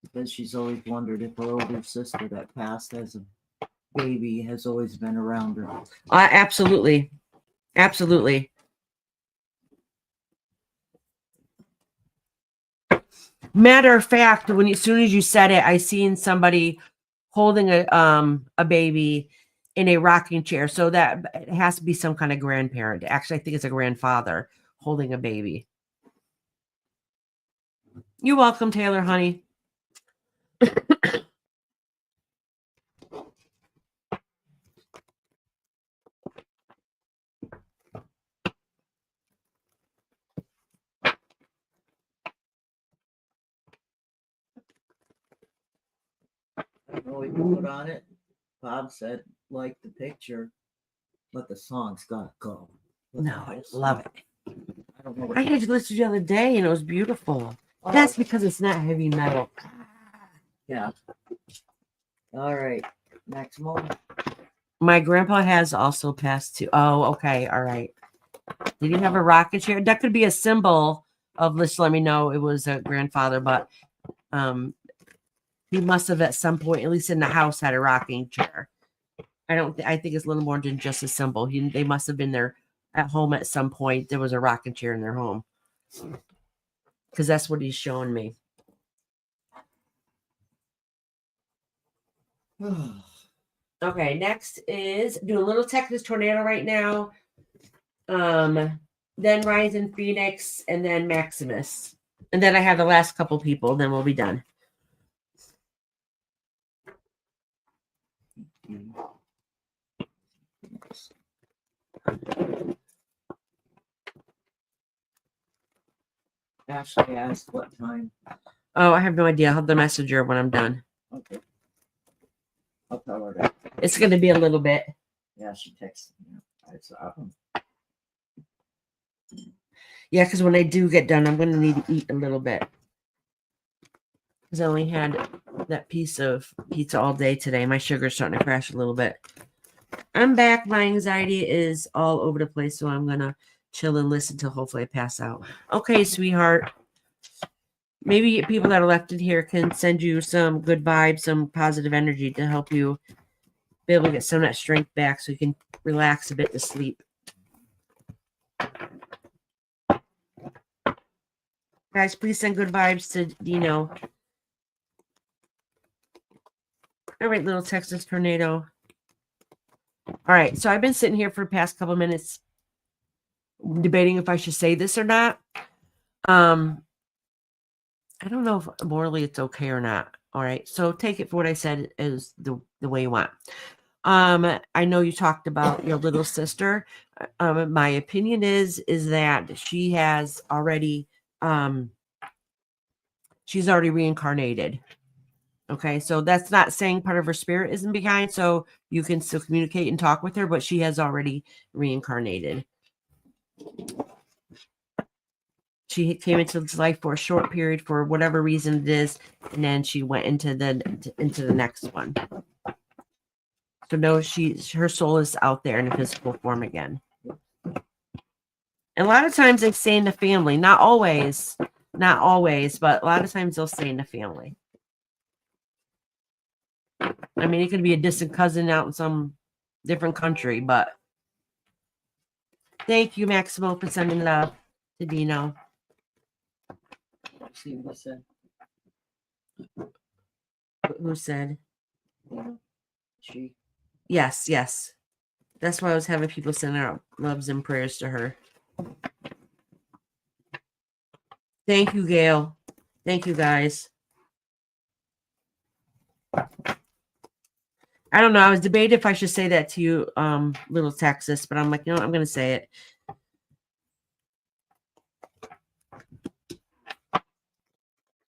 Because she's always wondered if her older sister that passed as a baby has always been around her. Absolutely. Absolutely. Matter of fact, as soon as you said it, I seen somebody holding a baby in a rocking chair. So that it has to be some kind of grandparent. Actually, I think it's a grandfather holding a baby. You're welcome, Taylor, honey. I don't know what you put on it. Bob said, like the picture, but the song's gotta go. No, I love it. I don't know what I had to listen to the other day and it was beautiful. Oh, That's because it's not heavy metal. yeah. All right. Next one. My grandpa has also passed too. Oh, okay. All right. Did he have a rocket chair? That could be a symbol of, let's let me know it was a grandfather, but he must have at some point, at least in the house, had a rocking chair. I think it's a little more than just a symbol. They must have been there at home at some point. There was a rocking chair in their home. Because that's what he's showing me. Okay, next is do a little Texas tornado right now. Then Rising Phoenix, and then Maximus. And then I have the last couple people, then we'll be done. Ashley asked what time. Oh, I have no idea. I'll have the messenger when I'm done. Okay. I'll tell her that. It's going to be a little bit. Yeah, she texted me. Yeah, because when I do get done, I'm going to need to eat a little bit. Because I only had that piece of pizza all day today. My sugar's starting to crash a little bit. I'm back. My anxiety is all over the place, so I'm going to chill and listen till hopefully I pass out. Okay, sweetheart. Maybe people that are left in here can send you some good vibes, some positive energy to help you be able to get some of that strength back so you can relax a bit to sleep. Guys, please send good vibes to Dino. All right, little Texas tornado. All right, so I've been sitting here for the past couple minutes debating if I should say this or not. I don't know if morally it's okay or not. All right, so take it for what I said as the way you want. I know you talked about your little sister. My opinion is that she has already she's already reincarnated. Okay, so that's not saying part of her spirit isn't behind, so you can still communicate and talk with her, but she has already reincarnated. She came into this life for a short period for whatever reason it is, and then she went into the next one. So no, her soul is out there in a physical form again. And a lot of times they stay in the family. Not always, but a lot of times they'll stay in the family. I mean, it could be a distant cousin out in some different country, but thank you, Maximo, for sending love to Dino. See what I said. Who said? She. Yes. That's why I was having people send out loves and prayers to her. Thank you, Gail. Thank you, guys. I don't know. I was debating if I should say that to you, little Texas, but I'm like, you know what? I'm going to say it.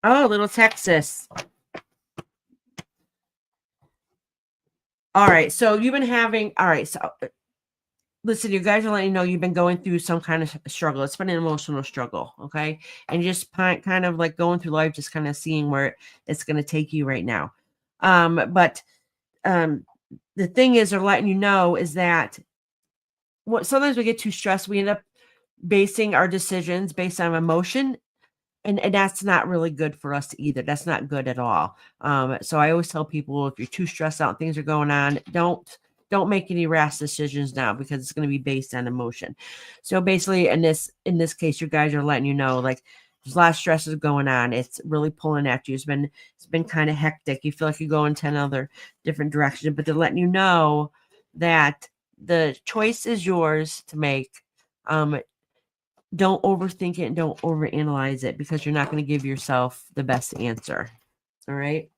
Oh, little Texas. All right. So you've been having, all right. So listen, you guys are letting you know you've been going through some kind of struggle. It's been an emotional struggle. Okay. And just kind of like going through life, just kind of seeing where it's going to take you right now. But the thing is, they're letting you know is that what sometimes we get too stressed. We end up basing our decisions based on emotion. And that's not really good for us either. That's not good at all. So I always tell people, if you're too stressed out, things are going on, don't make any rash decisions now, because it's going to be based on emotion. So basically, in this case, your guys are letting you know, like, there's a lot of stresses going on. It's really pulling at you. It's been kind of hectic. You feel like you go in 10 other different directions, but they're letting you know that the choice is yours to make. Don't overthink it and don't overanalyze it, because you're not going to give yourself the best answer. All right.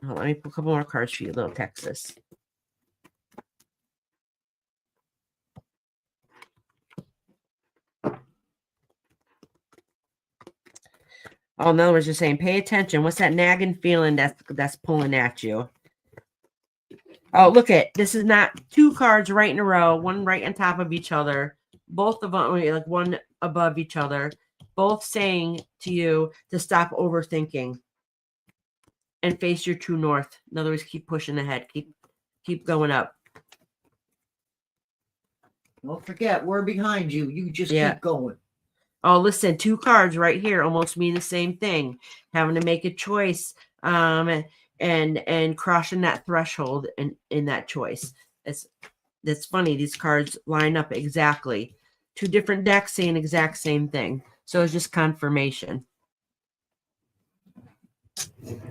Let me put a couple more cards for you, little Texas. Oh, in other words, you're saying, pay attention. What's that nagging feeling that's pulling at you? Oh, look at this. Is not two cards right in a row, one right on top of each other. Both of them, like one above each other, both saying to you to stop overthinking and face your true north. In other words, keep pushing ahead. Keep going up. Don't forget, we're behind you. You just keep going. Oh, listen, two cards right here almost mean the same thing. Having to make a choice, and crossing that threshold in that choice. That's funny. These cards line up exactly. Two different decks saying exact same thing. So it's just confirmation.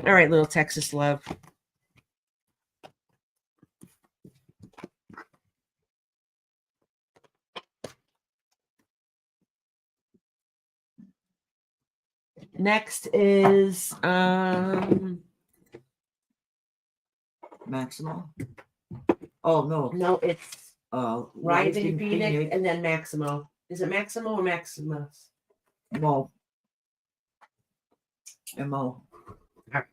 All right, little Texas love. Next is Maximo. Oh no, it's Rising Phoenix and then Maximo. Is it Maximo or Maximus? Mo. M-O. Right.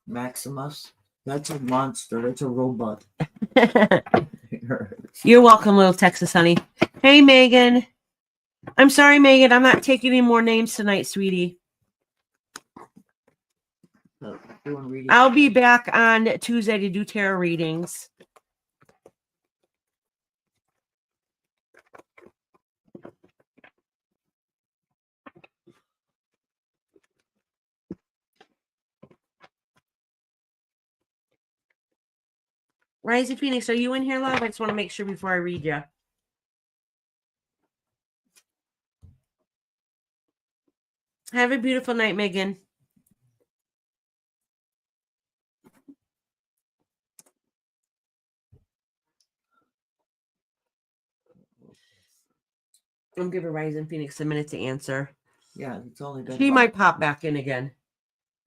Maximus. That's a monster. That's a robot. You're welcome, little Texas honey. Hey, Megan. I'm sorry, Megan. I'm not taking any more names tonight, sweetie. I'll be back on Tuesday to do tarot readings. Rising Phoenix, are you in here, love? I just want to make sure before I read you. Have a beautiful night, Megan. I'm giving Rising Phoenix a minute to answer. Yeah, it's only been. She might pop back in again.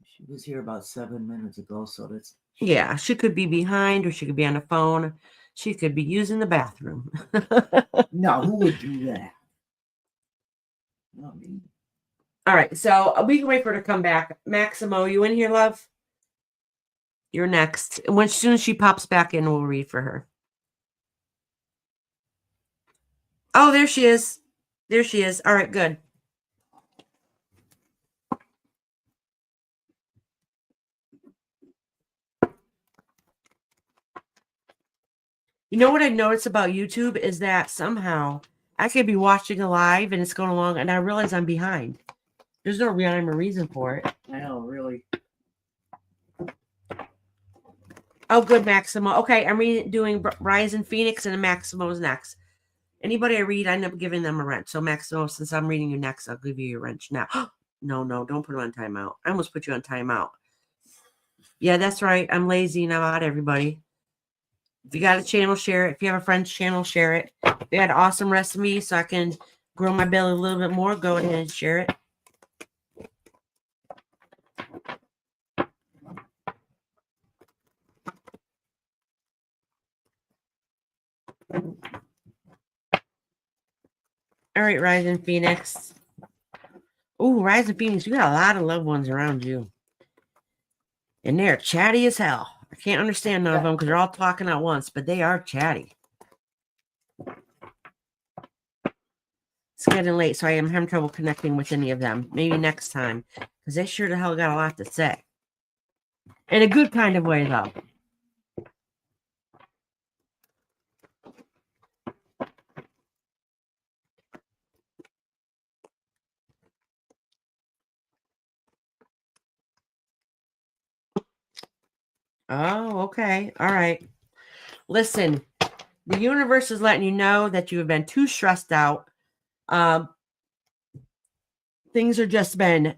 She was here about 7 minutes ago, so that's. Yeah, she could be behind, or she could be on the phone. She could be using the bathroom. No, who would do that? Not me. All right, so we can wait for her to come back. Maximo, you in here, love? You're next. As soon as she pops back in, we'll read for her. Oh, there she is. There she is. All right, good. You know what I noticed about YouTube is that somehow I could be watching a live and it's going along and I realize I'm behind. There's no rhyme or reason for it. I know, really. Oh, good, Maximo. Okay, I'm doing Rising Phoenix and Maximo's next. Anybody I read, I end up giving them a wrench. So, Maximo, since I'm reading you next, I'll give you your wrench now. No, don't put it on timeout. I almost put you on timeout. Yeah, that's right. I'm lazy and I'm out, everybody. If you got a channel, share it. If you have a friend's channel, share it. If you had an awesome recipe so I can grow my belly a little bit more, go ahead and share it. All right, Rising Phoenix. Ooh, Rising Phoenix, you got a lot of loved ones around you. And they're chatty as hell. I can't understand none of them because they're all talking at once, but they are chatty. It's getting late, so I am having trouble connecting with any of them. Maybe next time, because they sure the hell got a lot to say. In a good kind of way, though. Oh, okay. All right. Listen, the universe is letting you know that you have been too stressed out. Things are just been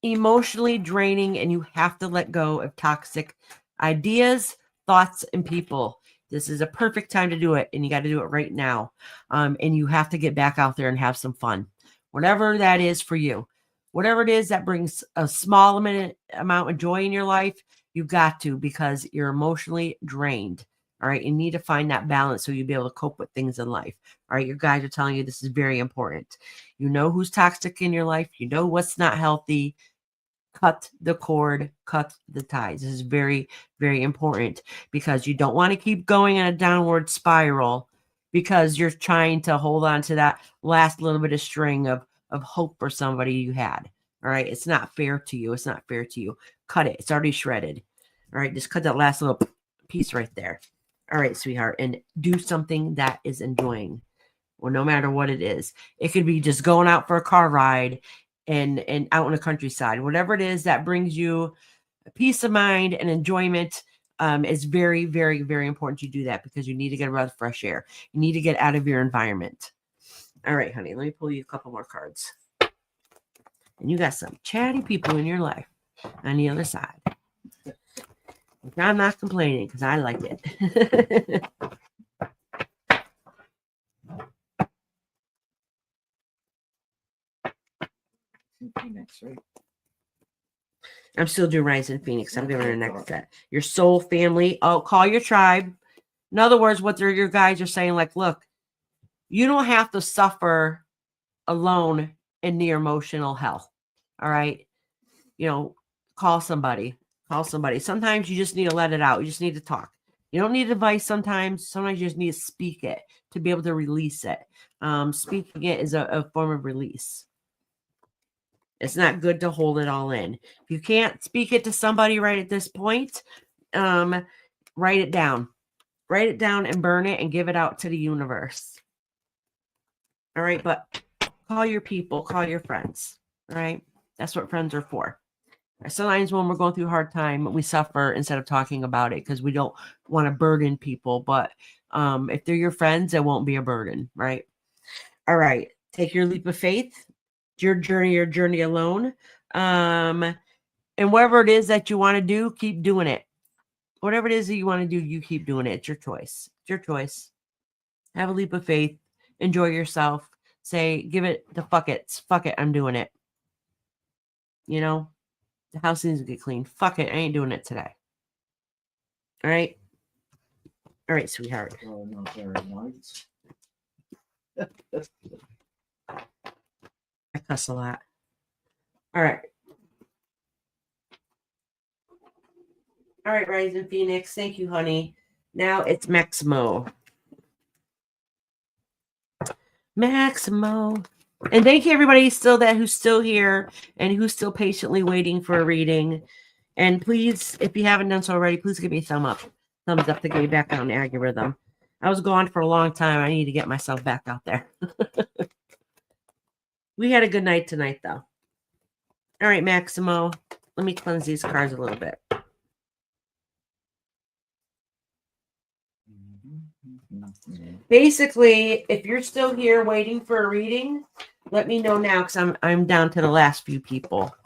emotionally draining, and you have to let go of toxic ideas, thoughts, and people. This is a perfect time to do it, and you got to do it right now. And you have to get back out there and have some fun, whatever that is for you. Whatever it is that brings a small amount of joy in your life, you've got to, because you're emotionally drained. All right. You need to find that balance so you'll be able to cope with things in life. All right. Your guides are telling you this is very important. You know who's toxic in your life. You know what's not healthy. Cut the cord, cut the ties. This is very, very important, because you don't want to keep going in a downward spiral because you're trying to hold on to that last little bit of string of hope for somebody you had. All right. It's not fair to you. It's not fair to you. Cut it. It's already shredded. All right. Just cut that last little piece right there. All right, sweetheart. And do something that is enjoying. Well, no matter what it is. It could be just going out for a car ride and out in the countryside. Whatever it is that brings you a peace of mind and enjoyment, is very, very, very important you do that, because you need to get a breath of fresh air. You need to get out of your environment. All right, honey, let me pull you a couple more cards. And you got some chatty people in your life on the other side. I'm not complaining, because I like it. I'm still doing Rise in Phoenix. I'm giving her the next set. Your soul family. Oh, call your tribe. In other words, what your guys are saying, like, look, you don't have to suffer alone in the emotional hell. All right. Call somebody. Call somebody. Sometimes you just need to let it out. You just need to talk. You don't need advice sometimes. Sometimes you just need to speak it to be able to release it. Speaking it is a form of release. It's not good to hold it all in. If you can't speak it to somebody right at this point, write it down. Write it down and burn it and give it out to the universe. All right, but call your people, call your friends. All right, that's what friends are for. Sometimes when we're going through a hard time, we suffer instead of talking about it because we don't want to burden people. But if they're your friends, it won't be a burden, right? All right, take your leap of faith. Your journey alone. And whatever it is that you want to do, keep doing it. Whatever it is that you want to do, you keep doing it. It's your choice. It's your choice. Have a leap of faith. Enjoy yourself. Say, give it the fuck it. Fuck it. I'm doing it. The house needs to get clean. Fuck it. I ain't doing it today. All right. All right, sweetheart. Oh, no, very nice. I cuss a lot. All right. All right, Rise in Phoenix. Thank you, honey. Now it's Maximo. Maximo. And thank you, everybody who's still here and who's still patiently waiting for a reading. And please, if you haven't done so already, please give me a thumbs up to get me back on the algorithm. I was gone for a long time. I need to get myself back out there. We had a good night tonight, though. All right, Maximo. Let me cleanse these cards a little bit. Basically, if you're still here waiting for a reading, let me know now, because I'm down to the last few people.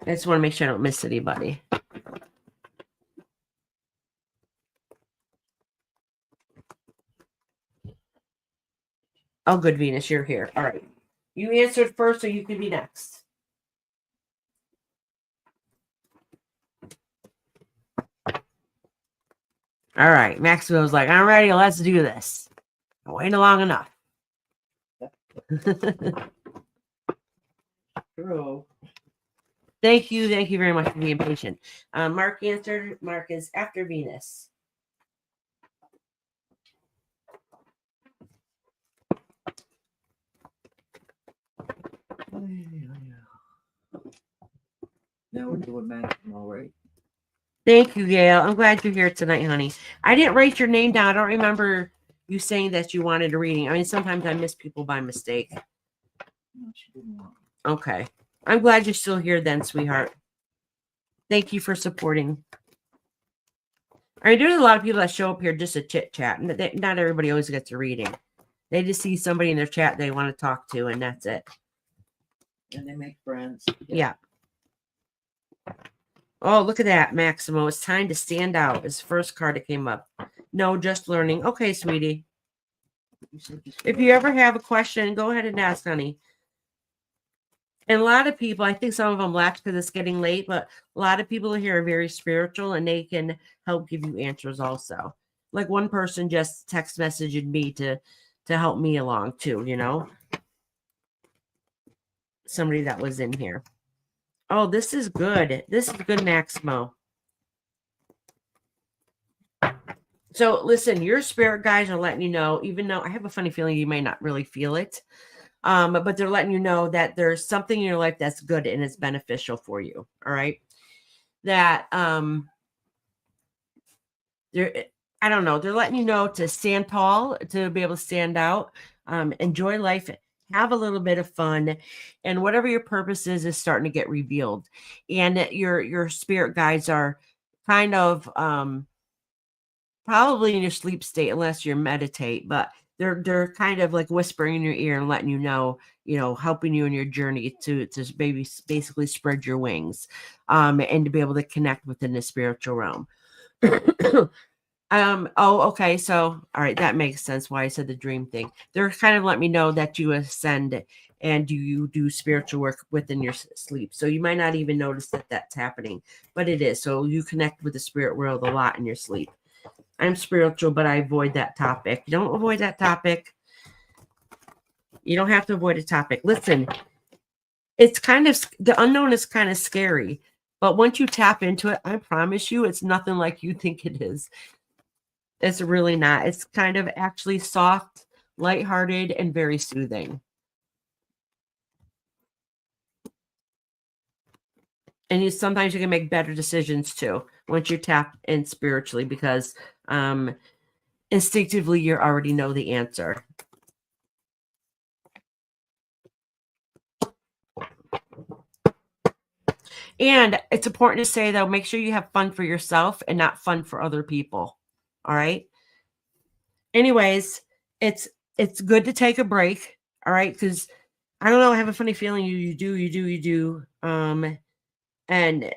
I just want to make sure I don't miss anybody. Oh, good, Venus, you're here. All right. You answered first, so you can be next. All right. Maxwell's like, I'm ready. Let's do this. I waited long enough. True. Thank you. Thank you very much for being patient. Mark answered. Mark is after Venus. Now we're doing Maximo, right? Thank you, Gail. I'm glad you're here tonight, honey. I didn't write your name down. I don't remember you saying that you wanted a reading. I mean, sometimes I miss people by mistake. No, she didn't want. Okay. I'm glad you're still here then, sweetheart. Thank you for supporting. I mean, there's a lot of people that show up here just to chit chat. Not everybody always gets a reading. They just see somebody in their chat they want to talk to, and that's it. And they make friends. Yeah. Oh, look at that, Maximo. It's time to stand out. His first card that came up. No, just learning. Okay, sweetie. If you ever have a question, go ahead and ask, honey. And a lot of people, I think some of them left because it's getting late, but a lot of people here are very spiritual and they can help give you answers also. Like one person just text messaged me to help me along too, you know? Somebody that was in here. Oh, this is good. This is good, Maximo. So listen, your spirit guides are letting you know, even though I have a funny feeling you may not really feel it, but they're letting you know that there's something in your life that's good and it's beneficial for you. All right. That I don't know, they're letting you know to stand tall, to be able to stand out, enjoy life, have a little bit of fun, and whatever your purpose is starting to get revealed. And your spirit guides are kind of probably in your sleep state unless you meditate, but they're kind of like whispering in your ear and letting you know, helping you in your journey to basically spread your wings, and to be able to connect within the spiritual realm. Oh, okay. So, all right, that makes sense why I said the dream thing. They're kind of letting me know that you ascend and you do spiritual work within your sleep. So you might not even notice that that's happening, but it is. So you connect with the spirit world a lot in your sleep. I'm spiritual, but I avoid that topic. Don't avoid that topic. You don't have to avoid a topic. Listen, it's kind of, the unknown is kind of scary, but once you tap into it, I promise you, it's nothing like you think it is. It's really not. It's kind of actually soft, lighthearted, and very soothing. And sometimes you can make better decisions too once you tap in spiritually, because instinctively you already know the answer. And it's important to say, though, make sure you have fun for yourself and not fun for other people. All right. Anyways, it's good to take a break. All right. Because I don't know, I have a funny feeling you do. And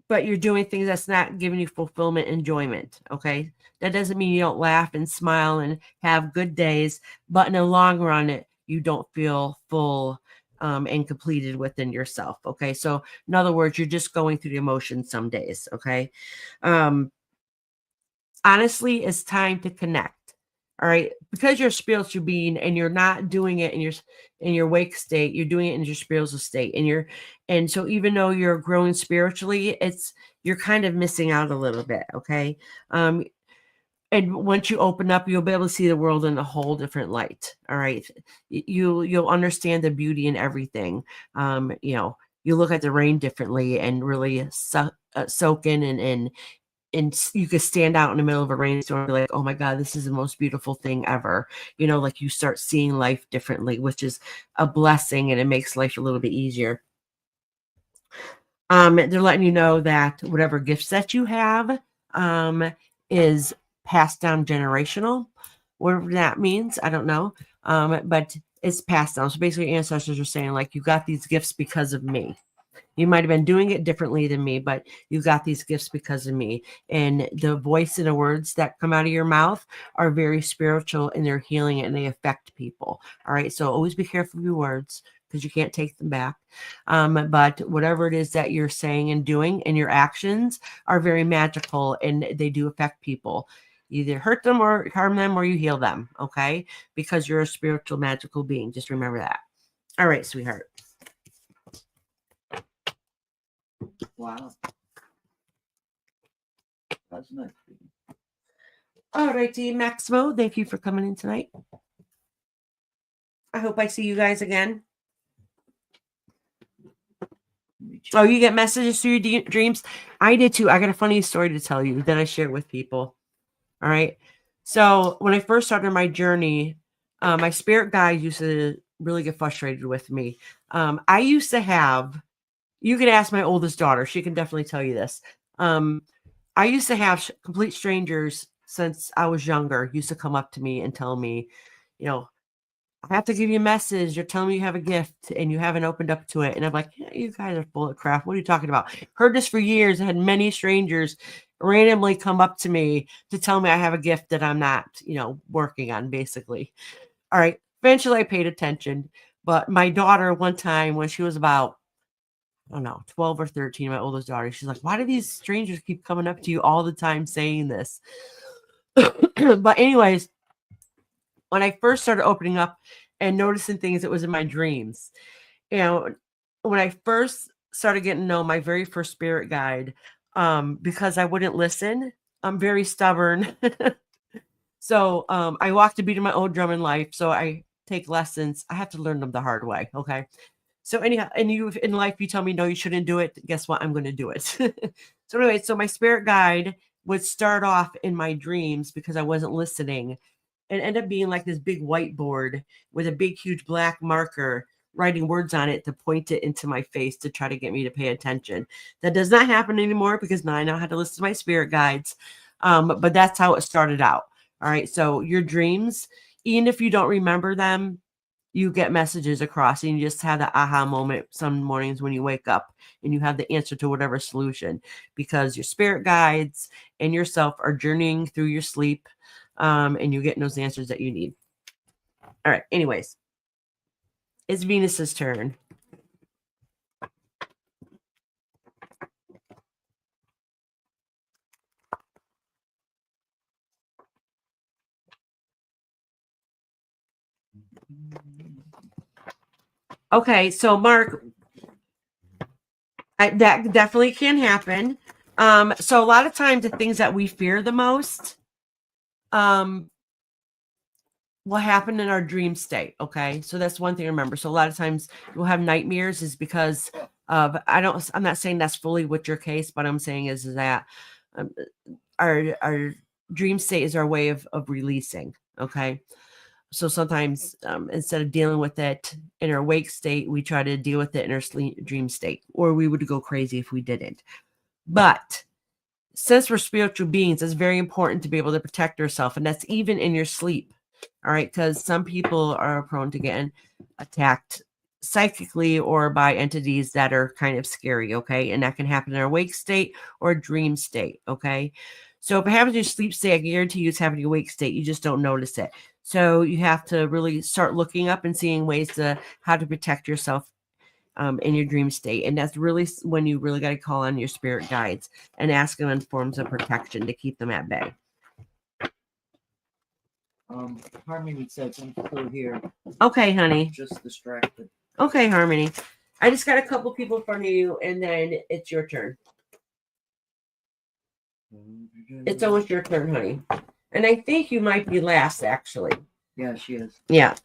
but you're doing things that's not giving you fulfillment, enjoyment. Okay. That doesn't mean you don't laugh and smile and have good days, but in the long run, you don't feel full and completed within yourself. Okay. So in other words, you're just going through the emotions some days. Okay. Honestly, it's time to connect. All right, because you're a spiritual being and you're not doing it in your wake state, you're doing it in your spiritual state, and so even though you're growing spiritually, you're kind of missing out a little bit. Okay. And once you open up, you'll be able to see the world in a whole different light. All right. You'll understand the beauty in everything. You look at the rain differently and really soak in, and you could stand out in the middle of a rainstorm and be like, oh my God, this is the most beautiful thing ever. Like you start seeing life differently, which is a blessing, and it makes life a little bit easier. They're letting you know that whatever gifts that you have is passed down generational. Whatever that means, I don't know. But it's passed down. So basically, ancestors are saying, like, you got these gifts because of me. You might have been doing it differently than me, but you got these gifts because of me. And the voice and the words that come out of your mouth are very spiritual, and they're healing, and they affect people. All right. So always be careful of your words, because you can't take them back. But whatever it is that you're saying and doing, and your actions are very magical, and they do affect people. You either hurt them or harm them, or you heal them. Okay. Because you're a spiritual, magical being. Just remember that. All right, sweetheart. Wow. That's nice. All righty, Maximo, thank you for coming in tonight. I hope I see you guys again. Me Oh, you get messages through your dreams? I did too. I got a funny story to tell you that I share with people. All right. So when I first started my journey, my spirit guide used to really get frustrated with me. I used to have, you can ask my oldest daughter. She can definitely tell you this. I used to have complete strangers since I was younger used to come up to me and tell me, you know, I have to give you a message. You're telling me you have a gift and you haven't opened up to it. And I'm like, yeah, you guys are full of crap. What are you talking about? Heard this for years. I had many strangers randomly come up to me to tell me I have a gift that I'm not, working on, basically. All right. Eventually I paid attention. But my daughter, one time when she was about, I don't know, 12 or 13, my oldest daughter, she's like, why do these strangers keep coming up to you all the time saying this? But anyways, when I first started opening up and noticing things that was in my dreams, when I first started getting to know my very first spirit guide, because I wouldn't listen, I'm very stubborn. So I walked a beat of my own drum in life. So I take lessons. I have to learn them the hard way. Okay. So anyhow, and you in life, you tell me, no, you shouldn't do it. Guess what? I'm going to do it. So anyway, so my spirit guide would start off in my dreams because I wasn't listening and end up being like this big whiteboard with a big, huge black marker writing words on it to point it into my face to try to get me to pay attention. That does not happen anymore because now I know how to listen to my spirit guides. But that's how it started out. All right. So your dreams, even if you don't remember them, you get messages across and you just have the aha moment some mornings when you wake up and you have the answer to whatever solution because your spirit guides and yourself are journeying through your sleep. And you're getting those answers that you need. All right. Anyways, it's Venus's turn. Okay. So Mark, that definitely can happen. So a lot of times the things that we fear the most, will happen in our dream state. Okay. So that's one thing to remember. So a lot of times we'll have nightmares is because of, I'm not saying that's fully what your case, but I'm saying is that our dream state is our way of releasing. Okay. So sometimes instead of dealing with it in our awake state, we try to deal with it in our dream state, or we would go crazy if we didn't. But since we're spiritual beings, it's very important to be able to protect ourselves. And that's even in your sleep. All right. Because some people are prone to getting attacked psychically or by entities that are kind of scary. Okay. And that can happen in our awake state or dream state. Okay. So if it happens in your sleep state, I guarantee you it's happening in your awake state. You just don't notice it. So you have to really start looking up and seeing ways to how to protect yourself in your dream state. And that's really when you really got to call on your spirit guides and ask them in forms of protection to keep them at bay. Harmony said I'm still here. Okay, honey. Just distracted. Okay, Harmony. I just got a couple people in front of you, and then it's your turn. It's almost your turn, honey. And I think you might be last, actually. Yeah, she is. Yeah.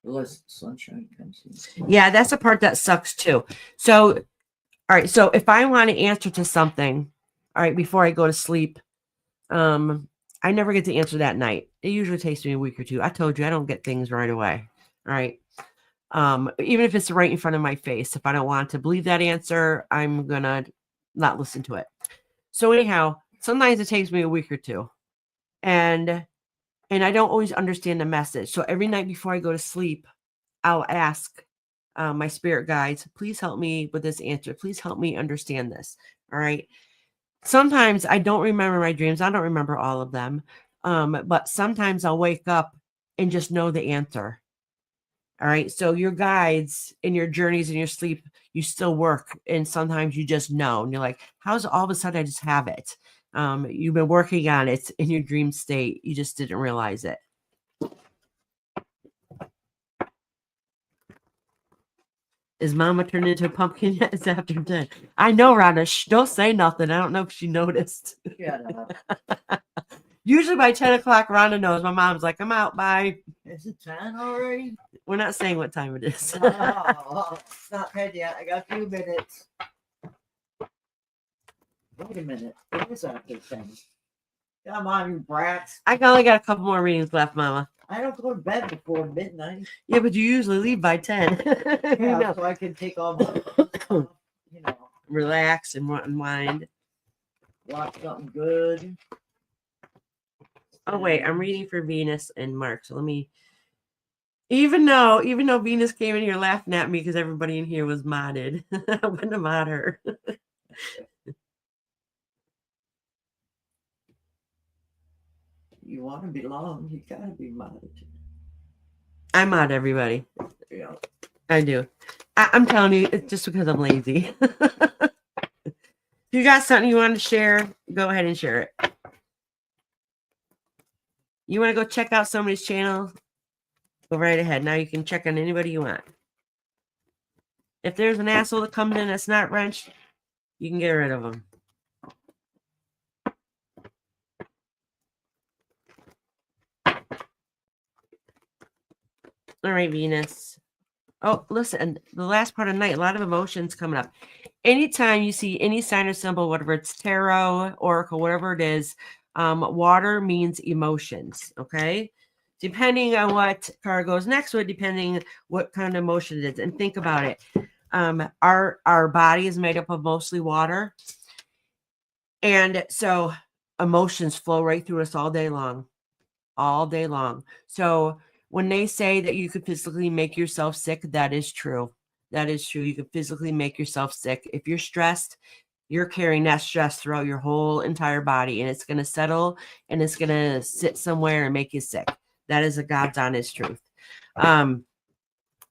Unless sunshine comes in. Yeah, that's the part that sucks too. So, all right. So if I want to answer to something, all right, before I go to sleep, I never get the answer that night. It usually takes me a week or two. I told you I don't get things right away. All right. Even if it's right in front of my face, if I don't want to believe that answer, I'm gonna not listen to it. So anyhow, sometimes it takes me a week or two, and I don't always understand the message. So every night before I go to sleep, I'll ask my spirit guides, please help me with this answer. Please help me understand this. All right. Sometimes I don't remember my dreams. I don't remember all of them. But sometimes I'll wake up and just know the answer. All right. So your guides in your journeys in your sleep, you still work. And sometimes you just know. And you're like, how's all of a sudden I just have it? You've been working on it in your dream state. You just didn't realize it. Is Mama turned into a pumpkin yet? It's after 10. I know, Rhonda. Shh, don't say nothing. I don't know if she noticed. Shut up. Usually by 10 o'clock, Rhonda knows. My mom's like, I'm out. Bye. Is it 10 already? We're not saying what time it is. It's not 10 yet. I got a few minutes. Wait a minute. It is after 10. Come on, you brats. I only got a couple more readings left, Mama. I don't go to bed before midnight. Yeah, but you usually leave by 10. Yeah, so I can take all my stuff, relax and unwind. Watch something good. Oh wait, I'm reading for Venus and Mark. So let me. Even though Venus came in here laughing at me because everybody in here was modded, I wouldn't mod her. You want to belong, you gotta be modded. I mod everybody. Yeah. I do. I'm telling you, it's just because I'm lazy. If you got something you want to share, go ahead and share it. You want to go check out somebody's channel? Go right ahead. Now you can check on anybody you want. If there's an asshole that comes in that's not wrenched, you can get rid of them. All right, Venus. Oh, listen, the last part of the night, a lot of emotions coming up. Anytime you see any sign or symbol, whatever it's tarot, oracle, whatever it is, water means emotions, okay? Depending on what card goes next to it, depending what kind of emotion it is. And think about it. Our body is made up of mostly water. And so emotions flow right through us all day long. All day long. So when they say that you could physically make yourself sick, that is true. That is true. You can physically make yourself sick. If you're stressed, you're carrying that stress throughout your whole entire body, and it's going to settle and it's going to sit somewhere and make you sick. That is a God's honest truth.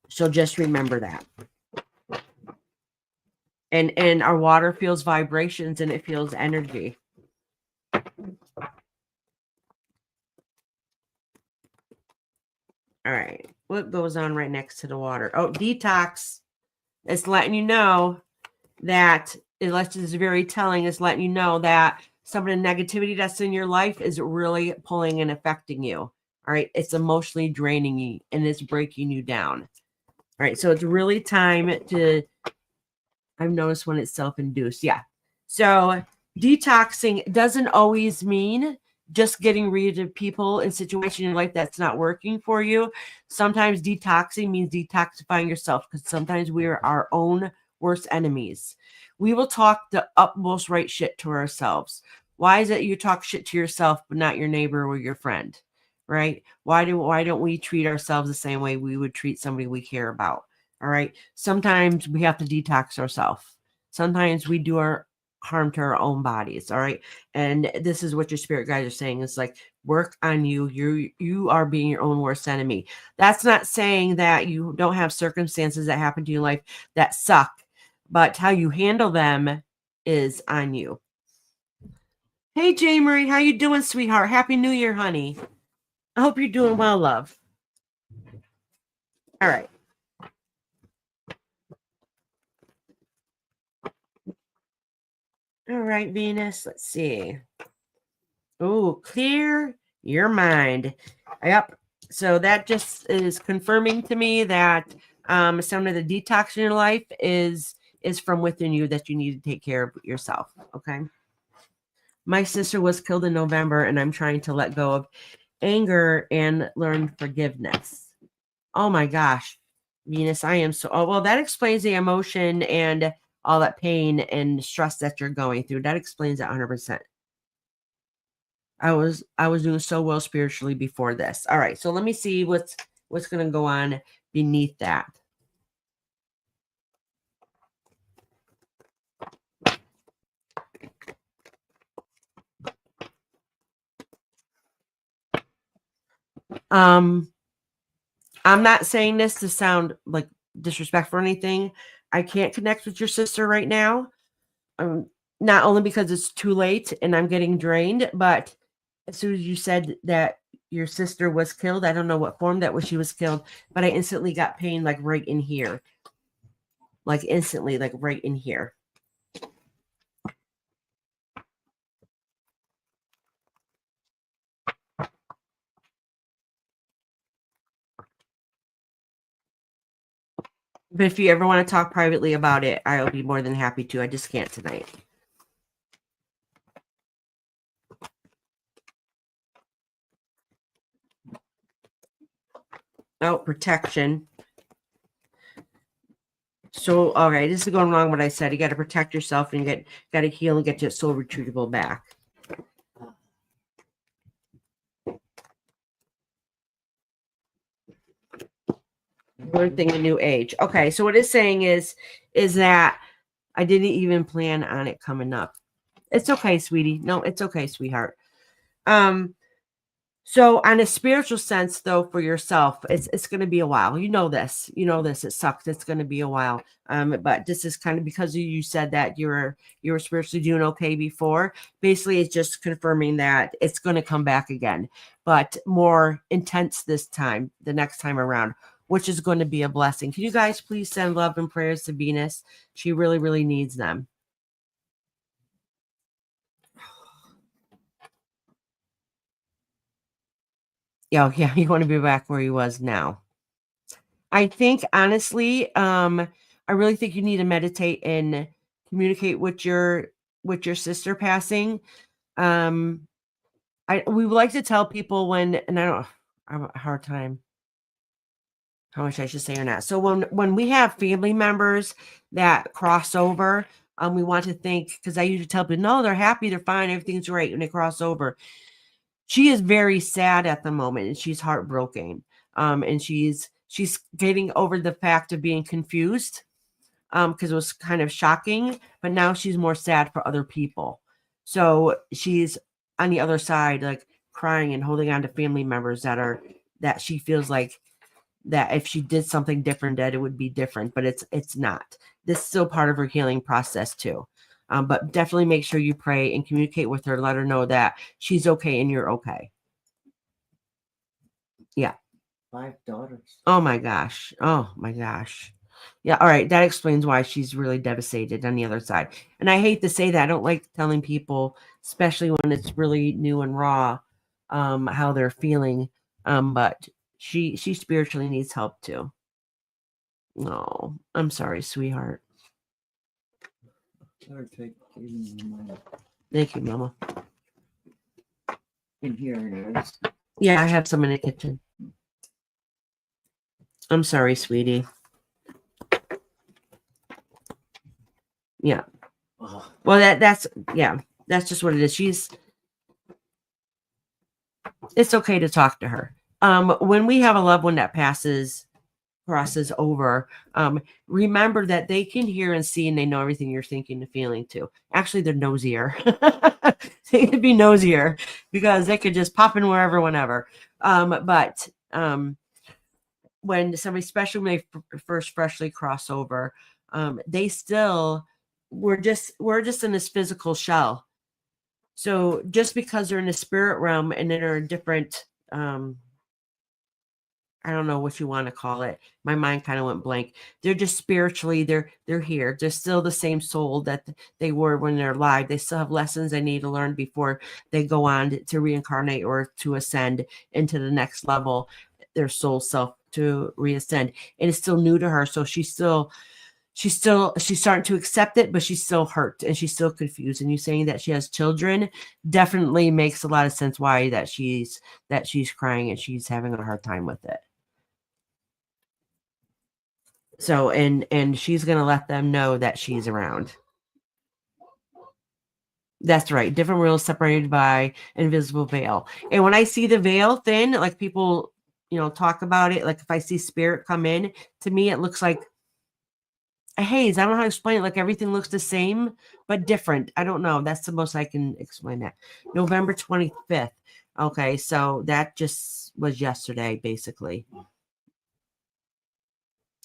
So just remember that. And our water feels vibrations and it feels energy. All right. What goes on right next to the water? Oh, detox. It's letting you know that it's very telling. It's letting you know that some of the negativity that's in your life is really pulling and affecting you. All right. It's emotionally draining you and it's breaking you down. All right. So it's really time to, I've noticed when it's self-induced. Yeah. So detoxing doesn't always mean just getting rid of people and situations in your life that's not working for you. Sometimes detoxing means detoxifying yourself because sometimes we are our own worst enemies. We will talk the utmost right shit to ourselves. Why is it you talk shit to yourself but not your neighbor or your friend? Right? Why don't we treat ourselves the same way we would treat somebody we care about? All right. Sometimes we have to detox ourselves. Sometimes we do our harm to our own bodies. All right. And this is what your spirit guides are saying. It's like, work on you. You are being your own worst enemy. That's not saying that you don't have circumstances that happen to you in life that suck, but how you handle them is on you. Hey, J. Marie, how you doing, sweetheart? Happy New Year, honey. I hope you're doing well, love. All right. All right, Venus. Let's see. Oh, clear your mind. Yep. So that just is confirming to me that some of the detox in your life is from within you, that you need to take care of yourself. Okay. My sister was killed in November, and I'm trying to let go of anger and learn forgiveness. Oh my gosh, Venus, I am so. Oh well, that explains the emotion and all that pain and stress that you're going through. That explains it 100%. I was doing so well spiritually before this. All right, so let me see what's going to go on beneath that. I'm not saying this to sound like disrespectful or anything. I can't connect with your sister right now. Not only because it's too late and I'm getting drained, but as soon as you said that your sister was killed, I don't know what form that was she was killed, but I instantly got pain like right in here. Like instantly, like right in here. But if you ever want to talk privately about it, I'll be more than happy to. I just can't tonight. Oh, protection. So, all right, this is going wrong. What I said, you got to protect yourself, and you got to heal and get your soul retrievable back. One thing, a new age. Okay, so what it's saying is that I didn't even plan on it coming up. It's okay, sweetie. No, it's okay, sweetheart. So on a spiritual sense, though, for yourself, it's going to be a while. You know this. It sucks. It's going to be a while. But this is kind of because you said that you were spiritually doing okay before. Basically, it's just confirming that it's going to come back again, but more intense this time, the next time around, which is going to be a blessing. Can you guys please send love and prayers to Venus? She really, really needs them. Yeah, you want to be back where he was now. I think honestly, I really think you need to meditate and communicate with your sister passing. We would like to tell people when, and I have a hard time how much I should say or not. So when we have family members that cross over, we want to think, because I usually tell people, no, they're happy, they're fine, everything's great when they cross over. She is very sad at the moment, and she's heartbroken. And she's getting over the fact of being confused, because it was kind of shocking, but now she's more sad for other people. So she's on the other side, like crying and holding on to family members that she feels like that if she did something different, that it would be different, but it's not. This is still part of her healing process too. But definitely make sure you pray and communicate with her. Let her know that she's okay and you're okay. Yeah. 5 daughters. Oh my gosh. Yeah. All right. That explains why she's really devastated on the other side. And I hate to say that. I don't like telling people, especially when it's really new and raw, how they're feeling. But she spiritually needs help too. No, I'm sorry, sweetheart. Thank you, Mama. In here it is. Yeah, I have some in the kitchen. I'm sorry, sweetie. Yeah. Well, that's just what it is. It's okay to talk to her. When we have a loved one that crosses over, remember that they can hear and see, and they know everything you're thinking and feeling too. Actually, they're nosier. They could be nosier because they could just pop in wherever, whenever. But when somebody, especially when they first freshly cross over, they still, we're just in this physical shell. So just because they're in the spirit realm and they're a different, I don't know what you want to call it. My mind kind of went blank. They're just spiritually, they're here. They're still the same soul that they were when they're alive. They still have lessons they need to learn before they go on to reincarnate or to ascend into the next level, their soul self to reascend. And it's still new to her. So she's starting to accept it, but she's still hurt and she's still confused. And you saying that she has children definitely makes a lot of sense why that she's crying and she's having a hard time with it. So, and she's going to let them know that she's around. That's right. Different worlds separated by invisible veil. And when I see the veil thin, like people, talk about it, like if I see spirit come in, to me, it looks like a haze. I don't know how to explain it. Like everything looks the same, but different. I don't know. That's the most I can explain that. November 25th. Okay. So that just was yesterday, basically.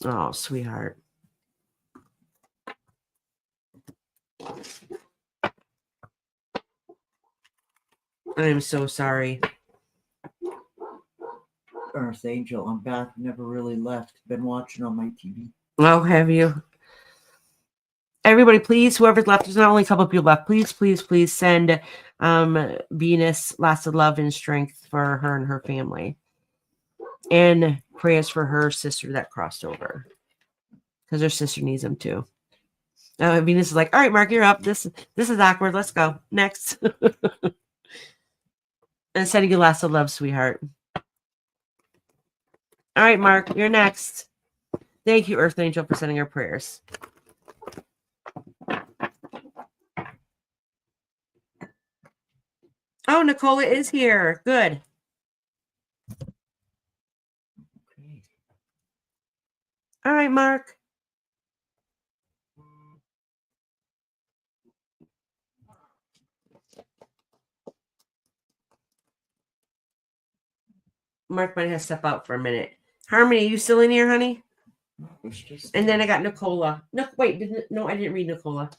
Oh, sweetheart. I'm so sorry. Earth Angel, I'm back. Never really left. Been watching on my TV. Oh, have you? Everybody, please, whoever's left, there's not only a couple of people left. Please send Venus lots of love and strength for her and her family. And prayers for her sister that crossed over. because her sister needs them too. Venus is like, all right, Mark, you're up. This is awkward. Let's go. Next. And sending you lots of love, sweetheart. All right, Mark, you're next. Thank you, Earth Angel, for sending our prayers. Oh, Nicola is here. Good. All right, Mark. Mark might have to step out for a minute. Harmony, you still in here, honey? And then I got Nicola. No, wait. I didn't read Nicola.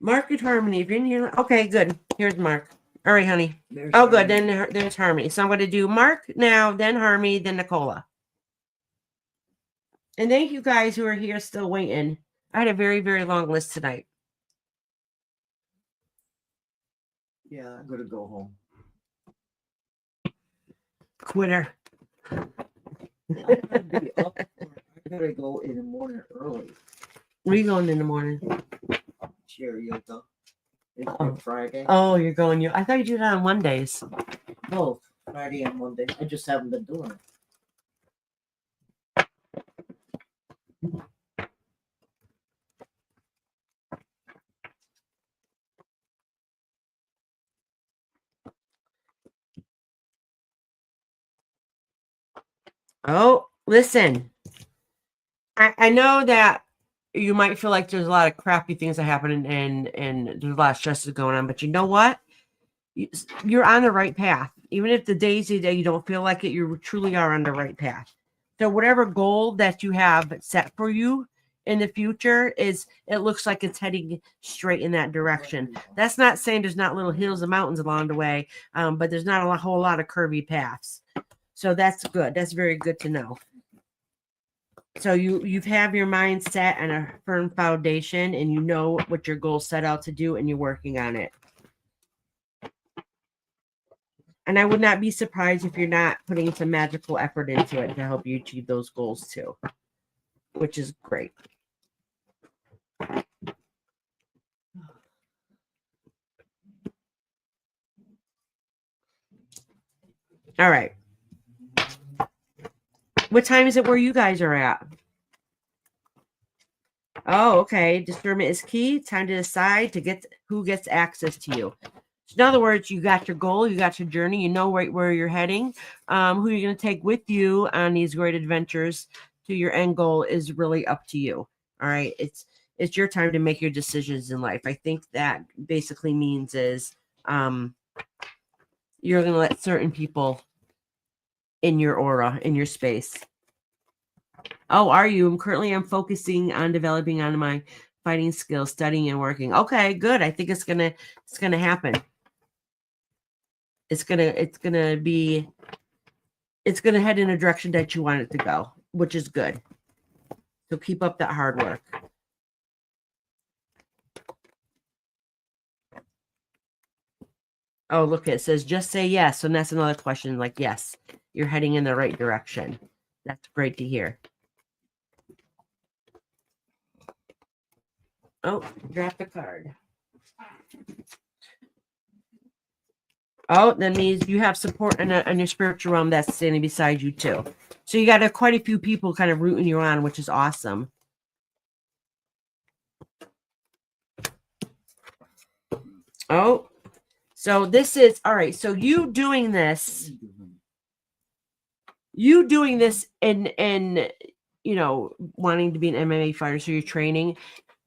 Mark and Harmony, if you're in here. Okay, good. Here's Mark. All right, honey. There's good. Then there's Harmony. So I'm going to do Mark now, then Harmony, then Nicola. And thank you guys who are here still waiting. I had a very, very long list tonight. Yeah, I'm going to go home. Quitter. I'm going to go in the morning early. Where are you going in the morning? Chair yoga. It's on Friday. Oh, you're going. I thought you did that on Mondays. Both Friday and Monday. I just haven't been doing it. Oh, listen. I know that you might feel like there's a lot of crappy things that happen and there's a lot of stresses going on, but you know what? You're on the right path. Even if the days that you don't feel like it, you truly are on the right path. So whatever goal that you have set for you in the future it looks like it's heading straight in that direction. That's not saying there's not little hills and mountains along the way, but there's not a whole lot of curvy paths. So that's good. That's very good to know. So you have your mind set on a firm foundation and you know what your goals set out to do and you're working on it. And I would not be surprised if you're not putting some magical effort into it to help you achieve those goals too, which is great. All right. What time is it where you guys are at? Oh, okay. Discernment is key. Time to decide to get who gets access to you. So in other words, you got your goal, you got your journey, you know right where you're heading. Who you're going to take with you on these great adventures to your end goal is really up to you. All right. It's your time to make your decisions in life. I think that basically means is you're going to let certain people in your aura, in your space. Oh, are you? I'm focusing on developing on my fighting skills, studying and working. Okay, good. I think it's gonna happen. It's gonna head in a direction that you want it to go, which is good. So keep up that hard work. Oh, look, it says just say yes. So that's another question. Like, yes, you're heading in the right direction. That's great to hear. Oh, draft a card. Oh, that means you have support in your spiritual realm that's standing beside you too. So you got quite a few people kind of rooting you on, which is awesome. Oh, so this is all right. So you doing this and wanting to be an MMA fighter, so you're training,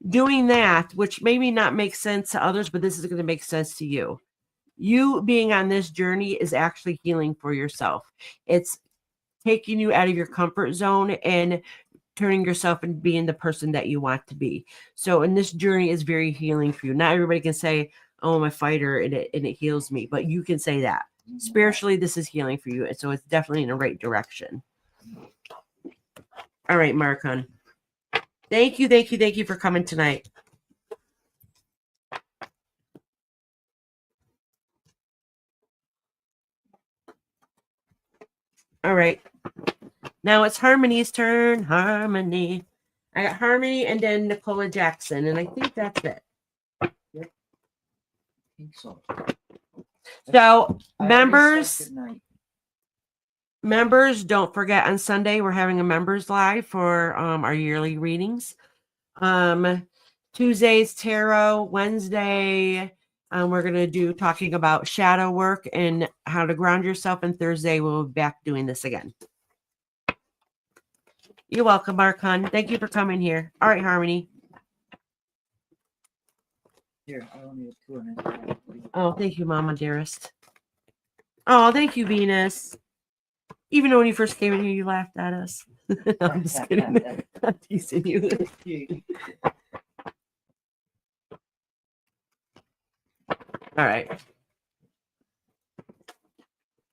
doing that, which maybe not make sense to others, but this is going to make sense to you. You being on this journey is actually healing for yourself. It's taking you out of your comfort zone and turning yourself and being the person that you want to be. So, and this journey is very healing for you. Not everybody can say, "Oh, I'm a fighter," and it heals me, but you can say that spiritually, this is healing for you, and so it's definitely in the right direction. All right, Marcon. Thank you for coming tonight. All right. Now it's Harmony's turn. Harmony. I got Harmony and then Nicola Jackson, and I think that's it. I think so. So I members, already said good night. members, don't forget on Sunday we're having a members live for our yearly readings. Tuesday's tarot. Wednesday, we're gonna do talking about shadow work and how to ground yourself. And Thursday we'll be back doing this again. You're welcome, Marcon. Thank you for coming here. All right, Harmony. Here, I only have 200. Oh, thank you, Mama dearest. Oh, thank you, Venus. Even though when you first came in here, you laughed at us. I'm just kidding. I'm teasing you. All right.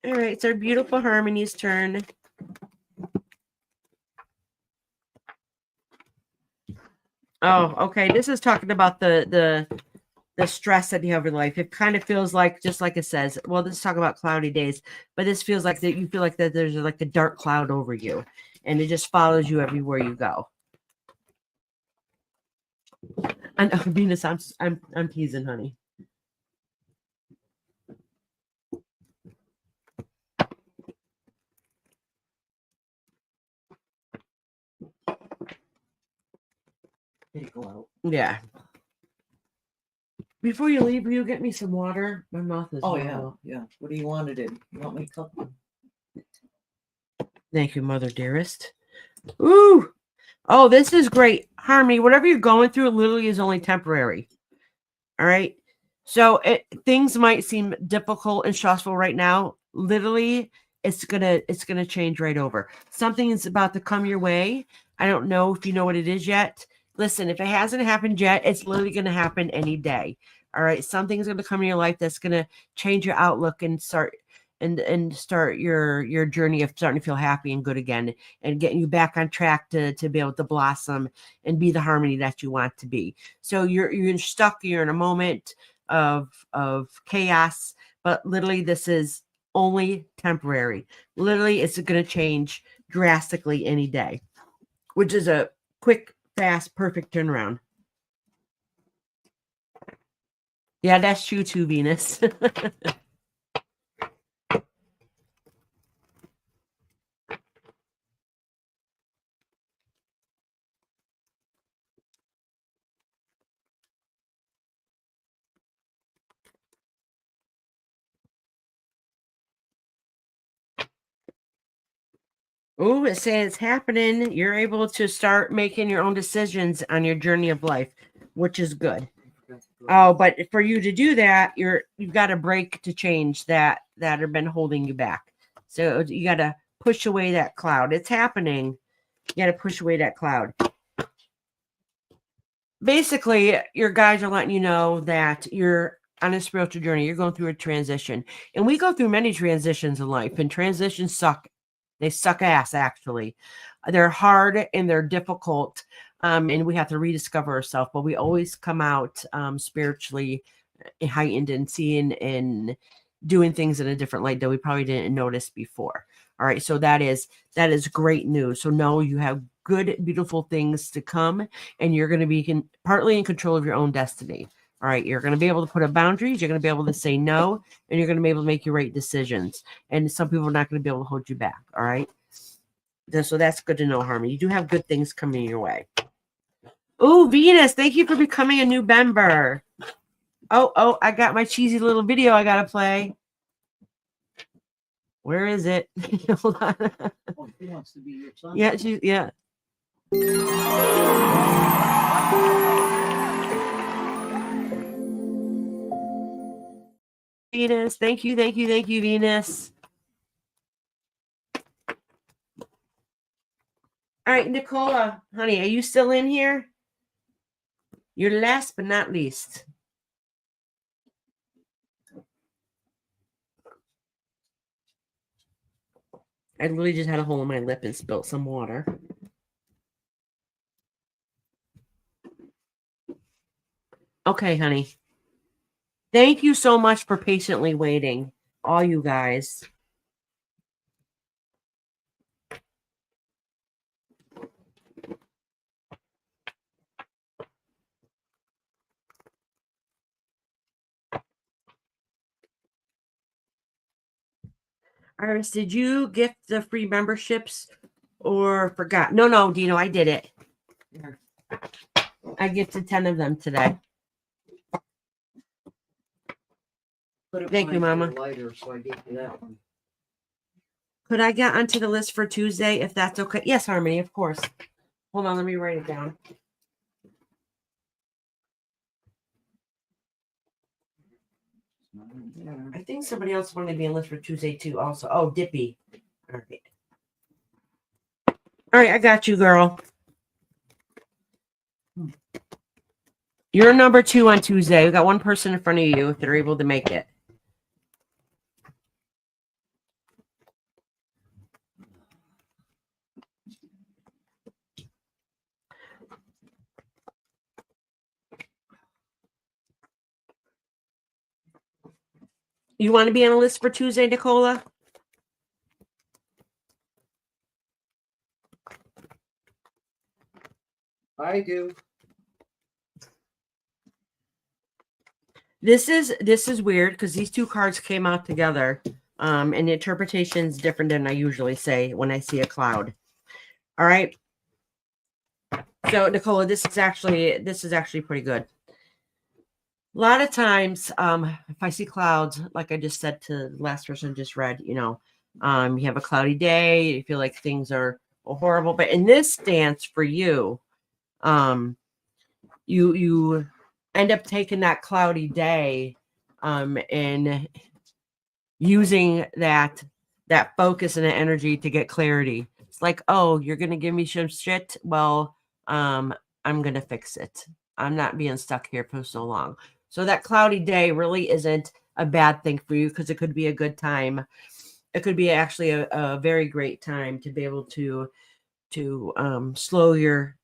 All right, it's our beautiful Harmony's turn. Oh, okay. This is talking about the stress that you have in life. It kind of feels like, just like it says, well, this is talking about cloudy days, but this feels like that you feel like that there's like a dark cloud over you, and it just follows you everywhere you go. And Venus, I'm teasing, honey. Did it go out? Yeah. Before you leave, will you get me some water? My mouth is hollow. Yeah. What do you want it in? You want me to cook them? Thank you, mother dearest. Ooh. Oh, this is great. Harmony, whatever you're going through literally is only temporary. All right. So things might seem difficult and stressful right now. Literally, it's gonna change right over. Something is about to come your way. I don't know if you know what it is yet. Listen, if it hasn't happened yet, it's literally gonna happen any day. All right. Something's gonna come in your life that's gonna change your outlook and start your journey of starting to feel happy and good again, and getting you back on track to be able to blossom and be the Harmony that you want to be. So you're stuck, you're in a moment of chaos, but literally this is only temporary. Literally it's going to change drastically any day, which is a quick, fast, perfect turnaround. Yeah, that's true too, Venus. Oh, it says it's happening. You're able to start making your own decisions on your journey of life, which is good. Oh, but for you to do that, you've got to break to change that have been holding you back. So you got to push away that cloud. It's happening. You got to push away that cloud. Basically, your guides are letting you know that you're on a spiritual journey. You're going through a transition, and we go through many transitions in life, and transitions suck. They suck ass, actually. They're hard and they're difficult, and we have to rediscover ourselves. But we always come out spiritually heightened and seeing and doing things in a different light that we probably didn't notice before. All right, so that is great news. So know you have good, beautiful things to come, and you're going to be partly in control of your own destiny. All right, you're going to be able to put up boundaries. You're going to be able to say no, and you're going to be able to make your right decisions. And some people are not going to be able to hold you back. All right, so that's good to know, Harmony. You do have good things coming your way. Oh, Venus, thank you for becoming a new member. Oh, I got my cheesy little video I got to play. Where is it? Hold on. Oh, he wants to be your son. Yeah, yeah. Venus, thank you, Venus. All right, Nicola, honey, are you still in here? You're last but not least. I literally just had a hole in my lip and spilled some water. Okay, honey. Thank you so much for patiently waiting, all you guys. Iris, did you gift the free memberships or forgot? No, Dino, I did it. Here. I gifted 10 of them today. Thank you, Mama. Lighter, so I gave you that one. Could I get onto the list for Tuesday if that's okay? Yes, Harmony, of course. Hold on, let me write it down. I think somebody else wanted to be on the list for Tuesday too also. Oh, Dippy. All right. All right, I got you, girl. You're number 2 on Tuesday. We got one person in front of you if they're able to make it. You want to be on a list for Tuesday, Nicola? I do. This is weird because these two cards came out together. And the interpretation is different than I usually say when I see a cloud. All right. So Nicola, this is actually pretty good. A lot of times, if I see clouds, like I just said to the last person just read, you have a cloudy day, you feel like things are horrible. But in this stance for you, you end up taking that cloudy day and using that focus and that energy to get clarity. It's like, oh, you're gonna give me some shit. Well, I'm gonna fix it. I'm not being stuck here for so long. So that cloudy day really isn't a bad thing for you because it could be a good time. It could be actually a very great time to be able to slow your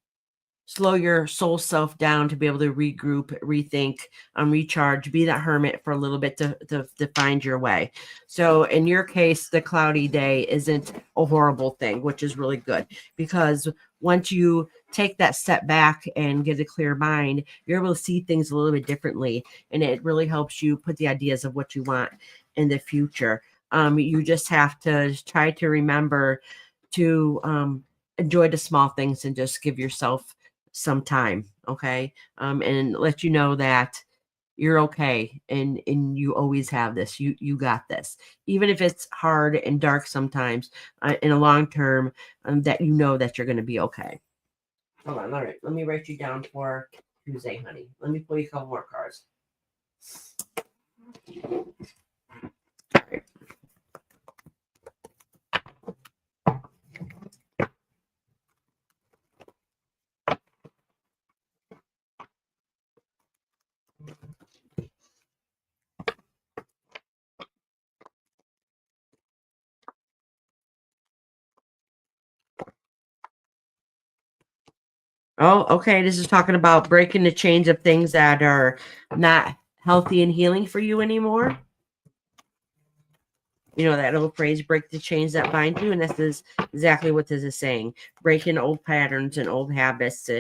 soul self down, to be able to regroup, rethink, recharge, be that hermit for a little bit to find your way. So in your case, the cloudy day isn't a horrible thing, which is really good, because once you take that step back and get a clear mind, you're able to see things a little bit differently. And it really helps you put the ideas of what you want in the future. You just have to try to remember to enjoy the small things and just give yourself some time, okay? And let you know that you're okay, and you always have this. You got this, even if it's hard and dark sometimes. In a long term, that you know that you're going to be okay. Hold on, all right. Let me write you down for Tuesday, honey. Let me pull you a couple more cards. All right. Oh, okay. This is talking about breaking the chains of things that are not healthy and healing for you anymore. You know that old phrase, break the chains that bind you. And this is exactly what this is saying. Breaking old patterns and old habits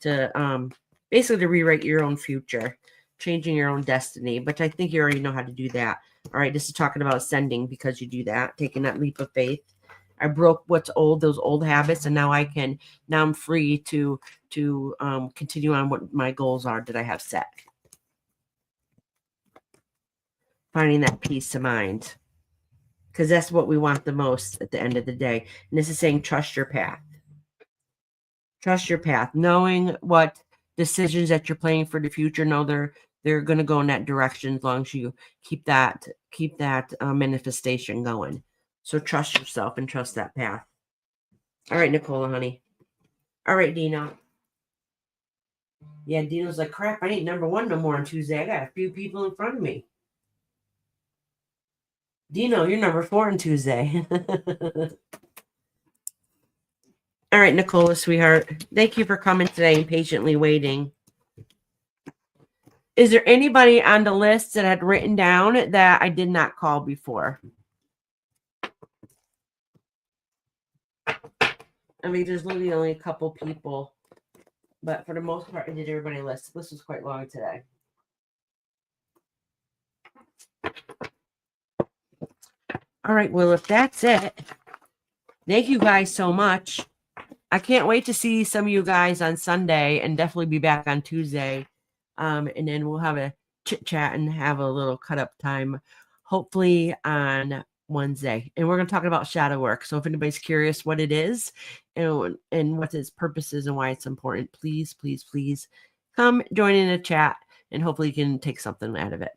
to basically to rewrite your own future, changing your own destiny. But I think you already know how to do that. All right. This is talking about ascending because you do that, taking that leap of faith. I broke what's old, those old habits, and now I'm free to continue on what my goals are that I have set. Finding that peace of mind, because that's what we want the most at the end of the day. And this is saying trust your path. Trust your path, knowing what decisions that you're planning for the future. Know they're going to go in that direction as long as you keep that manifestation going. So trust yourself and trust that path. All right, Nicola, honey. All right, Dino. Yeah, Dino's like, crap, I ain't number 1 no more on Tuesday. I got a few people in front of me. Dino, you're number 4 on Tuesday. All right, Nicola, sweetheart. Thank you for coming today and patiently waiting. Is there anybody on the list that had written down that I did not call before? I mean, there's literally only a couple people, but for the most part, I did everybody list. This was quite long today. All right. Well, if that's it, thank you guys so much. I can't wait to see some of you guys on Sunday and definitely be back on Tuesday. And then we'll have a chit chat and have a little cut up time, hopefully on Wednesday. And we're going to talk about shadow work. So if anybody's curious what it is and what its purpose is and why it's important, please, please, please come join in a chat and hopefully you can take something out of it.